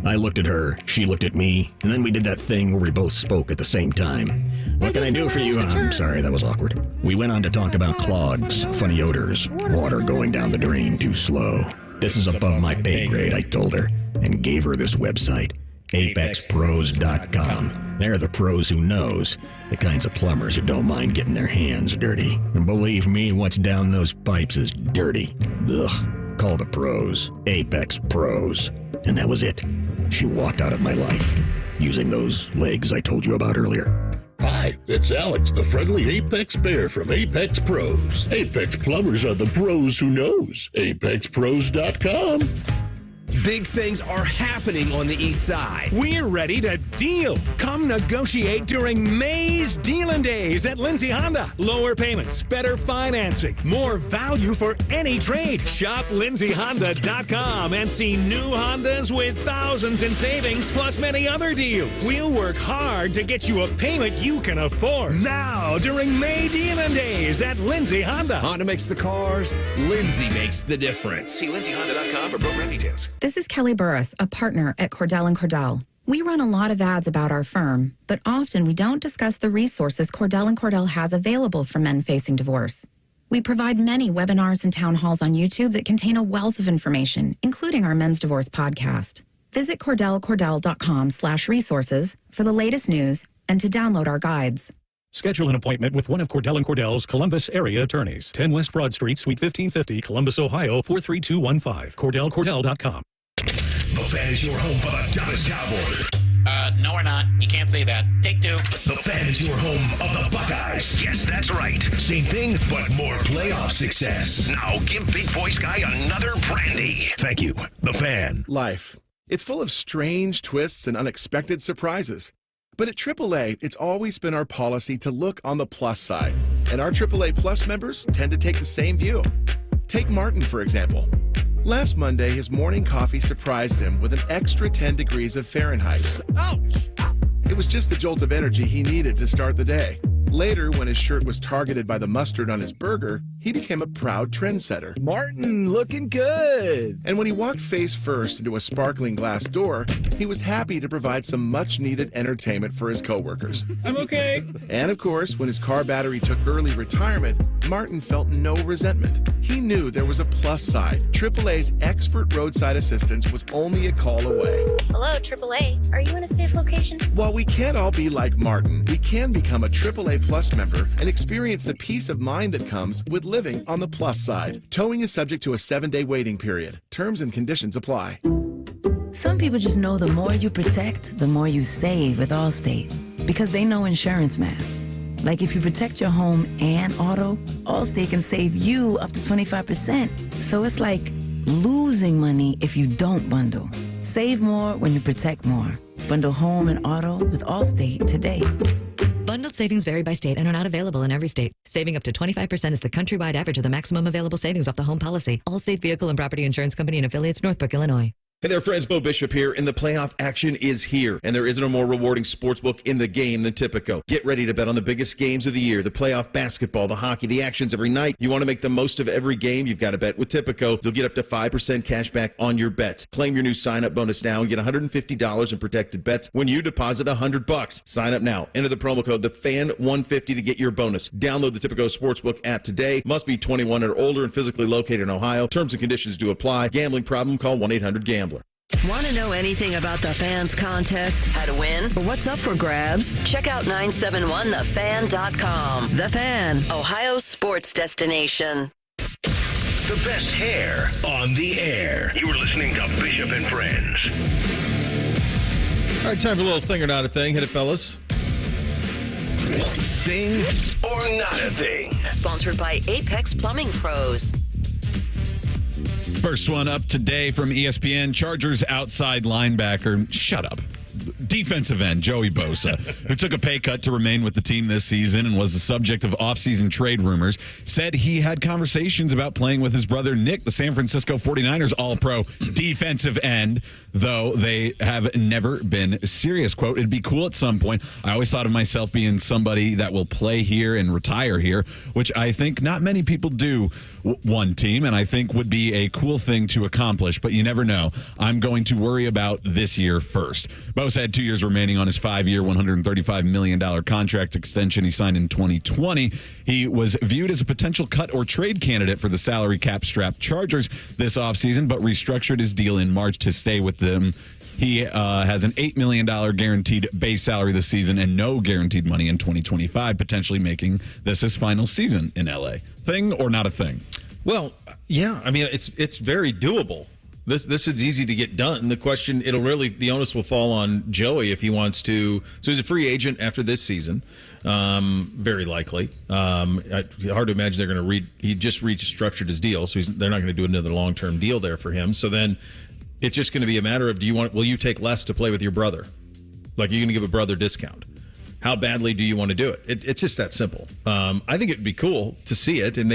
I looked at her, she looked at me, and then we did that thing where we both spoke at the same time. What can I do for you? I'm sorry, that was awkward. We went on to talk about clogs, funny odors, water going down the drain too slow. This is above my pay grade, I told her, and gave her this website, apexpros.com. They're the pros who knows, the kinds of plumbers who don't mind getting their hands dirty. And believe me, what's down those pipes is dirty. Ugh, call the pros, Apex Pros. And that was it. She walked out of my life, using those legs I told you about earlier. Hi, it's Alex, the friendly Apex Bear from Apex Pros. Apex plumbers are the pros who knows. ApexPros.com. Big things are happening on the east side. We're ready to deal. Come negotiate during May's Dealin' Days at Lindsay Honda. Lower payments, better financing, more value for any trade. Shop lindsayhonda.com and see new Hondas with thousands in savings plus many other deals. We'll work hard to get you a payment you can afford. Now during May Dealin' Days at Lindsay Honda. Honda makes the cars, Lindsay makes the difference. See lindsayhonda.com for program details. This is Kelly Burris, a partner at Cordell & Cordell. We run a lot of ads about our firm, but often we don't discuss the resources Cordell & Cordell has available for men facing divorce. We provide many webinars and town halls on YouTube that contain a wealth of information, including our Men's Divorce podcast. Visit cordellcordell.com/resources for the latest news and to download our guides. Schedule an appointment with one of Cordell & Cordell's Columbus area attorneys. 10 West Broad Street, Suite 1550, Columbus, Ohio, 43215. CordellCordell.com. The Fan is your home for the Dallas Cowboys. No, we're not. You can't say that. Take 2. The Fan is your home of the Buckeyes. Yes, that's right. Same thing, but more playoff success. Now give Big Voice Guy another brandy. Thank you. The Fan. Life. It's full of strange twists and unexpected surprises. But at AAA, it's always been our policy to look on the plus side. And our AAA Plus members tend to take the same view. Take Martin, for example. Last Monday, his morning coffee surprised him with an extra 10 degrees of Fahrenheit. Ouch! It was just the jolt of energy he needed to start the day. Later, when his shirt was targeted by the mustard on his burger, he became a proud trendsetter. Martin, looking good. And when he walked face first into a sparkling glass door, he was happy to provide some much-needed entertainment for his coworkers. I'm okay. And of course, when his car battery took early retirement, Martin felt no resentment. He knew there was a plus side. AAA's expert roadside assistance was only a call away. Hello, AAA. Are you in a safe location? While we can't all be like Martin, we can become a AAA Plus member and experience the peace of mind that comes with living on the plus side. Towing is subject to a 7-day waiting period. Terms and conditions apply. Some people just know the more you protect, the more you save with Allstate. Because they know insurance math. Like if you protect your home and auto, Allstate can save you up to 25%. So it's like losing money if you don't bundle. Save more when you protect more. Bundle home and auto with Allstate today. Bundled savings vary by state and are not available in every state. Saving up to 25% is the countrywide average of the maximum available savings off the home policy. Allstate Vehicle and Property Insurance Company and affiliates, Northbrook, Illinois. Hey there, friends. Bo Bishop here, and the playoff action is here. And there isn't a more rewarding sportsbook in the game than Tipico. Get ready to bet on the biggest games of the year, the playoff basketball, the hockey, the actions every night. You want to make the most of every game, you've got to bet with Tipico. You'll get up to 5% cash back on your bets. Claim your new sign-up bonus now and get $150 in protected bets when you deposit $100. Sign up now. Enter the promo code TheFan150 to get your bonus. Download the Tipico Sportsbook app today. Must be 21 or older and physically located in Ohio. Terms and conditions do apply. Gambling problem? Call 1-800-GAMBLER. Want to know anything about the Fans contest, how to win, or what's up for grabs? Check out 971thefan.com. The Fan, Ohio's sports destination. The best hair on the air. You are listening to Bishop and Friends. All right, time for a little thing or not a thing. Hit it, fellas. Thing or not a thing. Sponsored by Apex Plumbing Pros. First one up today from ESPN. Chargers outside linebacker. Shut up. Defensive end, Joey Bosa, who took a pay cut to remain with the team this season and was the subject of offseason trade rumors, said he had conversations about playing with his brother Nick, the San Francisco 49ers All-Pro defensive end, though they have never been serious. Quote, it'd be cool at some point. I always thought of myself being somebody that will play here and retire here, which I think not many people do one team, and I think would be a cool thing to accomplish, but you never know. I'm going to worry about this year first. Bosa had 2 years remaining on his 5-year, $135 million contract extension he signed in 2020. He was viewed as a potential cut or trade candidate for the salary cap-strapped Chargers this offseason, but restructured his deal in March to stay with them. He has an $8 million guaranteed base salary this season and no guaranteed money in 2025, potentially making this his final season in L.A. Thing or not a thing? Well, yeah. I mean, it's very doable. This is easy to get done. The question, the onus will fall on Joey if he wants to. So he's a free agent after this season, very likely. Hard to imagine they're going to he just restructured his deal, so they're not going to do another long-term deal there for him. So then it's just going to be a matter of will you take less to play with your brother? Like, are you going to give a brother discount? How badly do you want to do it? It's just that simple. I think it'd be cool to see it, and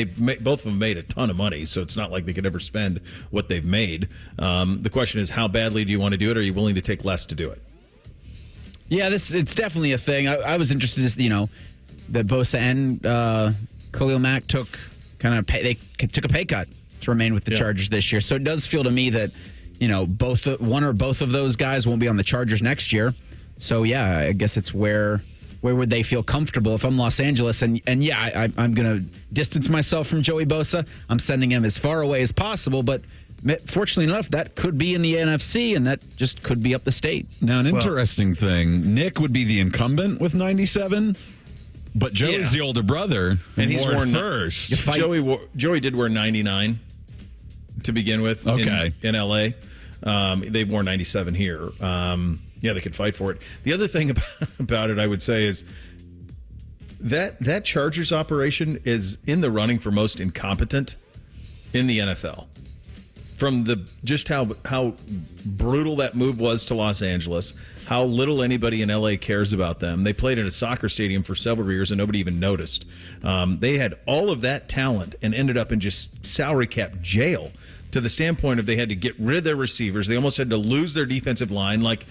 both of them made a ton of money, so it's not like they could ever spend what they've made. The question is, how badly do you want to do it? Or are you willing to take less to do it? Yeah, it's definitely a thing. I was interested, that Bosa and Khalil Mack took a pay cut to remain with the Chargers this year. So it does feel to me that one or both of those guys won't be on the Chargers next year. So yeah, I guess it's where would they feel comfortable if I'm Los Angeles? And yeah, I'm going to distance myself from Joey Bosa. I'm sending him as far away as possible, but fortunately enough, that could be in the NFC, and that just could be up the state. Now, an interesting thing, Nick would be the incumbent with 97, but Joey's the older brother, and he's worn first. Joey did wear 99 to begin with in L.A. They wore 97 here. Yeah, they could fight for it. The other thing about it, I would say, is that Chargers operation is in the running for most incompetent in the NFL. From just how brutal that move was to Los Angeles, how little anybody in LA cares about them. They played in a soccer stadium for several years and nobody even noticed. They had all of that talent and ended up in just salary cap jail, to the standpoint of they had to get rid of their receivers. They almost had to lose their defensive line. Like,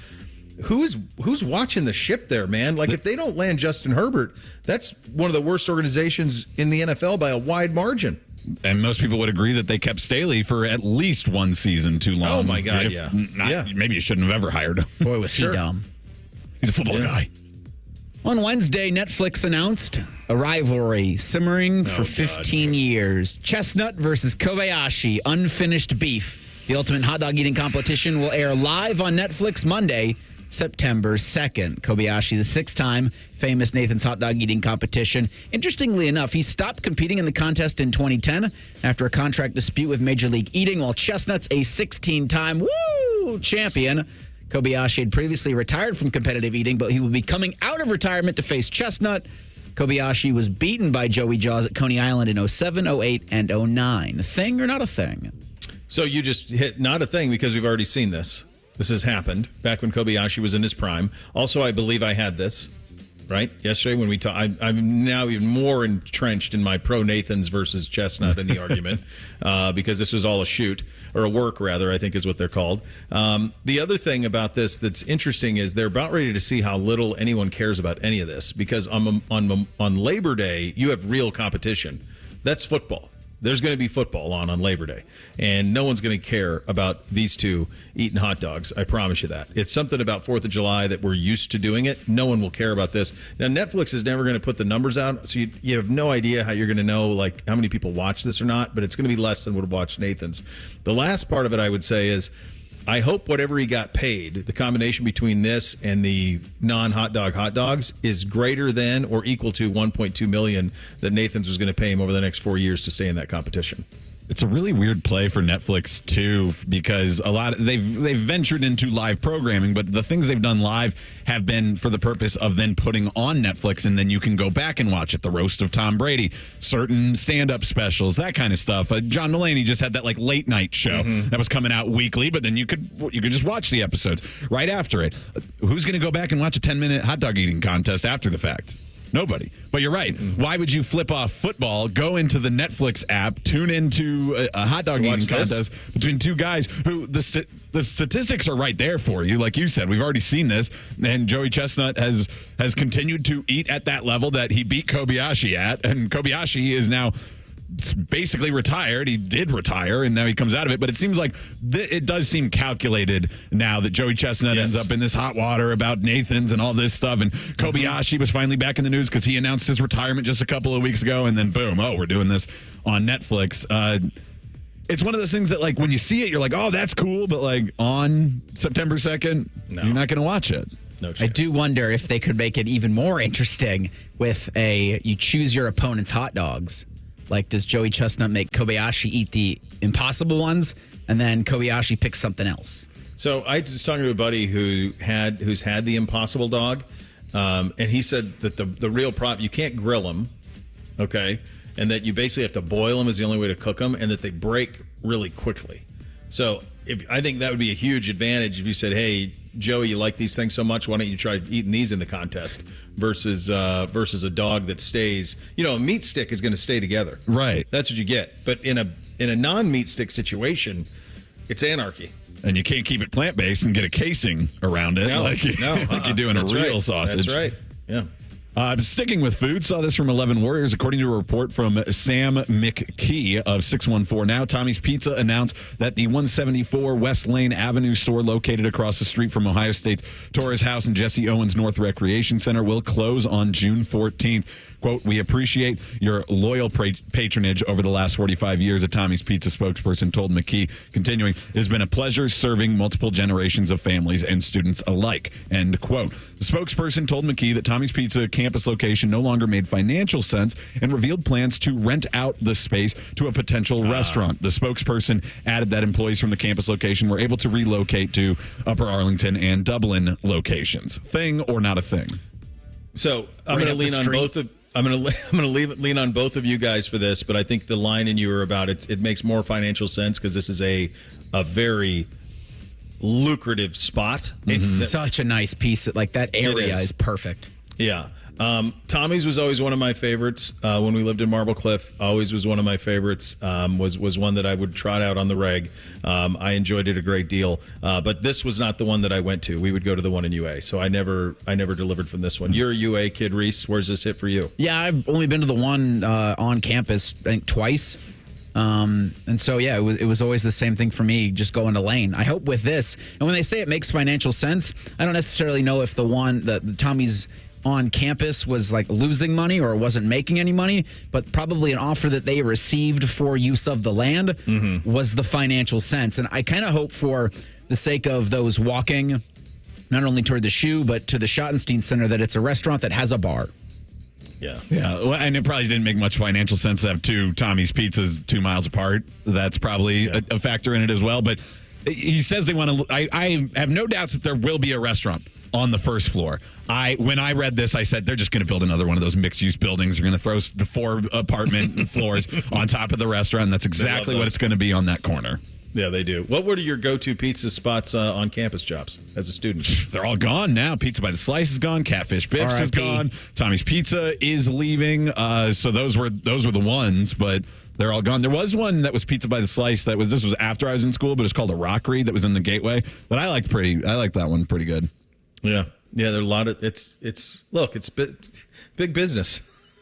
who's watching the ship there, man? Like, if they don't land Justin Herbert, that's one of the worst organizations in the NFL by a wide margin. And most people would agree that they kept Staley for at least one season too long. Oh, my God, Maybe you shouldn't have ever hired him. Boy, was he dumb. He's a football guy. On Wednesday, Netflix announced a rivalry simmering for 15 years. Chestnut versus Kobayashi, unfinished beef. The ultimate hot dog eating competition will air live on Netflix Monday, September 2nd. Kobayashi, the six-time famous Nathan's hot dog eating competition. Interestingly enough, he stopped competing in the contest in 2010 after a contract dispute with Major League Eating, while Chestnut's a 16-time champion. Kobayashi had previously retired from competitive eating, but he will be coming out of retirement to face Chestnut. Kobayashi was beaten by Joey Jaws at Coney Island in 07, 08, and 09. A thing or not a thing? So you just hit not a thing because we've already seen this. This has happened back when Kobayashi was in his prime. Also, I believe I had this, right? Yesterday when we talked, I'm now even more entrenched in my pro Nathans versus Chestnut in the argument because this was all a shoot, or a work rather, I think is what they're called. The other thing about this that's interesting is they're about ready to see how little anyone cares about any of this, because on Labor Day, you have real competition. That's football. There's going to be football on Labor Day, and no one's going to care about these two eating hot dogs. I promise you that. It's something about 4th of July that we're used to doing it. No one will care about this. Now, Netflix is never going to put the numbers out, so you have no idea how you're going to know like how many people watch this or not, but it's going to be less than would have watched Nathan's. The last part of it, I would say, is I hope whatever he got paid, the combination between this and the non-hot dog hot dogs, is greater than or equal to $1.2 million that Nathan's was going to pay him over the next 4 years to stay in that competition. It's a really weird play for Netflix too, because they've ventured into live programming, but the things they've done live have been for the purpose of then putting on Netflix, and then you can go back and watch it. The roast of Tom Brady, certain stand-up specials, that kind of stuff. John Mulaney just had that like late night show that was coming out weekly, but then you could just watch the episodes right after it. Who's going to go back and watch a 10-minute hot dog eating contest after the fact? Nobody. But you're right. Why would you flip off football, go into the Netflix app, tune into a hot dog eating contest between two guys who the statistics are right there for you. Like you said, we've already seen this. And Joey Chestnut has continued to eat at that level that he beat Kobayashi at. And Kobayashi is now basically retired. He did retire, and now he comes out of it. But it seems like it does seem calculated now that Joey Chestnut ends up in this hot water about Nathan's and all this stuff. And Kobayashi was finally back in the news because he announced his retirement just a couple of weeks ago. And then boom, we're doing this on Netflix. It's one of those things that, like, when you see it, you're like, oh, that's cool. But, like, on September 2nd, you're not going to watch it. No chance. I do wonder if they could make it even more interesting with you choose your opponent's hot dogs. Like, does Joey Chestnut make Kobayashi eat the impossible ones, and then Kobayashi picks something else? So I was talking to a buddy who's had the impossible dog, and he said that the real problem, you can't grill them, okay, and that you basically have to boil them is the only way to cook them, and that they break really quickly. So I think that would be a huge advantage if you said, hey, Joey, you like these things so much, why don't you try eating these in the contest versus a dog that stays. You know, a meat stick is going to stay together. Right. That's what you get. But in a non-meat stick situation, it's anarchy. And you can't keep it plant-based and get a casing around it like you do in a real sausage. That's right. Yeah. Sticking with food, saw this from 11 Warriors. According to a report from Sam McKee of 614 Now, Tommy's Pizza announced that the 174 West Laine Avenue store located across the street from Ohio State's Torres House and Jesse Owens North Recreation Center will close on June 14th. Quote, we appreciate your loyal patronage over the last 45 years, a Tommy's Pizza spokesperson told McKee. Continuing, it has been a pleasure serving multiple generations of families and students alike, end quote. The spokesperson told McKee that Tommy's Pizza campus location no longer made financial sense and revealed plans to rent out the space to a potential restaurant. The spokesperson added that employees from the campus location were able to relocate to Upper Arlington and Dublin locations. Thing or not a thing? So I'm going to lean on both of. I'm going to lean on both of you guys for this, but I think the line in you are about it. It makes more financial sense because this is a very lucrative spot. It's such a nice piece. Like, that area is perfect. Yeah. Tommy's was always one of my favorites when we lived in Marble Cliff. Always was one of my favorites. Was one that I would trot out on the reg. I enjoyed it a great deal. But this was not the one that I went to. We would go to the one in UA. So I never delivered from this one. You're a UA kid, Reese. Where's this hit for you? Yeah, I've only been to the one on campus, I think, twice. And so, yeah, it was always the same thing for me, just going to Laine. I hope with this, and when they say it makes financial sense, I don't necessarily know if the Tommy's on campus was like losing money or wasn't making any money, but probably an offer that they received for use of the land was the financial sense. And I kind of hope, for the sake of those walking not only toward the shoe but to the Schottenstein Center, that it's a restaurant that has a bar. Yeah. Well, and it probably didn't make much financial sense to have two Tommy's Pizzas 2 miles apart. That's probably a factor in it as well. But he says they want to. I have no doubts that there will be a restaurant on the first floor. When I read this, I said they're just going to build another one of those mixed-use buildings. They're going to throw 4 apartment floors on top of the restaurant. And that's exactly what it's going to be on that corner. Yeah, they do. What were your go-to pizza spots on campus jobs as a student? They're all gone now. Pizza by the Slice is gone. Catfish Biff's is gone. Tommy's Pizza is leaving. So those were the ones, but they're all gone. There was one that was Pizza by the Slice this was after I was in school, but it's called a Rockery that was in the Gateway. But I liked that one pretty good. Yeah. Yeah, there are a lot of it's big business.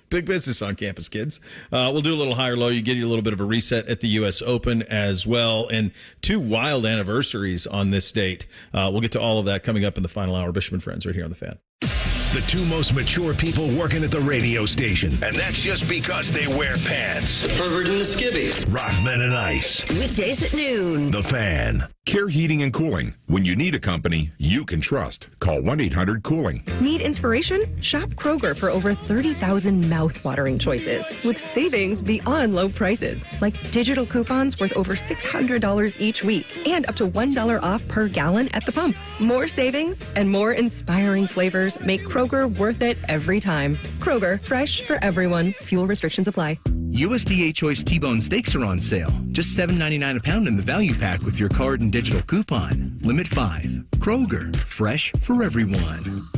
Big business on campus, kids. We'll do a little higher low. You get a little bit of a reset at the U.S. Open as well. And 2 wild anniversaries on this date. We'll get to all of that coming up in the final hour. Bishop and Friends right here on The Fan. The 2 most mature people working at the radio station. And that's just because they wear pants. The pervert and the skivvies. Rothman and Ice. Weekdays at noon. The Fan. Care Heating and Cooling. When you need a company you can trust, call 1-800-COOLING. Need inspiration? Shop Kroger for over 30,000 mouth-watering choices with savings beyond low prices, like digital coupons worth over $600 each week and up to $1 off per gallon at the pump. More savings and more inspiring flavors make Kroger worth it every time. Kroger, fresh for everyone. Fuel restrictions apply. USDA Choice T-Bone steaks are on sale. Just $7.99 a pound in the value pack with your card and digital coupon. Limit 5. Kroger, fresh for everyone.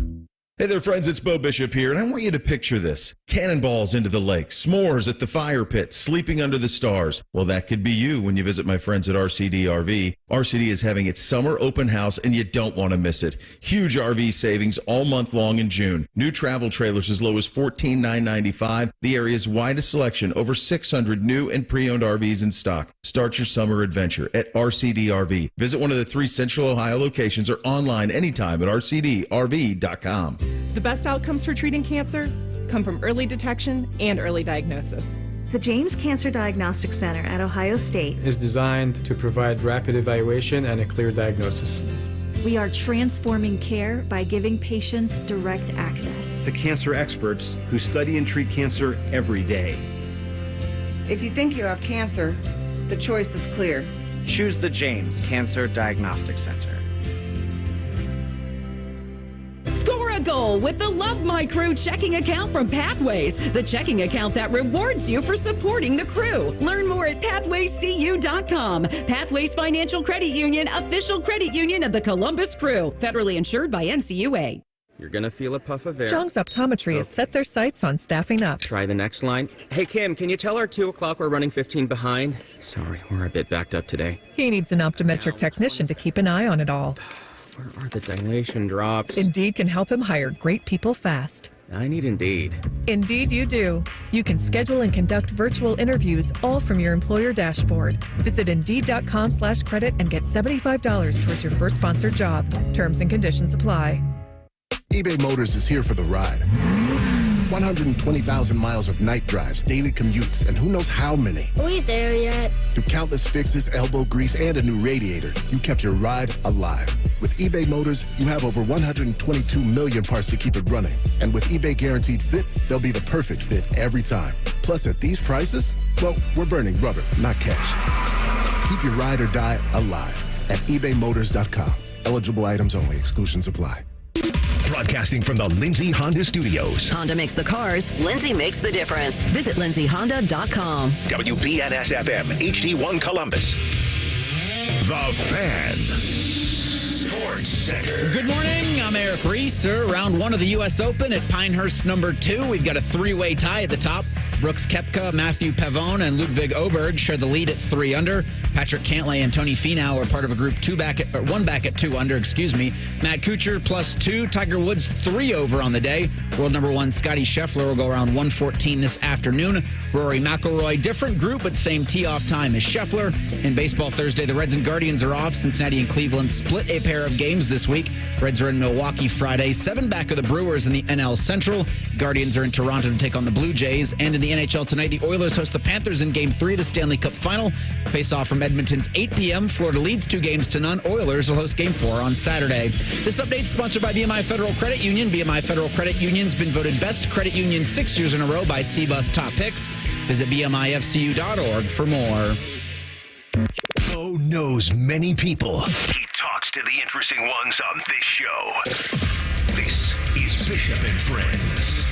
Hey there, friends. It's Bo Bishop here, and I want you to picture this. Cannonballs into the lake, s'mores at the fire pit, sleeping under the stars. Well, that could be you when you visit my friends at RCD RV. RCD is having its summer open house, and you don't want to miss it. Huge RV savings all month long in June. New travel trailers as low as $14,995. The area's widest selection, over 600 new and pre-owned RVs in stock. Start your summer adventure at RCD RV. Visit one of the 3 Central Ohio locations or online anytime at rcdrv.com. The best outcomes for treating cancer come from early detection and early diagnosis. The James Cancer Diagnostic Center at Ohio State is designed to provide rapid evaluation and a clear diagnosis. We are transforming care by giving patients direct access to cancer experts who study and treat cancer every day. If you think you have cancer, the choice is clear. Choose the James Cancer Diagnostic Center. Score a goal with the Love My Crew checking account from Pathways, the checking account that rewards you for supporting the crew. Learn more at pathwayscu.com. Pathways Financial Credit Union, official credit union of the Columbus Crew, federally insured by NCUA. You're going to feel a puff of air. Jung's Optometry has set their sights on staffing up. Try the next line. Hey, Kim, can you tell our 2 o'clock we're running 15 behind? Sorry, we're a bit backed up today. He needs an optometric technician to keep an eye on it all. Where are the dilation drops? Indeed can help him hire great people fast. I need Indeed. Indeed you do. You can schedule and conduct virtual interviews all from your employer dashboard. Visit Indeed.com/credit and get $75 towards your first sponsored job. Terms and conditions apply. eBay Motors is here for the ride. 120,000 miles of night drives, daily commutes, and who knows how many. Are we there yet? Through countless fixes, elbow grease, and a new radiator, you kept your ride alive. With eBay Motors, you have over 122 million parts to keep it running. And with eBay Guaranteed Fit, they'll be the perfect fit every time. Plus, at these prices, well, we're burning rubber, not cash. Keep your ride or die alive at ebaymotors.com. Eligible items only. Exclusions apply. Broadcasting from the Lindsay Honda Studios. Honda makes the cars. Lindsay makes the difference. Visit lindsayhonda.com. WBNS-FM, HD1 Columbus. The Fan. Sports Center. Good morning. I'm Eric Reese. Round 1 of the U.S. Open at Pinehurst number 2. We've got a 3-way tie at the top. Brooks Koepka, Matthew Pavone, and Ludwig Åberg share the lead at 3 under. Patrick Cantlay and Tony Finau are part of a group 1 back at 2 under. Matt Kuchar +2. Tiger Woods 3 over on the day. World number 1 Scottie Scheffler will go around 1:14 this afternoon. Rory McIlroy, different group but same tee-off time as Scheffler. In baseball Thursday, the Reds and Guardians are off. Cincinnati and Cleveland split a pair of games this week. Reds are in Milwaukee Friday. 7 back of the Brewers in the NL Central. Guardians are in Toronto to take on the Blue Jays. And in the NHL tonight, the Oilers host the Panthers in Game 3 of the Stanley Cup Final. Face off from Edmonton's 8 p.m. Florida leads 2-0. Oilers will host Game 4 on Saturday. This update is sponsored by BMI Federal Credit Union. BMI Federal Credit Union's been voted Best Credit Union 6 years in a row by CBUS Top Picks. Visit BMIFCU.org for more. Bo knows many people. He talks to the interesting ones on this show. This is Bishop and Friends.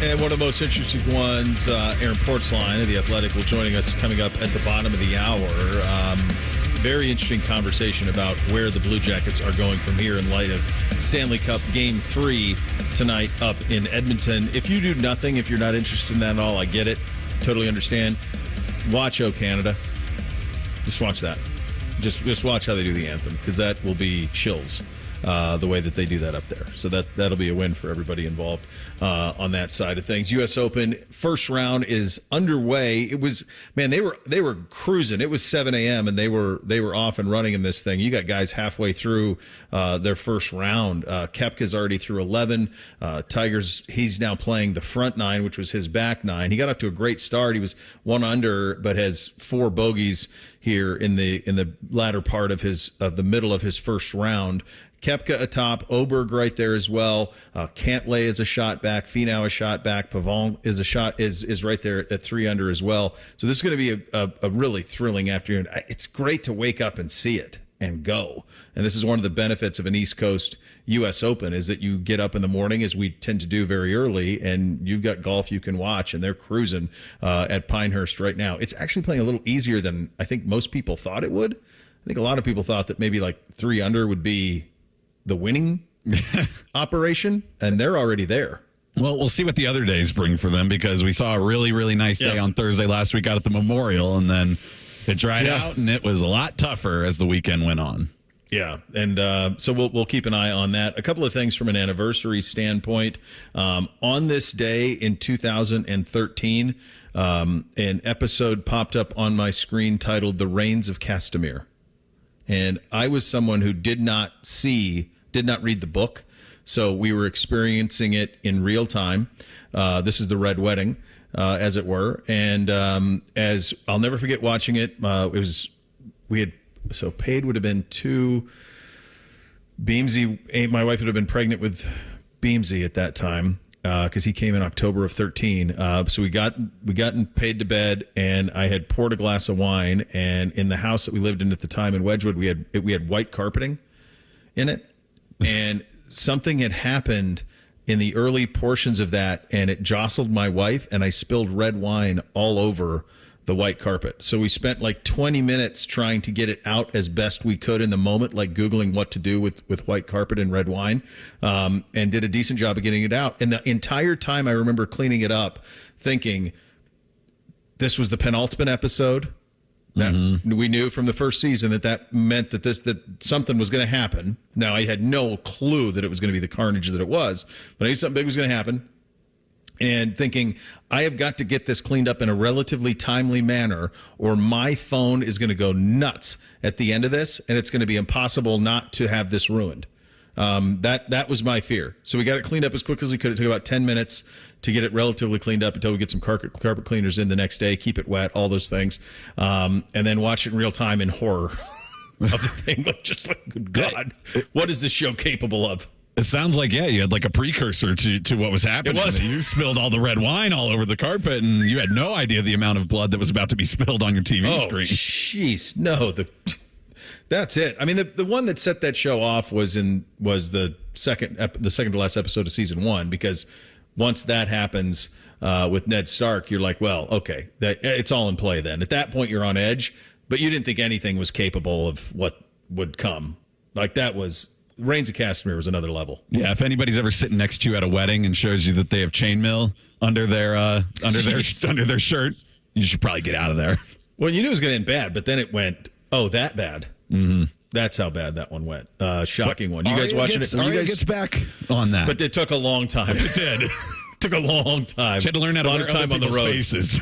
And one of the most interesting ones, Aaron Portzline of The Athletic, will join us coming up at the bottom of the hour. Very interesting conversation about where the Blue Jackets are going from here in light of Stanley Cup Game 3 tonight up in Edmonton. If you do nothing, if you're not interested in that at all, I get it. Totally understand. Watch O Canada. Just watch that. Just watch how they do the anthem, because that will be chills. the way that they do that up there. So that'll be a win for everybody involved on that side of things. U.S. Open first round is underway. It was, man, they were cruising. It was 7 a.m. and they were off and running in this thing. You got guys halfway through their first round. Koepka's already through 11. Tiger's, he's now playing the front 9, which was his back 9. He got off to a great start. He was 1 under, but has 4 bogeys here in the latter part of the middle of his first round. Koepka atop, Oberg right there as well. Cantlay is a shot back. Finau a shot back. Pavon is right there at 3 under as well. So this is going to be a really thrilling afternoon. It's great to wake up and see it and go. And this is one of the benefits of an East Coast U.S. Open, is that you get up in the morning, as we tend to do very early, and you've got golf you can watch, and they're cruising at Pinehurst right now. It's actually playing a little easier than I think most people thought it would. I think a lot of people thought that maybe like 3 under would be the winning operation, and they're already there. Well, we'll see what the other days bring for them, because we saw a really, really nice day on Thursday last week out at the Memorial, and then it dried out, and it was a lot tougher as the weekend went on. Yeah, and so we'll keep an eye on that. A couple of things from an anniversary standpoint. On this day in 2013, an episode popped up on my screen titled "The Reigns of Castamere," and I was someone who did not read the book, so we were experiencing it in real time. This is the Red Wedding, as it were, and as I'll never forget watching it. Paid would have been 2. Beamsy, my wife would have been pregnant with Beamsy at that time, because he came in October of 13. So we got paid to bed, and I had poured a glass of wine. And in the house that we lived in at the time in Wedgwood, we had white carpeting in it, and something had happened in the early portions of that, and it jostled my wife, and I spilled red wine all over the white carpet. So we spent like 20 minutes trying to get it out as best we could in the moment, like Googling what to do with white carpet and red wine, and did a decent job of getting it out. And the entire time I remember cleaning it up thinking, this was the penultimate episode. That we knew from the first season that meant that something was going to happen. Now, I had no clue that it was going to be the carnage that it was, but I knew something big was going to happen. And thinking, I have got to get this cleaned up in a relatively timely manner, or my phone is going to go nuts at the end of this, and it's going to be impossible not to have this ruined. That was my fear. So we got it cleaned up as quick as we could. It took about 10 minutes to get it relatively cleaned up until we get some carpet cleaners in the next day, keep it wet, all those things, and then watch it in real time in horror of the thing. Just like, good God, what is this show capable of? It sounds like, you had like a precursor to what was happening. It was. You spilled all the red wine all over the carpet, and you had no idea the amount of blood that was about to be spilled on your TV screen. Jeez, no, that's it. I mean, the one that set that show off was the second to last episode of season 1, because once that happens with Ned Stark, you're like, well, okay, it's all in play then. At that point, you're on edge, but you didn't think anything was capable of what would come. Like, that was... Reigns of Castamere was another level. Yeah, if anybody's ever sitting next to you at a wedding and shows you that they have chainmail under their shirt, you should probably get out of there. Well, you knew it was going to end bad, but then it went, that bad. Mm-hmm. That's how bad that one went. Shocking one. You guys watching it? Arya gets back on that. But it took a long time. It did. It took a long time. She had to learn how to learn time on the road. Faces.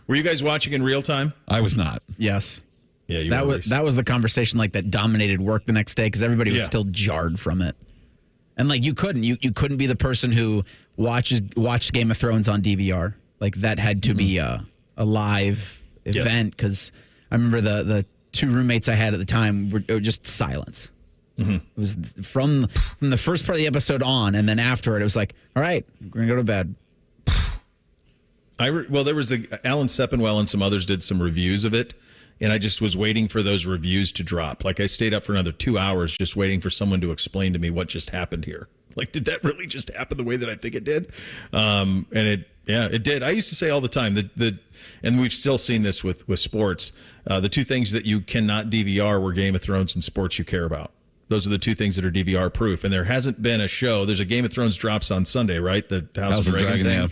Were you guys watching in real time? I was not. Yes. Yeah, that was the conversation that dominated work the next day, because everybody was still jarred from it, and you couldn't be the person who watched Game of Thrones on DVR. Like, that had to be a live event, because I remember the 2 roommates I had at the time were just silence. Mm-hmm. It was from the first part of the episode on, and then after it was like, all right, we're gonna go to bed. There was Alan Sepinwall and some others did some reviews of it. And I just was waiting for those reviews to drop. Like, I stayed up for another 2 hours just waiting for someone to explain to me what just happened here. Like, did that really just happen the way that I think it did? And it did. I used to say all the time and we've still seen this with sports. The 2 things that you cannot DVR were Game of Thrones and sports you care about. Those are the two things that are DVR proof. And there hasn't been a show. There's a Game of Thrones drops on Sunday, right? The House of the Dragon thing. Yeah.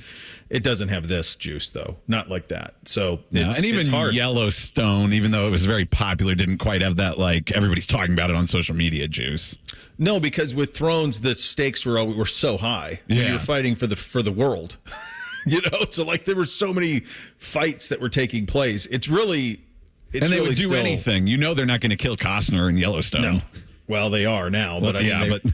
It doesn't have this juice, though. Not like that. So and even it's hard. Yellowstone, even though it was very popular, didn't quite have that, like, everybody's talking about it on social media juice. No, because with Thrones, the stakes were so high. Yeah. You were fighting for the world. So like there were so many fights that were taking place. It's really... and they would do anything. They're not going to kill Costner in Yellowstone. No. Well, they are now, but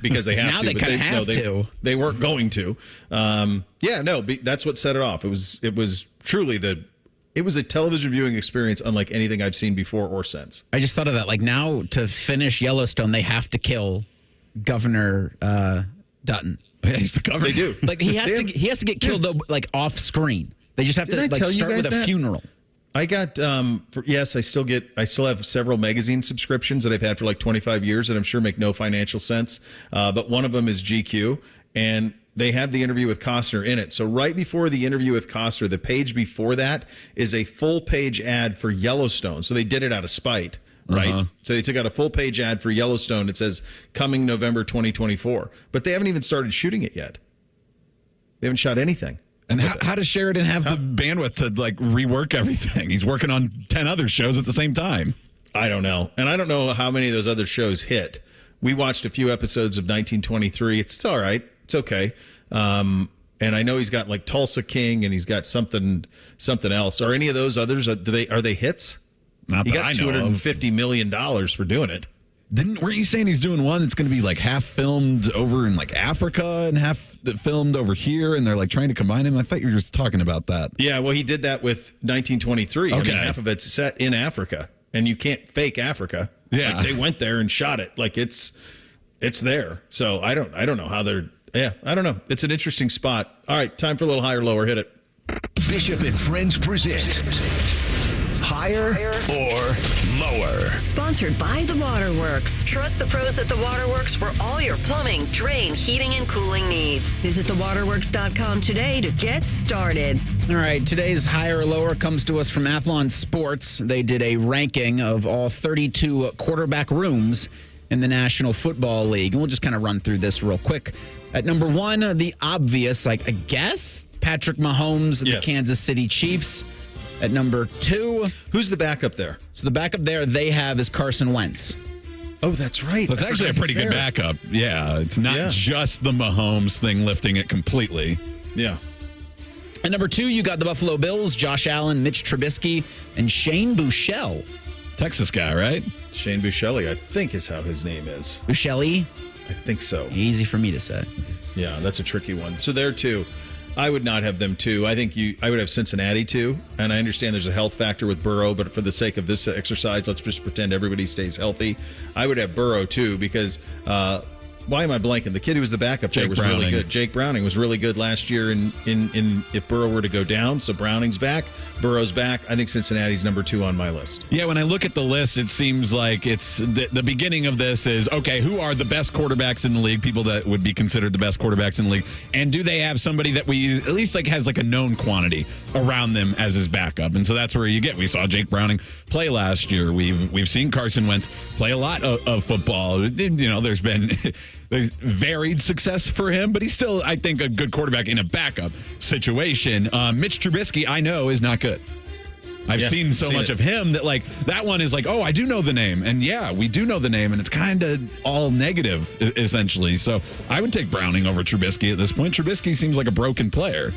because they have now to. They kind of have to. They weren't going to. That's what set it off. It was truly it was a television viewing experience unlike anything I've seen before or since. I just thought of that. Like now, to finish Yellowstone, they have to kill Governor Dutton. He's the governor. They do. Like he has to get killed like off screen. They just have to like start with a funeral. I got I still have several magazine subscriptions that I've had for like 25 years that I'm sure make no financial sense. But one of them is GQ, and they have the interview with Costner in it. So right before the interview with Costner, the page before that is a full page ad for Yellowstone. So they did it out of spite, right? Uh-huh. So they took out a full page ad for Yellowstone. It says coming November 2024, but they haven't even started shooting it yet. They haven't shot anything. And how does Sheridan have the bandwidth to like rework everything? He's working on 10 other shows at the same time. I don't know. And I don't know how many of those other shows hit. We watched a few episodes of 1923. It's all right. It's okay. And I know he's got like Tulsa King and he's got something else. Are any of those others, are they hits? Not he that got I know $250 million for doing it. Weren't you saying he's doing one that's going to be like half filmed over in like Africa and half filmed over here, and they're like trying to combine him? I thought you were just talking about that. Yeah, well, he did that with 1923. Okay. I mean, half of it's set in Africa, and you can't fake Africa. Yeah, like, they went there and shot it. Like it's there. So I don't know how they're. Yeah, I don't know. It's an interesting spot. All right, time for a little higher, lower. Hit it. Bishop and Friends present Higher or Lower. Sponsored by The Waterworks. Trust the pros at The Waterworks for all your plumbing, drain, heating, and cooling needs. Visit thewaterworks.com today to get started. All right, today's higher or lower comes to us from Athlon Sports. They did a ranking of all 32 quarterback rooms in the National Football League. And we'll just kind of run through this real quick. At number one, the obvious, I guess, Patrick Mahomes of the Kansas City Chiefs. At number two. Who's the backup there? So the backup there they have is Carson Wentz. Oh, that's right. So it's actually a pretty good backup. Yeah, it's not just the Mahomes thing lifting it completely. Yeah. At number two, you got the Buffalo Bills, Josh Allen, Mitch Trubisky, and Shane Buechele. Texas guy, right? Shane Buechele, I think is how his name is. Buechele? I think so. Easy for me to say. Yeah, that's a tricky one. So there too. I would not have them two. I think I would have Cincinnati two. And I understand there's a health factor with Burrow, but for the sake of this exercise, let's just pretend everybody stays healthy. I would have Burrow too because why am I blanking? The kid who was the backup there was really good. Jake Browning was really good last year in if Burrow were to go down. So Browning's back. Burrow's back. I think Cincinnati's number two on my list. Yeah, when I look at the list, it seems like it's the beginning of this is, okay, who are the best quarterbacks in the league, people that would be considered the best quarterbacks in the league, and do they have somebody that we at least like has like a known quantity around them as his backup? And so that's where you get. We saw Jake Browning play last year. We've seen Carson Wentz play a lot of football. There's been there's varied success for him, but he's still, I think, a good quarterback in a backup situation. Mitch Trubisky, I know, is not good. I've seen so much of him that like that one is like, oh, I do know the name. And yeah, we do know the name, and it's kind of all negative essentially. So I would take Browning over Trubisky at this point. Trubisky seems like a broken player.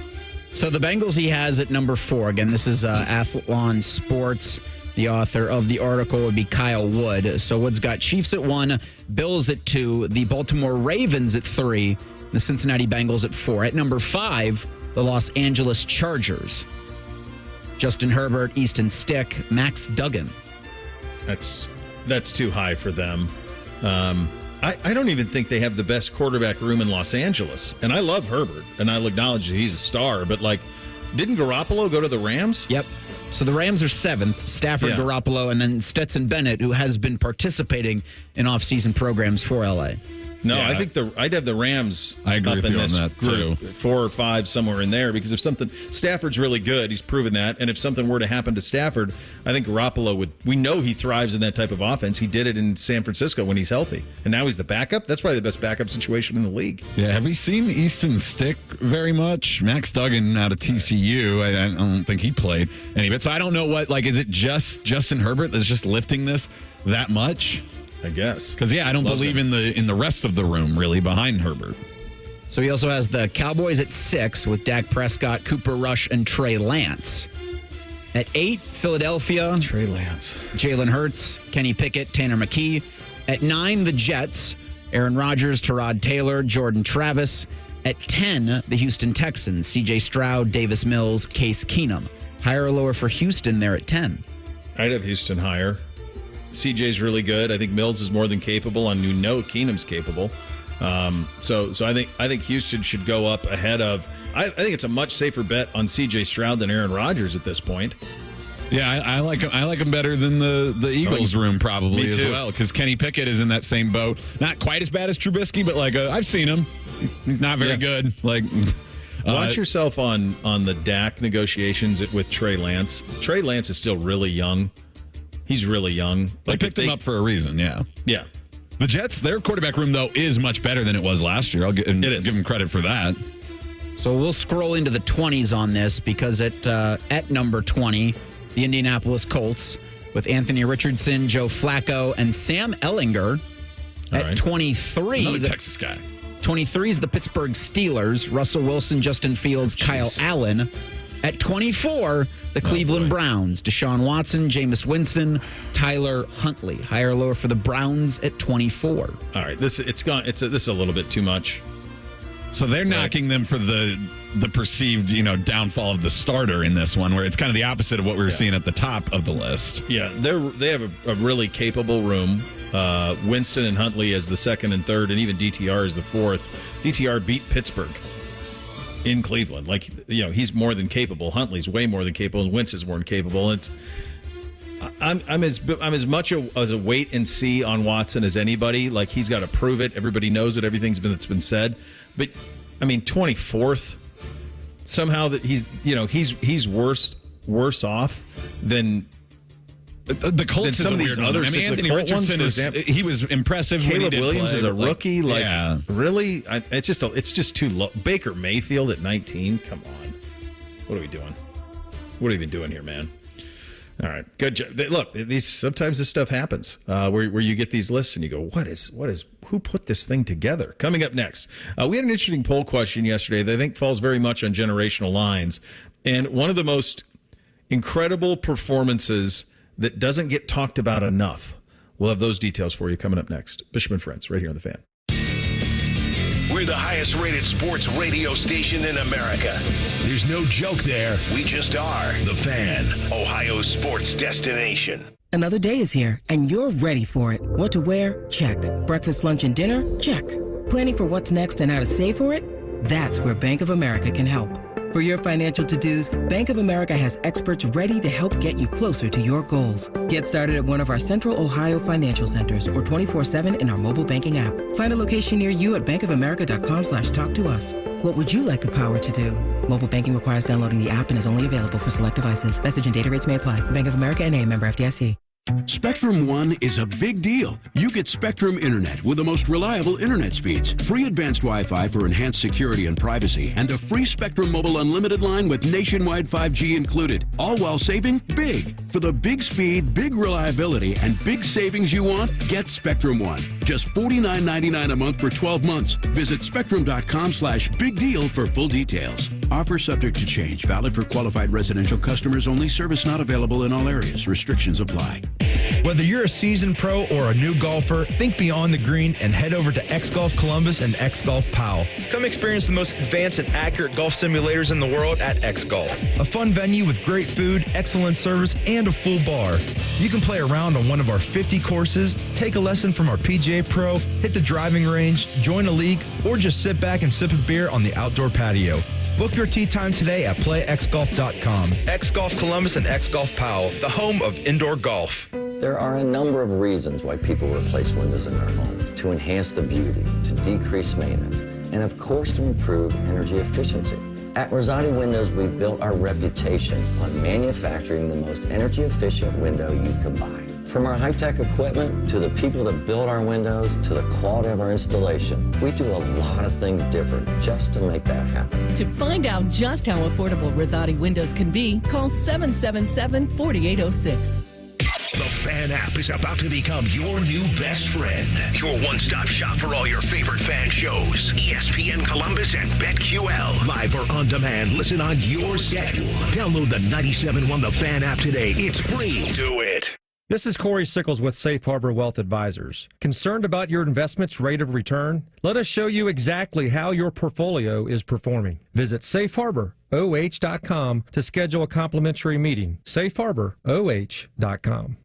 So the Bengals he has at number four. Again, this is Athlon Sports. The author of the article would be Kyle Wood. So Wood's got Chiefs at 1, Bills at 2, the Baltimore Ravens at 3, the Cincinnati Bengals at 4. At number 5, the Los Angeles Chargers. Justin Herbert, Easton Stick, Max Duggan. That's too high for them. I don't even think they have the best quarterback room in Los Angeles. And I love Herbert, and I'll acknowledge that he's a star. But, like, didn't Garoppolo go to the Rams? Yep. So the Rams are 7th, Stafford, Garoppolo, and then Stetson Bennett, who has been participating in offseason programs for LA. No, I think I'd have the Rams I agree up with in you on this that, group, too. 4 or 5, somewhere in there, because if Stafford's really good, he's proven that, and if something were to happen to Stafford, I think Garoppolo we know he thrives in that type of offense. He did it in San Francisco when he's healthy, and now he's the backup. That's probably the best backup situation in the league. Yeah, have we seen Easton stick very much? Max Duggan out of TCU, I don't think he played any bit, so I don't know is it just Justin Herbert that's just lifting this that much? I guess. Because, I don't believe in the rest of the room, really, behind Herbert. So he also has the Cowboys at 6 with Dak Prescott, Cooper Rush, and Trey Lance. At 8, Philadelphia. Trey Lance. Jalen Hurts, Kenny Pickett, Tanner McKee. At 9, the Jets. Aaron Rodgers, Tyrod Taylor, Jordan Travis. At 10, the Houston Texans. C.J. Stroud, Davis Mills, Case Keenum. Higher or lower for Houston there at 10? I'd have Houston higher. CJ's really good. I think Mills is more than capable, and you know Keenum's capable. So I think Houston should go up ahead of. I think it's a much safer bet on CJ Stroud than Aaron Rodgers at this point. Yeah, I like him. I like him better than the Eagles room probably as well, because Kenny Pickett is in that same boat. Not quite as bad as Trubisky, but I've seen him. He's not very good. Watch yourself on the Dak negotiations with Trey Lance. Trey Lance is still really young. He's really young. They picked him up for a reason, yeah. Yeah. The Jets, their quarterback room, though, is much better than it was last year. I'll give them credit for that. So we'll scroll into the 20s on this because at number 20, the Indianapolis Colts with Anthony Richardson, Joe Flacco, and Sam Ehlinger. At 23, another Texas guy. 23 is the Pittsburgh Steelers, Russell Wilson, Justin Fields, Kyle Allen. At 24, the Cleveland Browns, Deshaun Watson, Jameis Winston, Tyler Huntley. Higher or lower for the Browns at 24. All right, this is a little bit too much. So they're knocking them for the perceived, downfall of the starter in this one, where it's kind of the opposite of what we were seeing at the top of the list. Yeah, they have a really capable room. Winston and Huntley as the second and third, and even DTR as the fourth. DTR beat Pittsburgh in Cleveland. He's more than capable. Huntley's way more than capable, and Wentz is more than capable. And I'm as much as a wait and see on Watson as anybody. He's got to prove it. Everybody knows it. Everything's been said. But 24th, somehow that he's worse off than the Colts. Some of these other Anthony Richardson he was impressive. Caleb Williams is a rookie. Really, it's just too low. Baker Mayfield at 19. Come on, what are we doing? What are we even doing here, man? All right, good job. Look, sometimes this stuff happens where you get these lists and you go, who put this thing together? Coming up next, we had an interesting poll question yesterday that I think falls very much on generational lines, and one of the most incredible performances that doesn't get talked about enough. We'll have those details for you coming up next. Bishop and Friends, right here on The Fan. We're the highest rated sports radio station in America. There's no joke there. We just are. The Fan, Ohio's sports destination. Another day is here, and you're ready for it. What to wear? Check. Breakfast, lunch, and dinner? Check. Planning for what's next and how to save for it? That's where Bank of America can help. For your financial to-dos, Bank of America has experts ready to help get you closer to your goals. Get started at one of our Central Ohio financial centers or 24/7 in our mobile banking app. Find a location near you at bankofamerica.com/talktous. What would you like the power to do? Mobile banking requires downloading the app and is only available for select devices. Message and data rates may apply. Bank of America N.A., member FDIC. Spectrum One is a big deal. You get Spectrum Internet with the most reliable internet speeds, free advanced Wi-Fi for enhanced security and privacy, and a free Spectrum Mobile Unlimited line with nationwide 5G included, all while saving big. For the big speed, big reliability, and big savings you want, get Spectrum One. Just $49.99 a month for 12 months. Visit spectrum.com/big deal for full details. Offer subject to change. Valid for qualified residential customers only. Service not available in all areas. Restrictions apply. Whether you're a seasoned pro or a new golfer, think beyond the green and head over to X Golf Columbus and X Golf Powell. Come experience the most advanced and accurate golf simulators in the world at X Golf. A fun venue with great food, excellent service, and a full bar. You can play around on one of our 50 courses, take a lesson from our PGA Pro, hit the driving range, join a league, or just sit back and sip a beer on the outdoor patio. Book your tee time today at playxgolf.com. X Golf Columbus and X Golf Powell, the home of indoor golf. There are a number of reasons why people replace windows in their home. to enhance the beauty, to decrease maintenance, and of course to improve energy efficiency. At Rosati Windows, we've built our reputation on manufacturing the most energy efficient window you can buy. From our high-tech equipment, to the people that build our windows, to the quality of our installation, we do a lot of things different just to make that happen. To find out just how affordable Rosati Windows can be, call 777-4806. The Fan app is about to become your new best friend. Your one-stop shop for all your favorite fan shows. ESPN Columbus and BetQL. Live or on demand, listen on your schedule. Download the 97.1 The Fan app today. It's free. Do it. This is Corey Sickles with Safe Harbor Wealth Advisors. Concerned about your investment's rate of return? Let us show you exactly how your portfolio is performing. Visit safeharboroh.com to schedule a complimentary meeting. safeharboroh.com.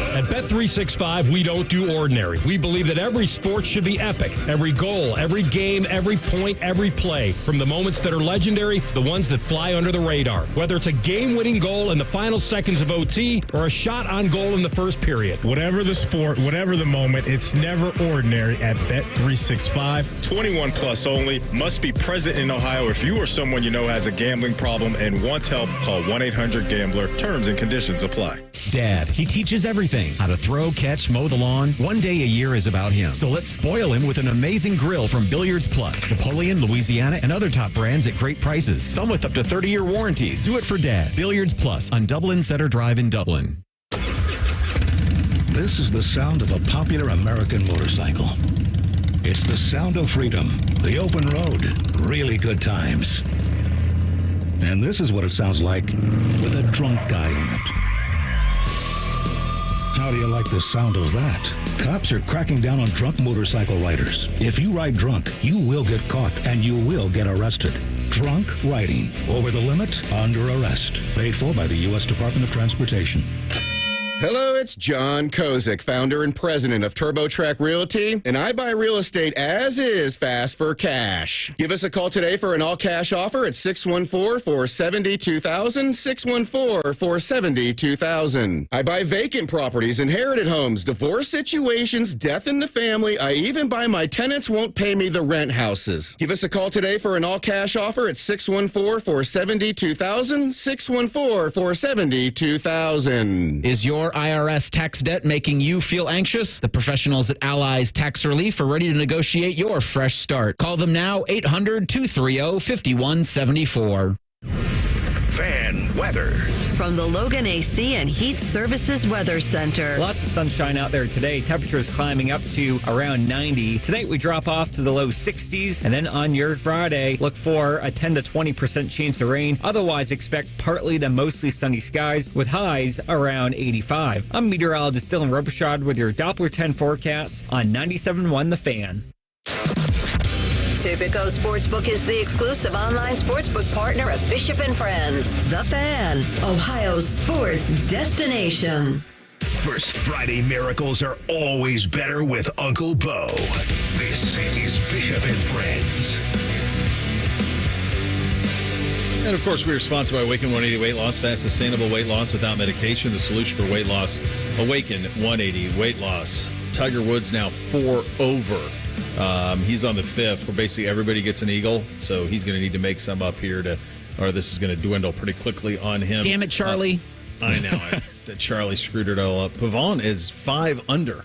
At Bet365, we don't do ordinary. We believe that every sport should be epic. Every goal, every game, every point, every play. From the moments that are legendary to the ones that fly under the radar. Whether it's a game-winning goal in the final seconds of OT or a shot on goal in the first period. Whatever the sport, whatever the moment, it's never ordinary at Bet365. 21 plus only. Must be present in Ohio. If you or someone you know has a gambling problem and wants help, call 1-800-GAMBLER. Terms and conditions apply. Dad, he teaches everything. How to throw, catch, mow the lawn. One day a year is about him. So let's spoil him with an amazing grill from Billiards Plus. Napoleon, Louisiana, and other top brands at great prices. Some with up to 30-year warranties. Do it for Dad. Billiards Plus on Dublin Center Drive in Dublin. This is the sound of a popular American motorcycle. It's the sound of freedom, the open road, really good times. And this is what it sounds like with a drunk guy in it. How do you like the sound of that? Cops are cracking down on drunk motorcycle riders. If you ride drunk, you will get caught and you will get arrested. Drunk riding, over the limit, under arrest. Paid for by the U.S. Department of Transportation. Hello, it's John Kozik, founder and president of TurboTrack Realty, and I buy real estate as is, fast for cash. Give us a call today for an all-cash offer at 614-470-2000, 614-470-2000. I buy vacant properties, inherited homes, divorce situations, death in the family. I even buy my tenants won't pay me the rent houses. Give us a call today for an all-cash offer at 614-470-2000, 614-470-2000. Is your IRS tax debt making you feel anxious? The professionals at Allies Tax Relief are ready to negotiate your fresh start. Call them now, 800-230-5174. Fan weather. From the Logan AC and Heat Services Weather Center. Lots of sunshine out there today. Temperatures climbing up to around 90. Tonight we drop off to the low 60s. And then on your Friday, look for a 10 to 20% chance of rain. Otherwise, expect partly to mostly sunny skies with highs around 85. I'm meteorologist Dylan Robichaud with your Doppler 10 forecast on 97.1 The Fan. Tipico Sportsbook is the exclusive online sportsbook partner of Bishop & Friends. The Fan, Ohio's sports destination. First Friday miracles are always better with Uncle Bo. This is Bishop & Friends. And of course, we are sponsored by Awaken 180 Weight Loss, fast, sustainable weight loss without medication. The solution for weight loss, Awaken 180 Weight Loss. Tiger Woods now 4 over. He's on the 5th, where basically everybody gets an eagle, so he's going to need to make some up here or this is going to dwindle pretty quickly on him. Damn it, Charlie. I know that Charlie screwed it all up. Pavon is 5 under,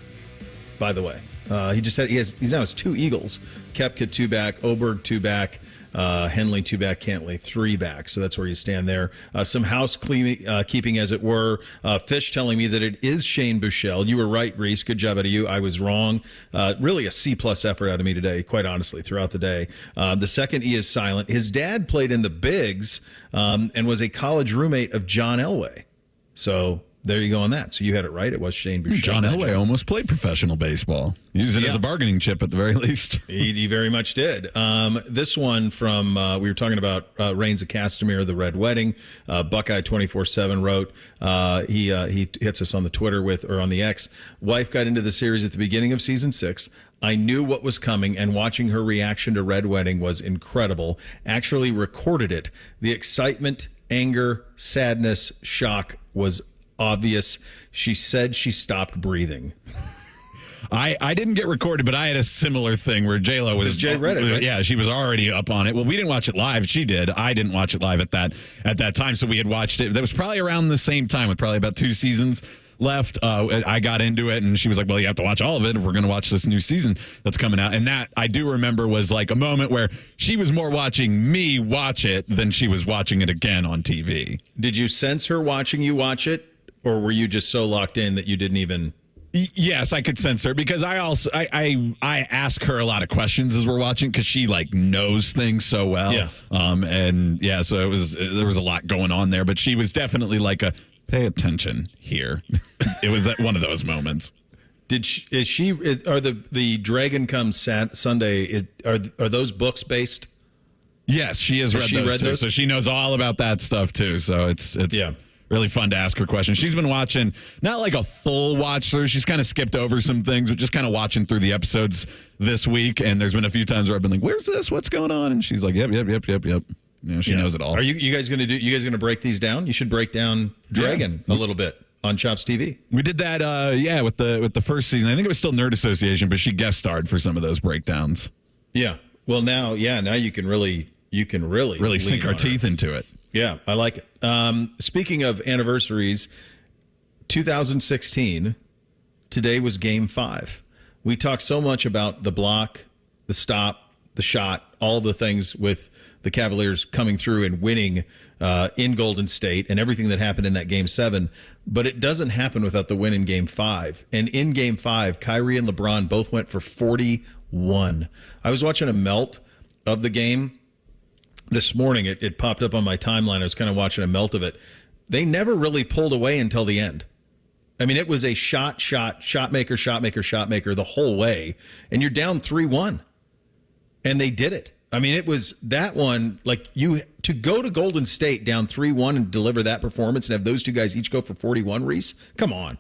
by the way. He now has 2 eagles. Koepka 2 back, Oberg 2 back, Henley 2 back, Cantley 3 back. So that's where you stand there. Some house keeping, as it were. Fish telling me that it is Shane Buechele. You were right, Reese. Good job out of you. I was wrong. Really a C-plus effort out of me today, quite honestly, throughout the day. The second E is silent. His dad played in the Bigs and was a college roommate of John Elway. So there you go on that. So you had it right. It was Shane Buechele. John Elway almost played professional baseball. Use it as a bargaining chip at the very least. He very much did. This one from, we were talking about Reigns of Castamere, The Red Wedding. Buckeye 24/7 wrote, he hits us on the Twitter or on the X. Wife got into the series at the beginning of season 6. I knew what was coming, and watching her reaction to Red Wedding was incredible. Actually recorded it. The excitement, anger, sadness, shock was obvious. She said she stopped breathing. I didn't get recorded, but I had a similar thing where J-Lo was. Jay read it, right? Yeah, she was already up on it. Well, we didn't watch it live. She did. I didn't watch it live at that time. So we had watched it. That was probably around the same time, with probably about 2 seasons left. I got into it, and she was like, well, you have to watch all of it if we're going to watch this new season that's coming out. And that, I do remember, was like a moment where she was more watching me watch it than she was watching it again on TV. Did you sense her watching you watch it, or were you just so locked in that you didn't even... Yes, I could sense her, because I ask her a lot of questions as we're watching, because she like knows things so well. Yeah. So there was a lot going on there, but she was definitely like pay attention here. It was one of those moments. Are the Dragon Comes Sunday, are those books based? Yes, she has read those, so she knows all about that stuff too. So it's really fun to ask her questions. She's been watching, not like a full watch through. She's kind of skipped over some things, but just kind of watching through the episodes this week. And there's been a few times where I've been like, "Where's this? What's going on?" And she's like, "Yep." She knows it all. Are you guys going to break these down? You should break down Dragon a little bit on Chops TV. We did that, with the first season. I think it was still Nerd Association, but she guest starred for some of those breakdowns. Yeah. Well, now you can really sink our teeth into it. Yeah, I like it. Speaking of anniversaries, 2016, today was Game 5. We talked so much about the block, the stop, the shot, all the things with the Cavaliers coming through and winning in Golden State and everything that happened in that Game 7. But it doesn't happen without the win in Game 5. And in Game 5, Kyrie and LeBron both went for 41. I was watching a melt of the game this morning. It popped up on my timeline. I was kind of watching a melt of it. They never really pulled away until the end. I mean, it was a shot maker the whole way. And you're down 3-1. And they did it. I mean, it was that one, like to go to Golden State down 3-1 and deliver that performance and have those two guys each go for 41, Reese, come on.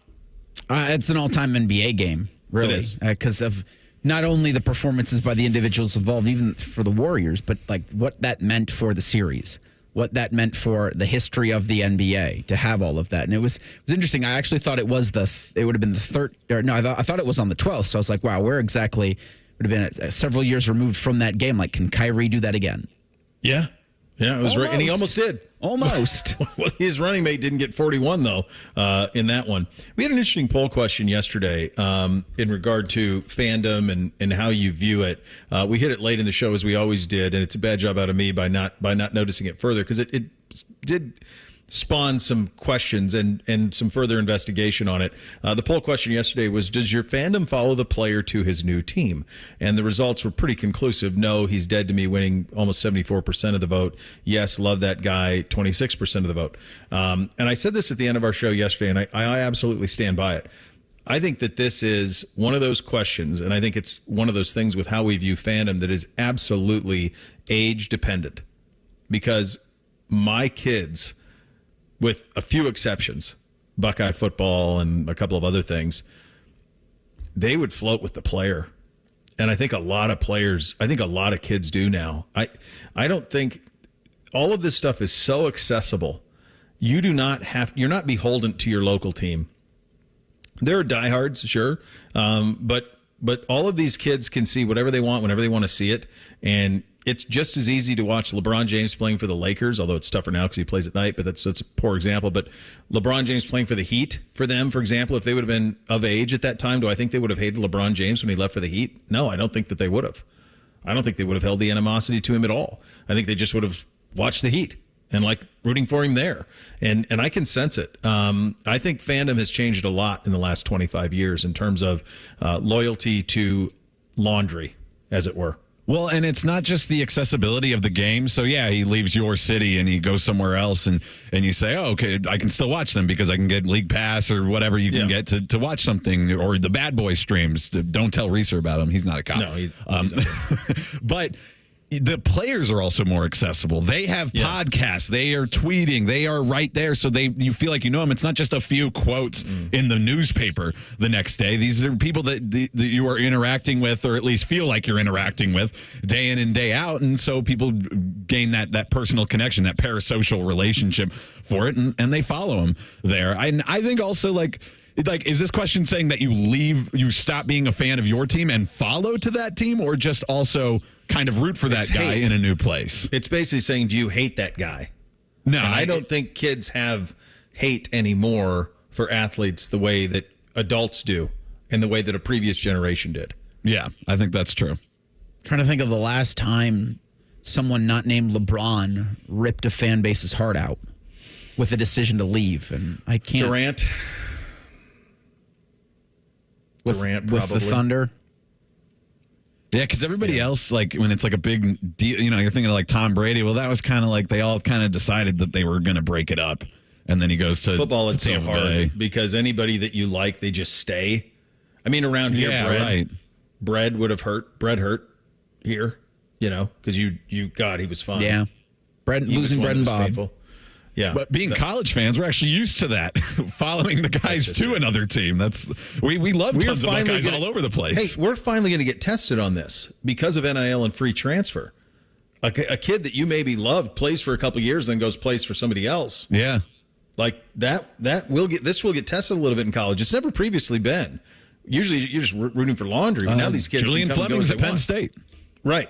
It's an all-time NBA game, really, because of not only the performances by the individuals involved, even for the Warriors, but like what that meant for the series, what that meant for the history of the NBA to have all of that. And it was interesting. I actually thought it was it would have been the third, I thought it was on the 12th. So I was like, wow, where exactly would have been several years removed from that game. Like, can Kyrie do that again? Yeah. Yeah, it was right. And he almost did. Almost. Well, his running mate didn't get 41, though, in that one. We had an interesting poll question yesterday in regard to fandom and how you view it. We hit it late in the show, as we always did, and it's a bad job out of me by not noticing it further, because it did spawn some questions and some further investigation on it. The poll question yesterday was, does your fandom follow the player to his new team? And the results were pretty conclusive. No, he's dead to me, winning almost 74% of the vote. Yes, love that guy, 26% of the vote. And I said this at the end of our show yesterday, and I absolutely stand by it. I think that this is one of those questions, and I think it's one of those things with how we view fandom that is absolutely age dependent. Because my kids, with a few exceptions, Buckeye football and a couple of other things, they would float with the player. And I think a lot of kids do now. I don't think all of this stuff is so accessible. You're not beholden to your local team. There are diehards, sure. But all of these kids can see whatever they want, whenever they want to see it. And it's just as easy to watch LeBron James playing for the Lakers, although it's tougher now because he plays at night, but that's a poor example. But LeBron James playing for the Heat, for them, for example, if they would have been of age at that time, do I think they would have hated LeBron James when he left for the Heat? No, I don't think that they would have. I don't think they would have held the animosity to him at all. I think they just would have watched the Heat and like rooting for him there. And I can sense it. I think fandom has changed a lot in the last 25 years in terms of loyalty to laundry, as it were. Well, and it's not just the accessibility of the game. So, yeah, he leaves your city and he goes somewhere else, and you say, oh, okay, I can still watch them because I can get League Pass or whatever you can get to watch something, or the Bad Boy streams. Don't tell Reeser about him. He's not a cop. No, he's but the players are also more accessible. They have podcasts. They are tweeting. They are right there. So you feel like you know them. It's not just a few quotes in the newspaper the next day. These are people that you are interacting with, or at least feel like you're interacting with day in and day out. And so people gain that personal connection, that parasocial relationship for it, and they follow them there. I think also, like, Like, is this question saying that you stop being a fan of your team and follow to that team, or just also kind of root for that guy in a new place? It's basically saying, do you hate that guy? No, and I don't think kids have hate anymore for athletes the way that adults do and the way that a previous generation did. Yeah, I think that's true. Trying to think of the last time someone not named LeBron ripped a fan base's heart out with a decision to leave, and I can't. Durant, probably. With the Thunder. Yeah, because everybody else, like, when it's like a big deal, you're thinking of like Tom Brady. Well, that was kind of like they all kind of decided that they were going to break it up. And then he goes to football. It's so hard Bay. because anybody that you like, they just stay. I mean, around here, Bread would have hurt. Bread hurt here, because God, he was fun. Yeah. Losing Bread and Bob. Painful. Yeah. But being college fans, we're actually used to that, following the guys to another team. We love tons of guys all over the place. Hey, we're finally going to get tested on this because of NIL and free transfer. A kid that you maybe loved plays for a couple of years, then goes plays for somebody else. Yeah. Like that will get tested a little bit in college. It's never previously been. Usually you're just rooting for laundry, but now these kids Julian can come Fleming's and go at Penn State. Right.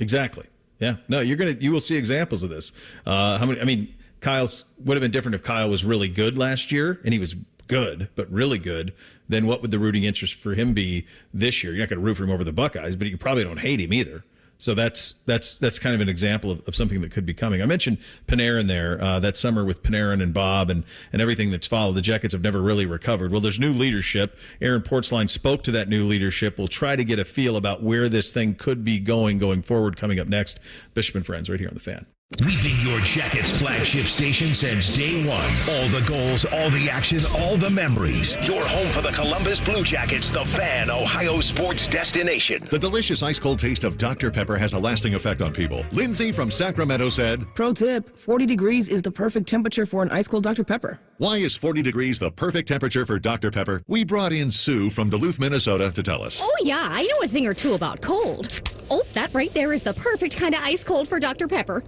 Exactly. Yeah. No, you will see examples of this. Kyle's would have been different if Kyle was really good last year, and he was good, but really good. Then what would the rooting interest for him be this year? You're not going to root for him over the Buckeyes, but you probably don't hate him either. So that's kind of an example of something that could be coming. I mentioned Panarin there that summer with Panarin and Bob and everything that's followed. The Jackets have never really recovered. Well, there's new leadership. Aaron Portzline spoke to that new leadership. We'll try to get a feel about where this thing could be going forward. Coming up next, Bishop and Friends right here on The Fan. We've been your Jackets flagship station since day one. All the goals, all the action, all the memories. Your home for the Columbus Blue Jackets, The Fan, Ohio sports destination. The delicious ice-cold taste of Dr. Pepper has a lasting effect on people. Lindsay from Sacramento said, Pro tip, 40 degrees is the perfect temperature for an ice-cold Dr. Pepper. Why is 40 degrees the perfect temperature for Dr. Pepper? We brought in Sue from Duluth, Minnesota to tell us. Oh, yeah, I know a thing or two about cold. Oh, that right there is the perfect kind of ice cold for Dr. Pepper.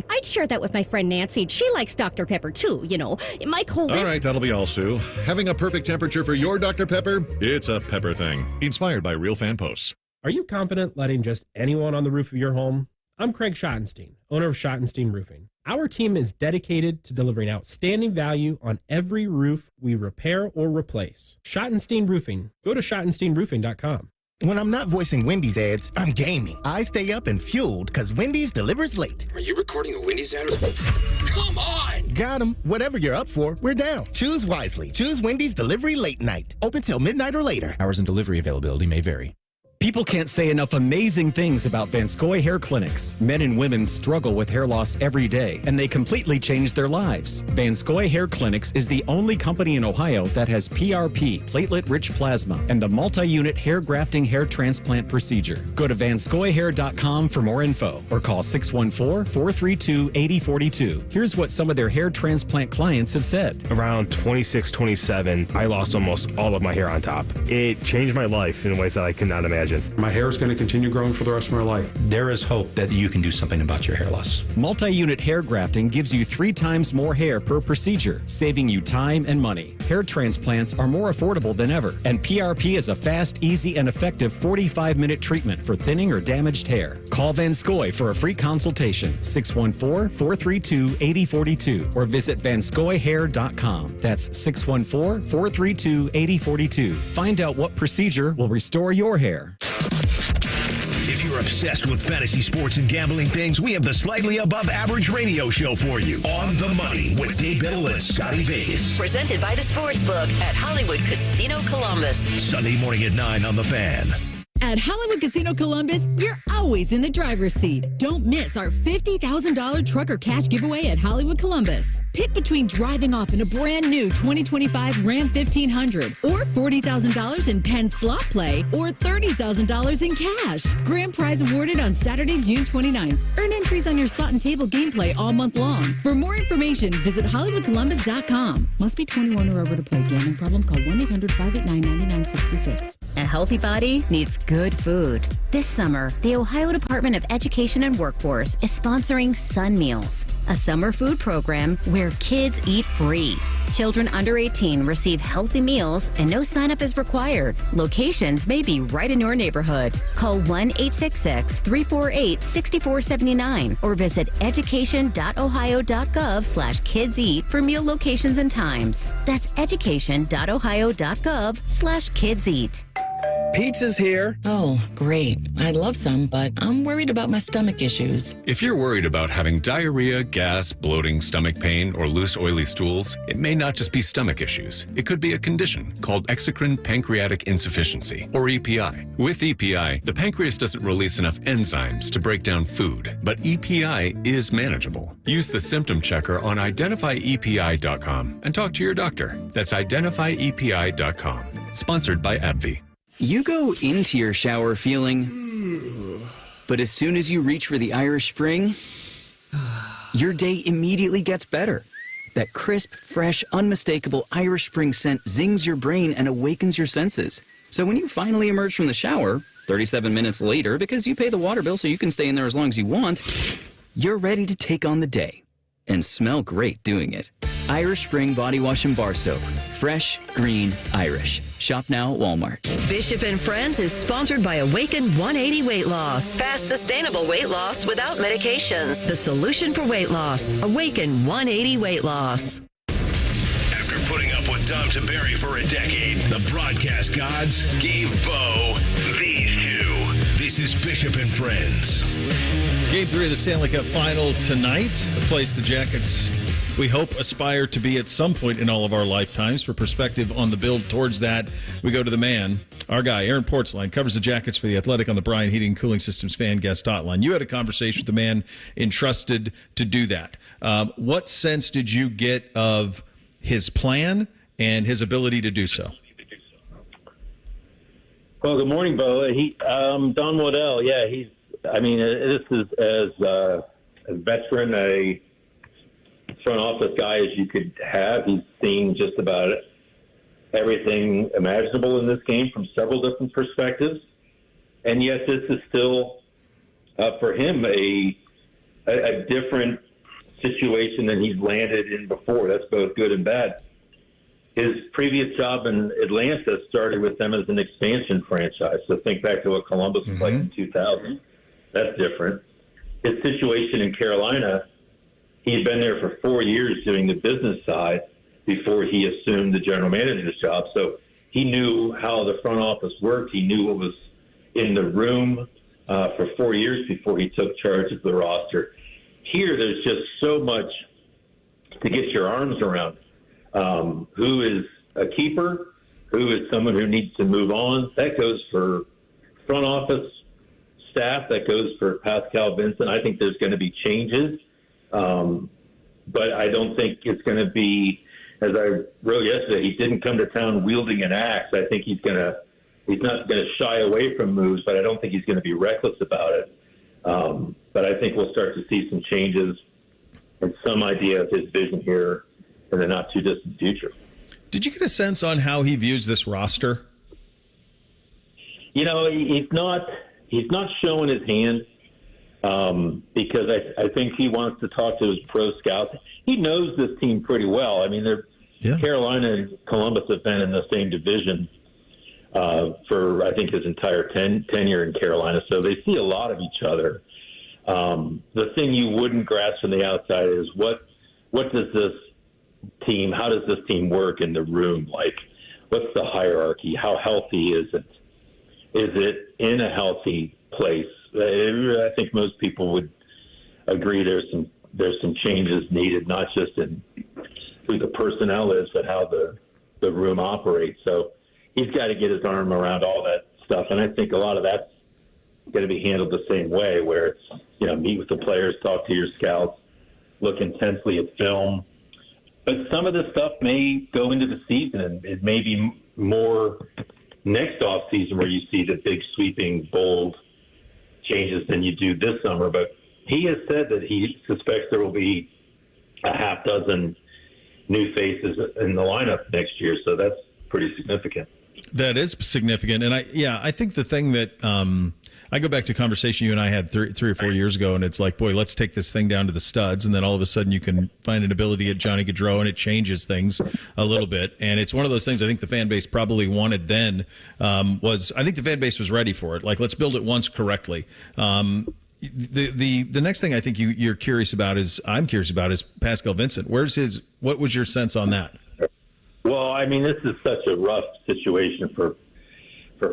I'd share that with my friend Nancy. She likes Dr. Pepper, too, My coldest... All right, that'll be all, Sue. Having a perfect temperature for your Dr. Pepper? It's a Pepper thing. Inspired by real fan posts. Are you confident letting just anyone on the roof of your home? I'm Craig Schottenstein, owner of Schottenstein Roofing. Our team is dedicated to delivering outstanding value on every roof we repair or replace. Schottenstein Roofing. Go to SchottensteinRoofing.com. When I'm not voicing Wendy's ads, I'm gaming. I stay up and fueled because Wendy's delivers late. Are you recording a Wendy's ad? Come on! Got 'em. Whatever you're up for, we're down. Choose wisely. Choose Wendy's Delivery Late Night. Open till midnight or later. Hours and delivery availability may vary. People can't say enough amazing things about Vanscoy Hair Clinics. Men and women struggle with hair loss every day, and they completely change their lives. Vanscoy Hair Clinics is the only company in Ohio that has PRP, platelet-rich plasma, and the multi-unit hair grafting hair transplant procedure. Go to vanscoyhair.com for more info, or call 614-432-8042. Here's what some of their hair transplant clients have said. Around 26, 27, I lost almost all of my hair on top. It changed my life in ways that I could not imagine. My hair is going to continue growing for the rest of my life. There is hope that you can do something about your hair loss. Multi-unit hair grafting gives you 3 times more hair per procedure, saving you time and money. Hair transplants are more affordable than ever, and PRP is a fast, easy, and effective 45-minute treatment for thinning or damaged hair. Call Vanscoy for a free consultation, 614-432-8042, or visit vanscoyhair.com. That's 614-432-8042. Find out what procedure will restore your hair. If you're obsessed with fantasy sports and gambling things, we have the slightly above average radio show for you. On the Money with Dave Biddle and Scotty Vegas. Presented by the Sportsbook at Hollywood Casino Columbus. Sunday morning at 9 on The Fan. At Hollywood Casino Columbus, you're always in the driver's seat. Don't miss our $50,000 trucker cash giveaway at Hollywood Columbus. Pick between driving off in a brand new 2025 Ram 1500 or $40,000 in Penn slot play or $30,000 in cash. Grand prize awarded on Saturday, June 29th. Earn entries on your slot and table gameplay all month long. For more information, visit HollywoodColumbus.com. Must be 21 or over to play. Gambling problem? Call 1-800-589-9966. A healthy body needs good good food. This summer, the Ohio Department of Education and Workforce is sponsoring Sun Meals, a summer food program where kids eat free. Children under 18 receive healthy meals and no sign-up is required. Locations may be right in your neighborhood. Call 1-866-348-6479 or visit education.ohio.gov/kidseat for meal locations and times. That's education.ohio.gov/kidseat. Pizza's here. Oh, great. I'd love some, but I'm worried about my stomach issues. If you're worried about having diarrhea, gas, bloating, stomach pain, or loose, oily stools, it may not just be stomach issues. It could be a condition called exocrine pancreatic insufficiency, or EPI. With EPI, the pancreas doesn't release enough enzymes to break down food, but EPI is manageable. Use the symptom checker on identifyepi.com and talk to your doctor. That's identifyepi.com. Sponsored by AbbVie. You go into your shower feeling, but as soon as you reach for the Irish Spring, your day immediately gets better. That crisp, fresh, unmistakable Irish Spring scent zings your brain and awakens your senses. So when you finally emerge from the shower, 37 minutes later, because you pay the water bill so you can stay in there as long as you want, you're ready to take on the day and smell great doing it. Irish Spring Body Wash and Bar Soap. Fresh, green, Irish. Shop now at Walmart. Bishop and Friends is sponsored by Awaken 180 Weight Loss. Fast, sustainable weight loss without medications. The solution for weight loss. Awaken 180 Weight Loss. After putting up with Tom Brady for a decade, the broadcast gods gave Bo these two. This is Bishop and Friends. Game 3 of the Stanley Cup Final tonight. A place the Jackets, we hope, aspire to be at some point in all of our lifetimes. For perspective on the build towards that, we go to the man, our guy, Aaron Portzline, covers the Jackets for The Athletic on the Bryan Heating and Cooling Systems fan guest hotline. You had a conversation with the man entrusted to do that. What sense did you get of his plan and his ability to do so? Well, good morning, Bo. Don Waddell, yeah, this is as veteran a front office guy as you could have. He's seen just about everything imaginable in this game from several different perspectives. And yet this is still, for him, a different situation than he's landed in before. That's both good and bad. His previous job in Atlanta started with them as an expansion franchise. So think back to what Columbus was like in 2000. That's different. His situation in Carolina, he'd been there for 4 years doing the business side before he assumed the general manager's job. So he knew how the front office worked. He knew what was in the room for 4 years before he took charge of the roster. Here, there's just so much to get your arms around. Who is a keeper? Who is someone who needs to move on? That goes for front office staff. That goes for Pascal Vincent. I think there's going to be changes. But I don't think it's going to be, as I wrote yesterday, he didn't come to town wielding an axe. I think he's not going to shy away from moves, but I don't think he's going to be reckless about it. But I think we'll start to see some changes and some idea of his vision here in the not too distant future. Did you get a sense on how he views this roster? He's not showing his hand. Because I think he wants to talk to his pro scouts. He knows this team pretty well. I mean, Carolina and Columbus have been in the same division for, I think, his entire tenure in Carolina. So they see a lot of each other. The thing you wouldn't grasp from the outside is how does this team work in the room? Like, what's the hierarchy? How healthy is it? Is it in a healthy place? I think most people would agree there's some changes needed, not just in who the personnel is, but how the room operates. So he's got to get his arm around all that stuff, and I think a lot of that's going to be handled the same way, where it's meet with the players, talk to your scouts, look intensely at film. But some of this stuff may go into the season, and it may be more next off season where you see the big sweeping, bold changes than you do this summer. But he has said that he suspects there will be a half dozen new faces in the lineup next year, so that's pretty significant. That is significant. And I think the thing that I go back to a conversation you and I had 3 or 4 years ago, and it's like, boy, let's take this thing down to the studs. And then all of a sudden you can find an ability at Johnny Gaudreau, and it changes things a little bit. And it's one of those things I think the fan base probably wanted then I think the fan base was ready for it. Like, let's build it once correctly. The next thing I think I'm curious about is Pascal Vincent. What was your sense on that? Well, I mean, this is such a rough situation for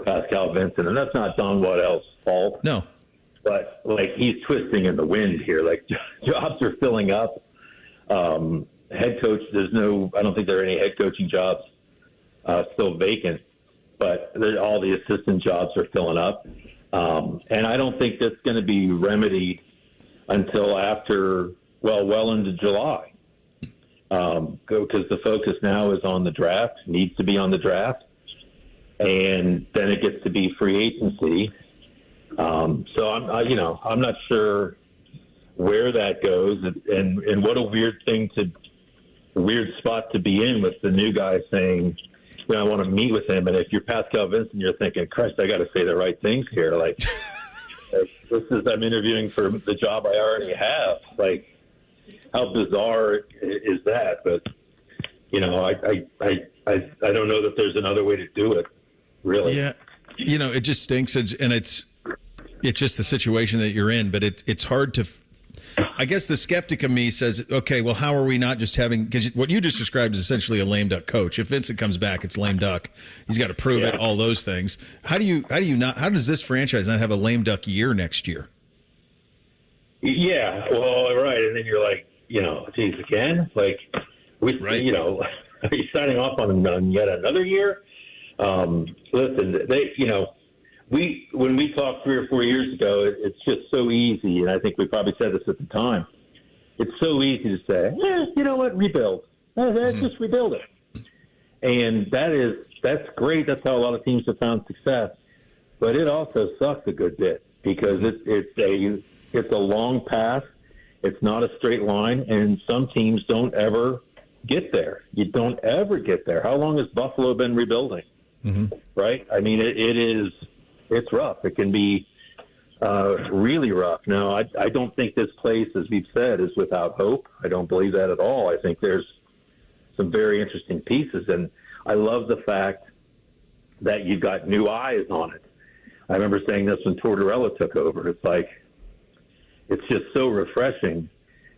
Pascal Vincent, and that's not Don Waddell's fault. No. But, like, he's twisting in the wind here. Like, jobs are filling up. Head coach, I don't think there are any head coaching jobs still vacant, but all the assistant jobs are filling up. And I don't think that's going to be remedied until after, well into July. Because the focus now is on the draft, needs to be on the draft, and then it gets to be free agency. So I'm not sure where that goes, and what a weird spot to be in with the new guy saying, I want to meet with him. And if you're Pascal Vincent, you're thinking, Christ, I got to say the right things here. Like, I'm interviewing for the job I already have. Like, how bizarre is that? But, I don't know that there's another way to do it, really. Yeah. It just stinks. And it's just the situation that you're in, but it's hard to, I guess the skeptic of me says, okay, well, how are we not just having, because what you just described is essentially a lame duck coach. If Vincent comes back, it's lame duck. He's got to prove it, all those things. How does this franchise not have a lame duck year next year? Yeah, well, right. And then you're like, geez, again? Like, are you signing off on yet another year? Listen, when we talked 3 or 4 years ago, it's just so easy, and I think we probably said this at the time. It's so easy to say, you know what, rebuild. Just rebuild it. And that's great. That's how a lot of teams have found success. But it also sucks a good bit because it's a long path. It's not a straight line, and some teams don't ever get there. You don't ever get there. How long has Buffalo been rebuilding? Mm-hmm. Right? I mean, it's rough. It can be really rough. Now, I don't think this place, as we've said, is without hope. I don't believe that at all. I think there's some very interesting pieces, and I love the fact that you've got new eyes on it. I remember saying this when Tortorella took over. It's like, it's just so refreshing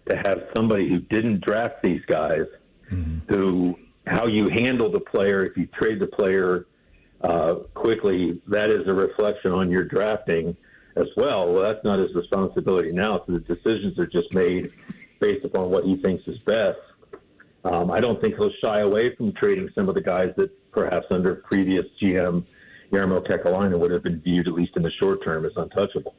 to have somebody who didn't draft these guys, how you handle the player, if you trade the player quickly, that is a reflection on your drafting as well. Well, that's not his responsibility now, so the decisions are just made based upon what he thinks is best. I don't think he'll shy away from trading some of the guys that perhaps under previous GM Jarmo Kekalainen would have been viewed, at least in the short term, as untouchable.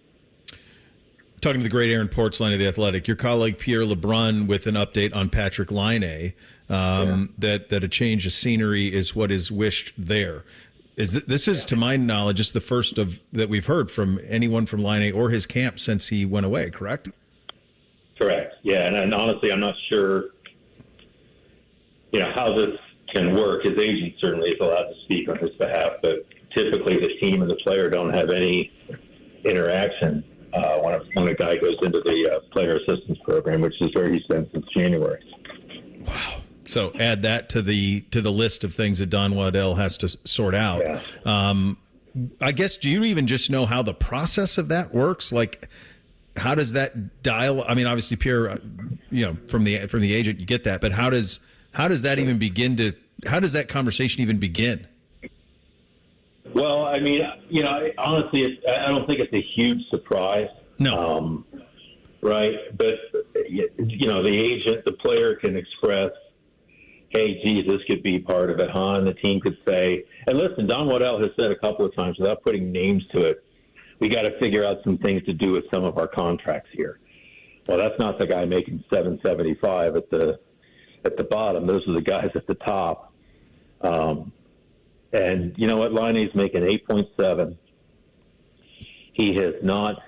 Talking to the great Aaron Portzline of The Athletic, your colleague Pierre Lebrun with an update on Patrik Laine, that a change of scenery is what is wished there. This is, to my knowledge, just the first that we've heard from anyone from Laine or his camp since he went away, correct? Correct, yeah. And honestly, I'm not sure, how this can work. His agent certainly is allowed to speak on his behalf, but typically the team and the player don't have any interaction when a guy goes into the player assistance program, which is where he's been since January. Wow. So add that to the list of things that Don Waddell has to sort out. Yeah. I guess, do you even just know how the process of that works? Like, how does that dial? I mean, obviously, Pierre, from the agent, you get that, but how does that even begin how does that conversation even begin? Well, I mean, honestly, I don't think it's a huge surprise. No. Right. But, the agent, the player can express, hey, geez, this could be part of it, huh? And the team could say, and listen, Don Waddell has said a couple of times, without putting names to it, we got to figure out some things to do with some of our contracts here. Well, that's not the guy making $775 at the bottom. Those are the guys at the top. And you know what? Laine's making 8.7. He has not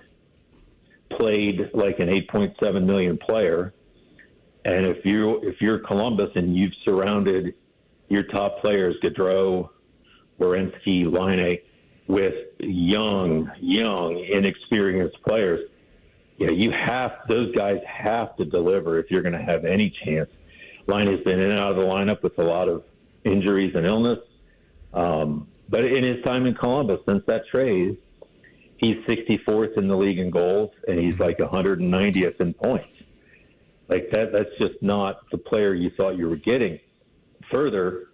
played like an 8.7 million player. And if you're Columbus and you've surrounded your top players, Gaudreau, Werenski, Laine, with young, inexperienced players. Those guys have to deliver if you're going to have any chance. Laine has been in and out of the lineup with a lot of injuries and illness. But in his time in Columbus, since that trade, he's 64th in the league in goals, and he's like 190th in points. Like that's just not the player you thought you were getting. Further,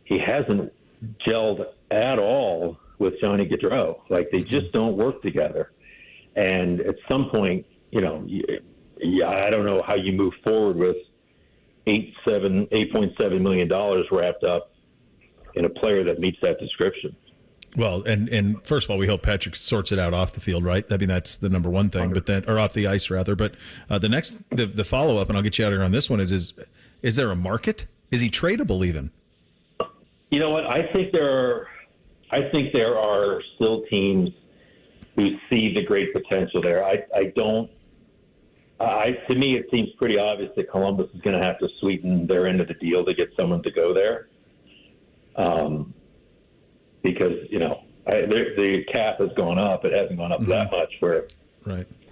he hasn't gelled at all with Johnny Gaudreau. Like, they just don't work together. And at some point, I don't know how you move forward with $8.7 million wrapped up in a player that meets that description. Well, and first of all, we hope Patrik sorts it out off the field, right? I mean, that's the number one thing, or off the ice rather. But the follow up, and I'll get you out here on this one, is there a market? Is he tradable even? You know what? I think there are still teams who see the great potential there. To me, it seems pretty obvious that Columbus is going to have to sweeten their end of the deal to get someone to go there. Because, the cap has gone up. It hasn't gone up that much where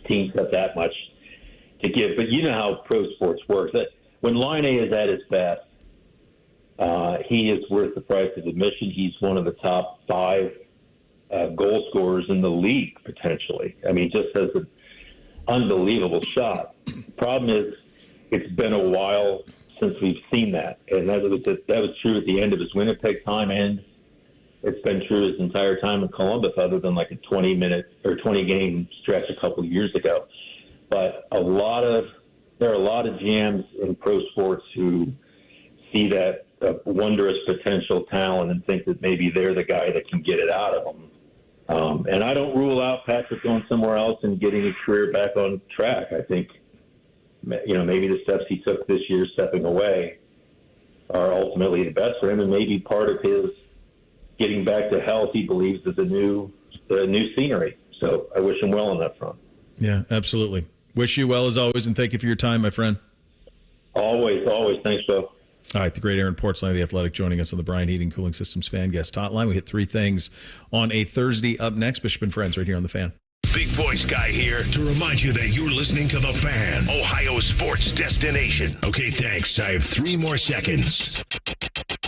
teams have that much to give. But you know how pro sports works. That when Laine is at his best, he is worth the price of admission. He's one of the top 5 goal scorers in the league, potentially. I mean, just has an unbelievable shot. Problem is, it's been a while since we've seen that. And that was true at the end of his Winnipeg time, and it's been true his entire time in Columbus, other than like a 20-minute or 20-game stretch a couple of years ago. But there are a lot of GMs in pro sports who see that wondrous potential talent and think that maybe they're the guy that can get it out of them. And I don't rule out Patrik going somewhere else and getting his career back on track. I think, maybe the steps he took this year stepping away are ultimately the best for him, and maybe part of his getting back to health, he believes, is the new scenery. So I wish him well on that front. Yeah, absolutely. Wish you well as always, and thank you for your time, my friend. Always. Thanks, Bill. All right, the great Aaron Portzline of The Athletic joining us on the Bryant Heating Cooling Systems Fan Guest Hotline. We hit 3 things on a Thursday. Up next, Bishop and Friends right here on The Fan. Big voice guy here to remind you that you're listening to The Fan, Ohio sports destination. Okay, thanks. I have 3 more seconds.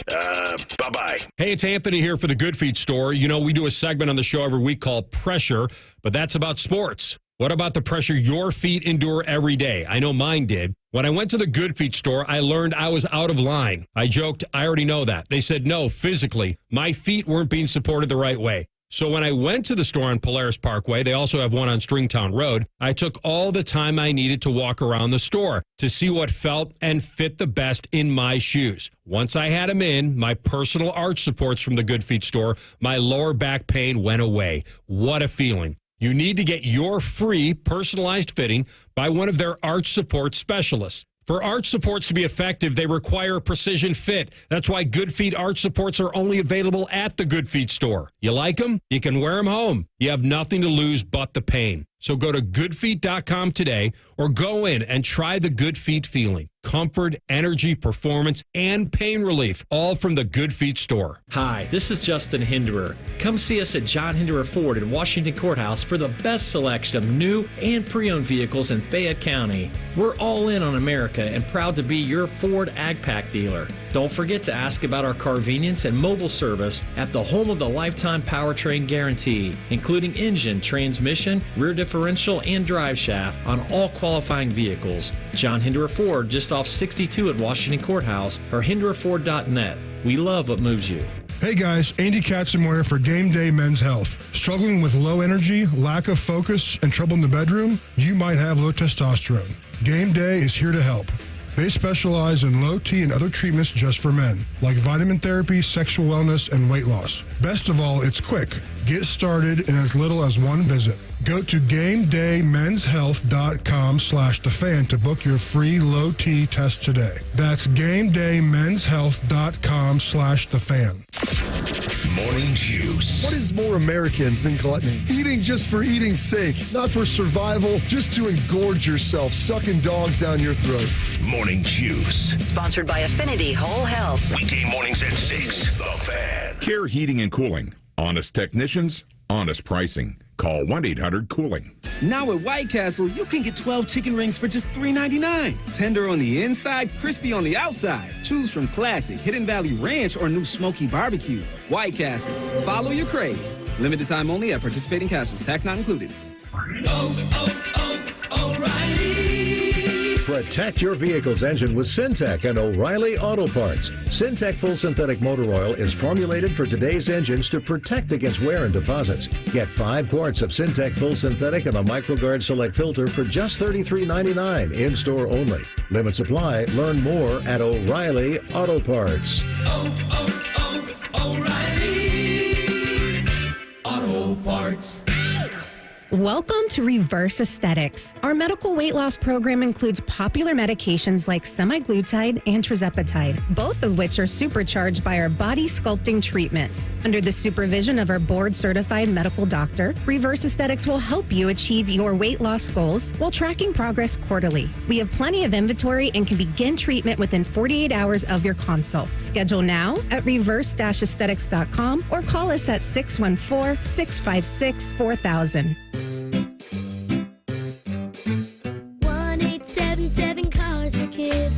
Bye-bye. Hey, it's Anthony here for the Good Feet store. We do a segment on the show every week called Pressure, but that's about sports. What about the pressure your feet endure every day? I know mine did. When I went to the Good Feet store, I learned I was out of line. I joked, I already know that. They said, no, physically, my feet weren't being supported the right way. So when I went to the store on Polaris Parkway, they also have one on Stringtown Road, I took all the time I needed to walk around the store to see what felt and fit the best in my shoes. Once I had them in, my personal arch supports from the Good Feet store, my lower back pain went away. What a feeling. You need to get your free personalized fitting by one of their arch support specialists. For arch supports to be effective, they require a precision fit. That's why Good Feet arch supports are only available at the Good Feet store. You like them? You can wear them home. You have nothing to lose but the pain. So go to goodfeet.com today or go in and try the Good Feet feeling. Comfort, energy, performance, and pain relief, all from the Good Feet store. Hi, this is Justin Hinderer. Come see us at John Hinderer Ford in Washington Courthouse for the best selection of new and pre-owned vehicles in Fayette County. We're all in on America and proud to be your Ford AgPack dealer. Don't forget to ask about our convenience and mobile service at the home of the lifetime powertrain guarantee, including engine, transmission, rear differential, and drive shaft on all qualifying vehicles. John Hinderer Ford, just off 62 at Washington Courthouse, or hindererford.net. We love what moves you. Hey guys, Andy Katzenmoyer for Game Day Men's Health. Struggling with low energy, lack of focus, and trouble in the bedroom? You might have low testosterone. Game Day is here to help. They specialize in low T and other treatments just for men, like vitamin therapy, sexual wellness, and weight loss. Best of all, it's quick. Get started in as little as 1 visit. Go to GameDayMen'sHealth.com/thefan to book your free low T test today. That's GameDayMen'sHealth.com/thefan. Morning Juice. What is more American than gluttony? Eating just for eating's sake, not for survival, just to engorge yourself, sucking dogs down your throat. Morning Juice. Sponsored by Affinity Whole Health. Weekday mornings at 6. The Fan. Care Heating and Cooling. Honest technicians, honest pricing. Call 1-800-COOLING. Now at White Castle, you can get 12 chicken rings for just $3.99. Tender on the inside, crispy on the outside. Choose from classic, Hidden Valley Ranch, or new smoky barbecue. White Castle. Follow your crave. Limited time only at participating castles. Tax not included. O'Reilly. Protect your vehicle's engine with Syntec and O'Reilly Auto Parts. Syntec Full Synthetic Motor Oil is formulated for today's engines to protect against wear and deposits. Get 5 quarts of Syntec Full Synthetic and a MicroGuard Select filter for just $33.99 in-store only. Limit supply. Learn more at O'Reilly Auto Parts. O'Reilly Auto Parts. Welcome to Reverse Aesthetics. Our medical weight loss program includes popular medications like semaglutide and tirzepatide, both of which are supercharged by our body sculpting treatments. Under the supervision of our board-certified medical doctor, Reverse Aesthetics will help you achieve your weight loss goals while tracking progress quarterly. We have plenty of inventory and can begin treatment within 48 hours of your consult. Schedule now at reverse-aesthetics.com or call us at 614-656-4000. 1-877 Cars for Kids.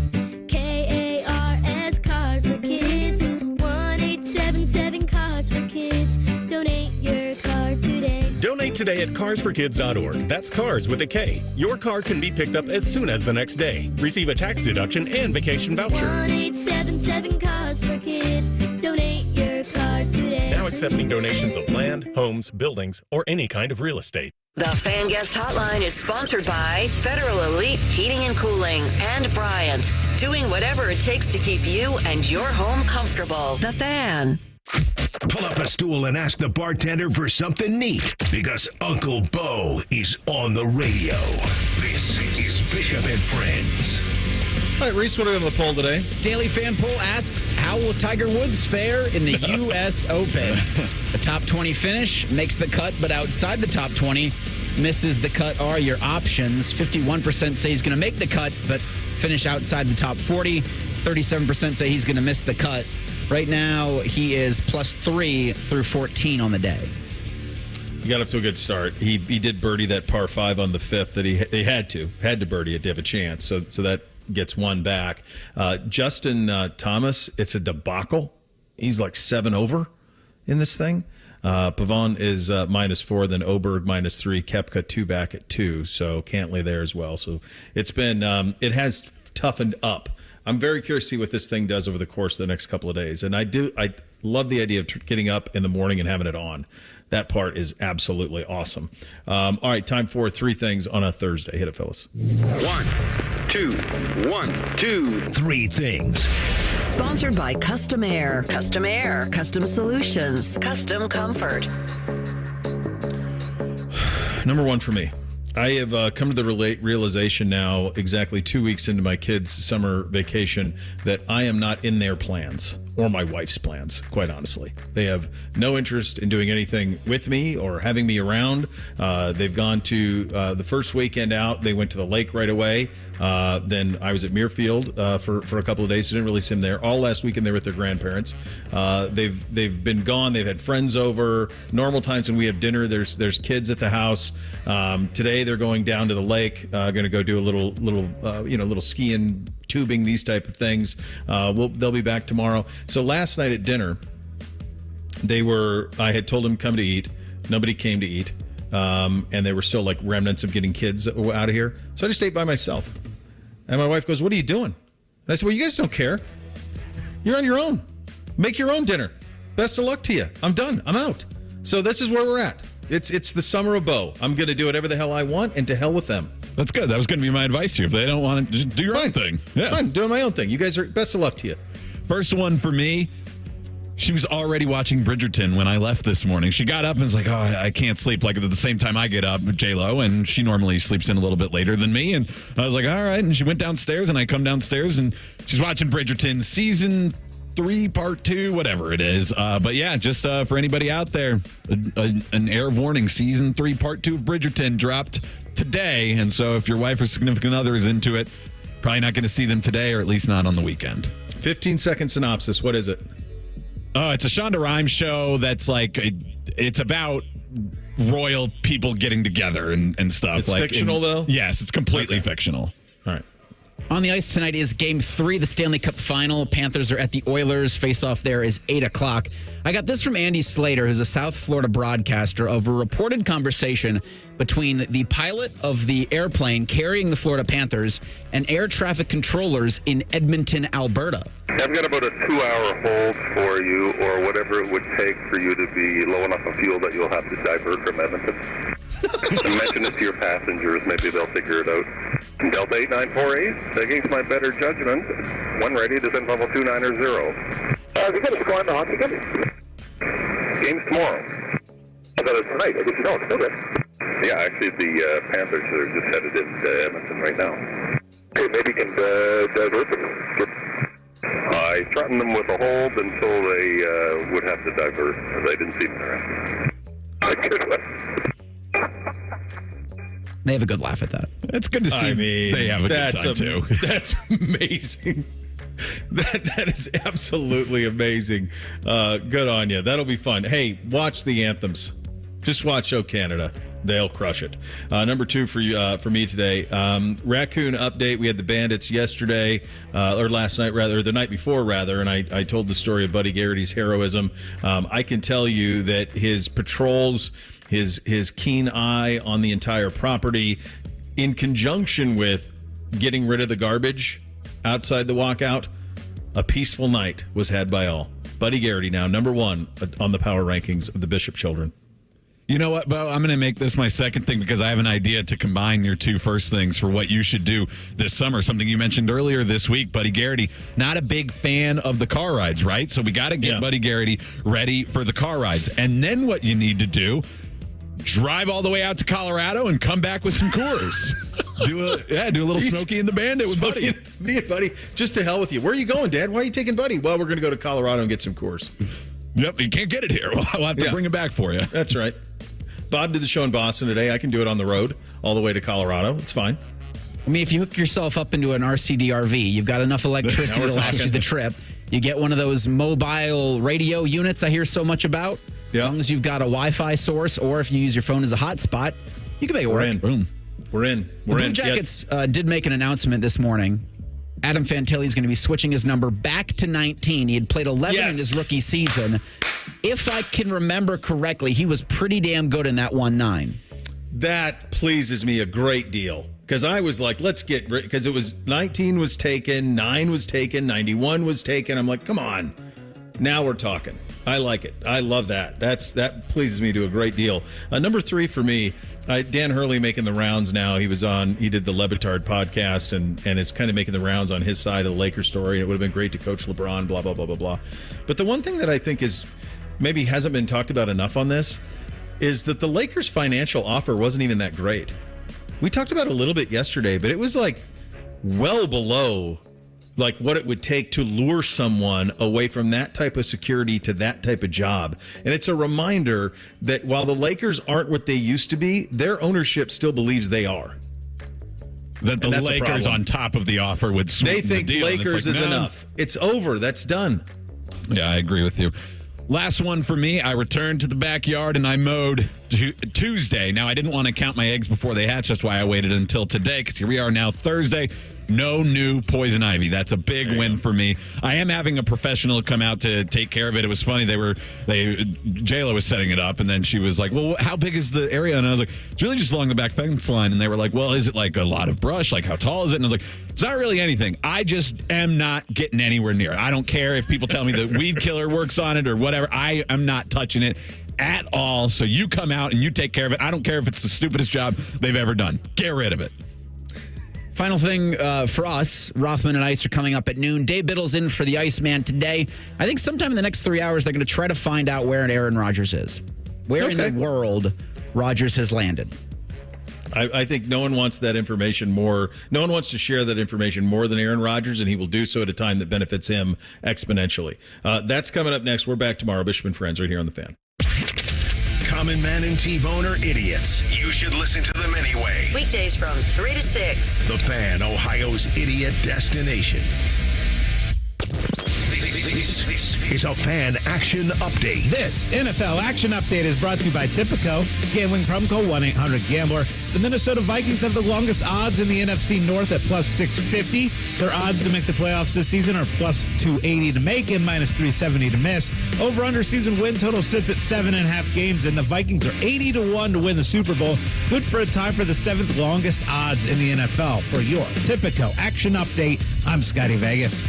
KARS Cars for Kids. 1-877 Cars for Kids. Donate your car today. Donate today at carsforkids.org. That's cars with a K. Your car can be picked up as soon as the next day. Receive a tax deduction and vacation voucher. 1-877 Cars for Kids. Donate your car today. Now accepting donations of land, homes, buildings, or any kind of real estate. The Fan Guest Hotline is sponsored by Federal Elite Heating and Cooling and Bryant, doing whatever it takes to keep you and your home comfortable. The Fan. Pull up a stool and ask the bartender for something neat, because Uncle Bo is on the radio. This is Bishop and Friends. All right, Reese, what are we on the poll today? Daily Fan Poll asks, how will Tiger Woods fare in the U.S. Open? The top 20 finish makes the cut, but outside the top 20, misses the cut are your options. 51% say he's going to make the cut, but finish outside the top 40. 37% say he's going to miss the cut. Right now, he is +3 through 14 on the day. He got up to a good start. He did birdie that par 5 on the 5th that he had to birdie it to have a chance. So that gets one back. Justin Thomas, it's a debacle. He's like 7 over in this thing. Pavon is -4, then Oberg -3, Koepka 2 back at 2. So Cantley there as well. So it's been it has toughened up. I'm very curious to see what this thing does over the course of the next couple of days. And I love the idea of getting up in the morning and having it on. That part is absolutely awesome. All right, time for 3 things on a Thursday. Hit it, fellas. 1, 2, 1, 2, 3 things. Sponsored by Custom Air. Custom Air. Custom Solutions. Custom Comfort. Number 1 for me. I have come to the realization now, exactly 2 weeks into my kids' summer vacation, that I am not in their plans or my wife's plans, quite honestly. They have no interest in doing anything with me or having me around. They've gone to the first weekend out. They went to the lake right away. Then I was at Muirfield for a couple of days. So didn't really see them there. All last weekend they were with their grandparents. They've been gone. They've had friends over. Normal times when we have dinner, there's kids at the house. Today they're going down to the lake. Going to go do a little skiing, tubing, these type of things. They'll be back tomorrow. So last night at dinner, I had told them come to eat. Nobody came to eat. And they were still like remnants of getting kids out of here. So I just ate by myself. And my wife goes, "What are you doing?" And I said, "Well, you guys don't care. You're on your own. Make your own dinner. Best of luck to you. I'm done. I'm out." So this is where we're at. It's the summer of Bo. I'm going to do whatever the hell I want, and to hell with them. That's good. That was going to be my advice to you. If they don't want to, just do your own thing. Yeah. Fine, doing my own thing. You guys are best of luck to you. First one for me. She was already watching Bridgerton when I left this morning. She got up and was like, "Oh, I can't sleep." Like at the same time I get up, J-Lo, and she normally sleeps in a little bit later than me. And I was like, "All right." And she went downstairs, and I come downstairs, and she's watching Bridgerton season 3, Part 2, whatever it is. But yeah, just for anybody out there, an air of warning. Season 3, Part 2 of Bridgerton dropped today. And so if your wife or significant other is into it, probably not going to see them today, or at least not on the weekend. 15-second synopsis. What is it? Oh, it's a Shonda Rhimes show that's like, it's about royal people getting together and stuff. It's fictional, though? Yes, it's completely fictional. All right. On the ice tonight is Game 3, the Stanley Cup Final. Panthers are at the Oilers. Face-off there is 8 o'clock. I got this from Andy Slater, who's a South Florida broadcaster, of a reported conversation between the pilot of the airplane carrying the Florida Panthers and air traffic controllers in Edmonton, Alberta. I've got about a 2-hour hold for you, or whatever it would take for you to be low enough of fuel that you'll have to divert from Edmonton. And mention it to your passengers. Maybe they'll figure it out. Delta 8948, against my better judgment, when ready, descent level 290. Have you got a score on the hockey game? Game's tomorrow. I thought it was tonight. I didn't know. It's still good. Yeah, actually, the Panthers are just headed into Edmonton right now. Okay, maybe you can divert them. I threatened them with a hold until they would have to divert, as I didn't see them there. Good one. They have a good laugh at that. It's good to see they have a good time, too. That's amazing. That is absolutely amazing. Good on you. That'll be fun. Hey, watch the anthems. Just watch Oh Canada. They'll crush it. Number 2 for you, for me today. Raccoon update. We had the Bandits yesterday, or last night, rather, or the night before, rather, and I told the story of Buddy Garrity's heroism. I can tell you that his patrols, his keen eye on the entire property, in conjunction with getting rid of the garbage outside the walkout, a peaceful night was had by all. Buddy Garrity now number 1 on the power rankings of the Bishop children. You know what, Bo? I'm going to make this my second thing because I have an idea to combine your 2 first things for what you should do this summer. Something you mentioned earlier this week, Buddy Garrity, not a big fan of the car rides, right? So we got to get Buddy Garrity ready for the car rides. And then what you need to do, drive all the way out to Colorado and come back with some Coors. do a little Smokey and the Bandit with Buddy. Me and Buddy, just to hell with you. Where are you going, Dad? Why are you taking Buddy? Well, we're going to go to Colorado and get some Coors. Yep, you can't get it here. I'll have to bring it back for you. That's right. Bob did the show in Boston today. I can do it on the road all the way to Colorado. It's fine. I mean, if you hook yourself up into an RCD RV, you've got enough electricity to last you the trip. You get one of those mobile radio units I hear so much about. As long as you've got a Wi-Fi source, or if you use your phone as a hotspot, you can make it work. Boom. We're in. The Blue Jackets did make an announcement this morning. Adam Fantilli is going to be switching his number back to 19. He had played 11 in his rookie season. If I can remember correctly, he was pretty damn good in that 1-9. That pleases me a great deal. Because I was like, let's get rid, because it was 19 was taken, 9 was taken, 91 was taken. I'm like, come on. Now we're talking. I like it. I love that. That pleases me to a great deal. Number 3 for me, Dan Hurley making the rounds now. He did the Le Batard podcast and is kind of making the rounds on his side of the Lakers story. It would have been great to coach LeBron, blah, blah, blah, blah, blah. But the one thing that I think is maybe hasn't been talked about enough on this is that the Lakers' financial offer wasn't even that great. We talked about it a little bit yesterday, but it was like well below like what it would take to lure someone away from that type of security to that type of job. And it's a reminder that while the Lakers aren't what they used to be, their ownership still believes they are. That the Lakers on top of the offer would sweeten the deal. They think Lakers is enough. It's over. That's done. Yeah, I agree with you. Last one for me. I returned to the backyard and I mowed Tuesday. Now, I didn't want to count my eggs before they hatched. That's why I waited until today, because here we are now Thursday. No new poison ivy. That's a big win for me. I am having a professional come out to take care of it. It was funny. J-Lo was setting it up, and then she was like, well, how big is the area? And I was like, it's really just along the back fence line. And they were like, well, is it like a lot of brush? Like, how tall is it? And I was like, it's not really anything. I just am not getting anywhere near it. I don't care if people tell me the weed killer works on it or whatever. I am not touching it at all. So you come out and you take care of it. I don't care if it's the stupidest job they've ever done. Get rid of it. Final thing for us, Rothman and Ice are coming up at noon. Dave Biddle's in for the Iceman today. I think sometime in the next 3 hours, they're going to try to find out where Aaron Rodgers is. Where in the world Rodgers has landed. I think no one wants that information more. No one wants to share that information more than Aaron Rodgers, and he will do so at a time that benefits him exponentially. That's coming up next. We're back tomorrow. Bishop and Friends right here on The Fan. Common Man and T-Bone are idiots. You should listen to them anyway. Weekdays from 3 to 6. The Fan, Ohio's idiot destination. This is a Fan Action Update. This NFL Action Update is brought to you by Tipico. Gambling problem, call 1-800-GAMBLER. The Minnesota Vikings have the longest odds in the NFC North at plus 650. Their odds to make the playoffs this season are plus 280 to make and minus 370 to miss. Over-under season win total sits at 7.5 games, and the Vikings are 80-1 to win the Super Bowl. Good for a time for the 7th longest odds in the NFL. For your Tipico Action Update, I'm Scotty Vegas.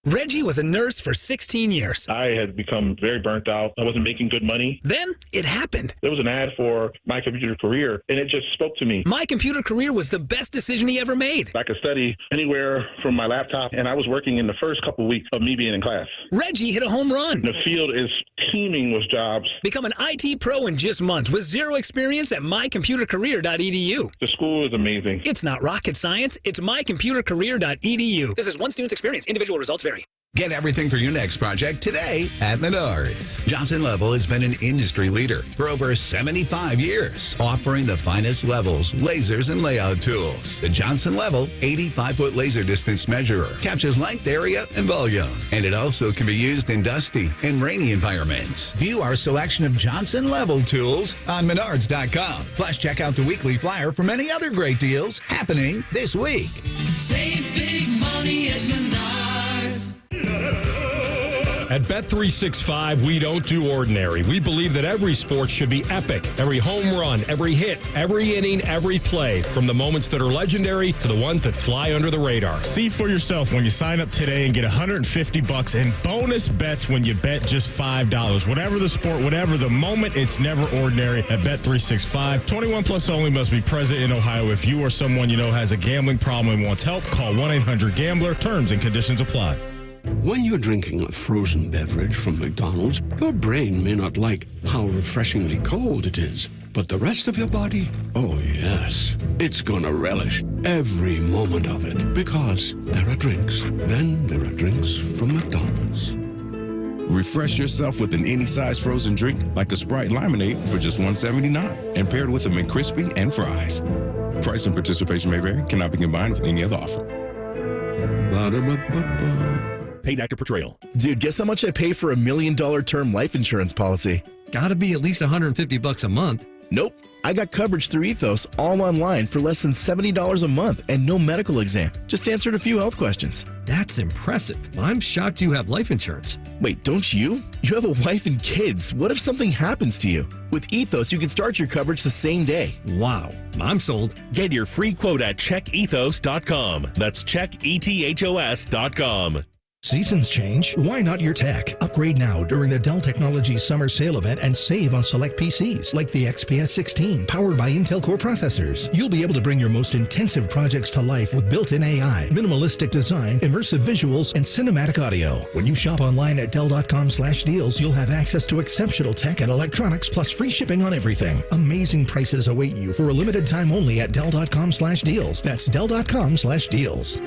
Reggie was a nurse for 16 years. I had become very burnt out. I wasn't making good money. Then it happened. There was an ad for My Computer Career, and it just spoke to me. My Computer Career was the best decision he ever made. I could study anywhere from my laptop, and I was working in the first couple of weeks of me being in class. Reggie hit a home run. The field is teeming with jobs. Become an IT pro in just months with zero experience at mycomputercareer.edu. The school is amazing. It's not rocket science. It's mycomputercareer.edu. This is one student's experience. Individual results vary. Get everything for your next project today at Menards. Johnson Level has been an industry leader for over 75 years, offering the finest levels, lasers, and layout tools. The Johnson Level 85-foot laser distance measurer captures length, area, and volume, and it also can be used in dusty and rainy environments. View our selection of Johnson Level tools on Menards.com. Plus, check out the weekly flyer for many other great deals happening this week. Save big money at Menards. At Bet365, we don't do ordinary. We believe that every sport should be epic. Every home run, every hit, every inning, every play. From the moments that are legendary to the ones that fly under the radar. See for yourself when you sign up today and get $150 in bonus bets when you bet just $5. Whatever the sport, whatever the moment, it's never ordinary at Bet365. 21 plus only, must be present in Ohio. If you or someone you know has a gambling problem and wants help, call 1-800-GAMBLER. Terms and conditions apply. When you're drinking a frozen beverage from McDonald's, your brain may not like how refreshingly cold it is. But the rest of your body, oh yes, it's gonna relish every moment of it. Because there are drinks. Then there are drinks from McDonald's. Refresh yourself with an any-size frozen drink like a Sprite Lemonade for just $1.79 and paired with a McCrispy and fries. Price and participation may vary. Cannot be combined with any other offer. Ba-da-ba-ba-ba. Paid actor portrayal. Dude, guess how much I pay for $1 million term life insurance policy? Gotta be at least $150 a month. Nope. I got coverage through Ethos all online for less than $70 a month and no medical exam. Just answered a few health questions. That's impressive. I'm shocked you have life insurance. Wait, don't you? You have a wife and kids. What if something happens to you? With Ethos, you can start your coverage the same day. Wow. I'm sold. Get your free quote at checkethos.com. That's checkethos.com. Seasons change. Why not your tech? Upgrade now during the Dell Technologies Summer Sale event and save on select PCs like the XPS 16 powered by Intel Core processors. You'll be able to bring your most intensive projects to life with built-in AI, minimalistic design, immersive visuals, and cinematic audio. When you shop online at Dell.com/deals, you'll have access to exceptional tech and electronics plus free shipping on everything. Amazing prices await you for a limited time only at Dell.com/deals. That's Dell.com/deals.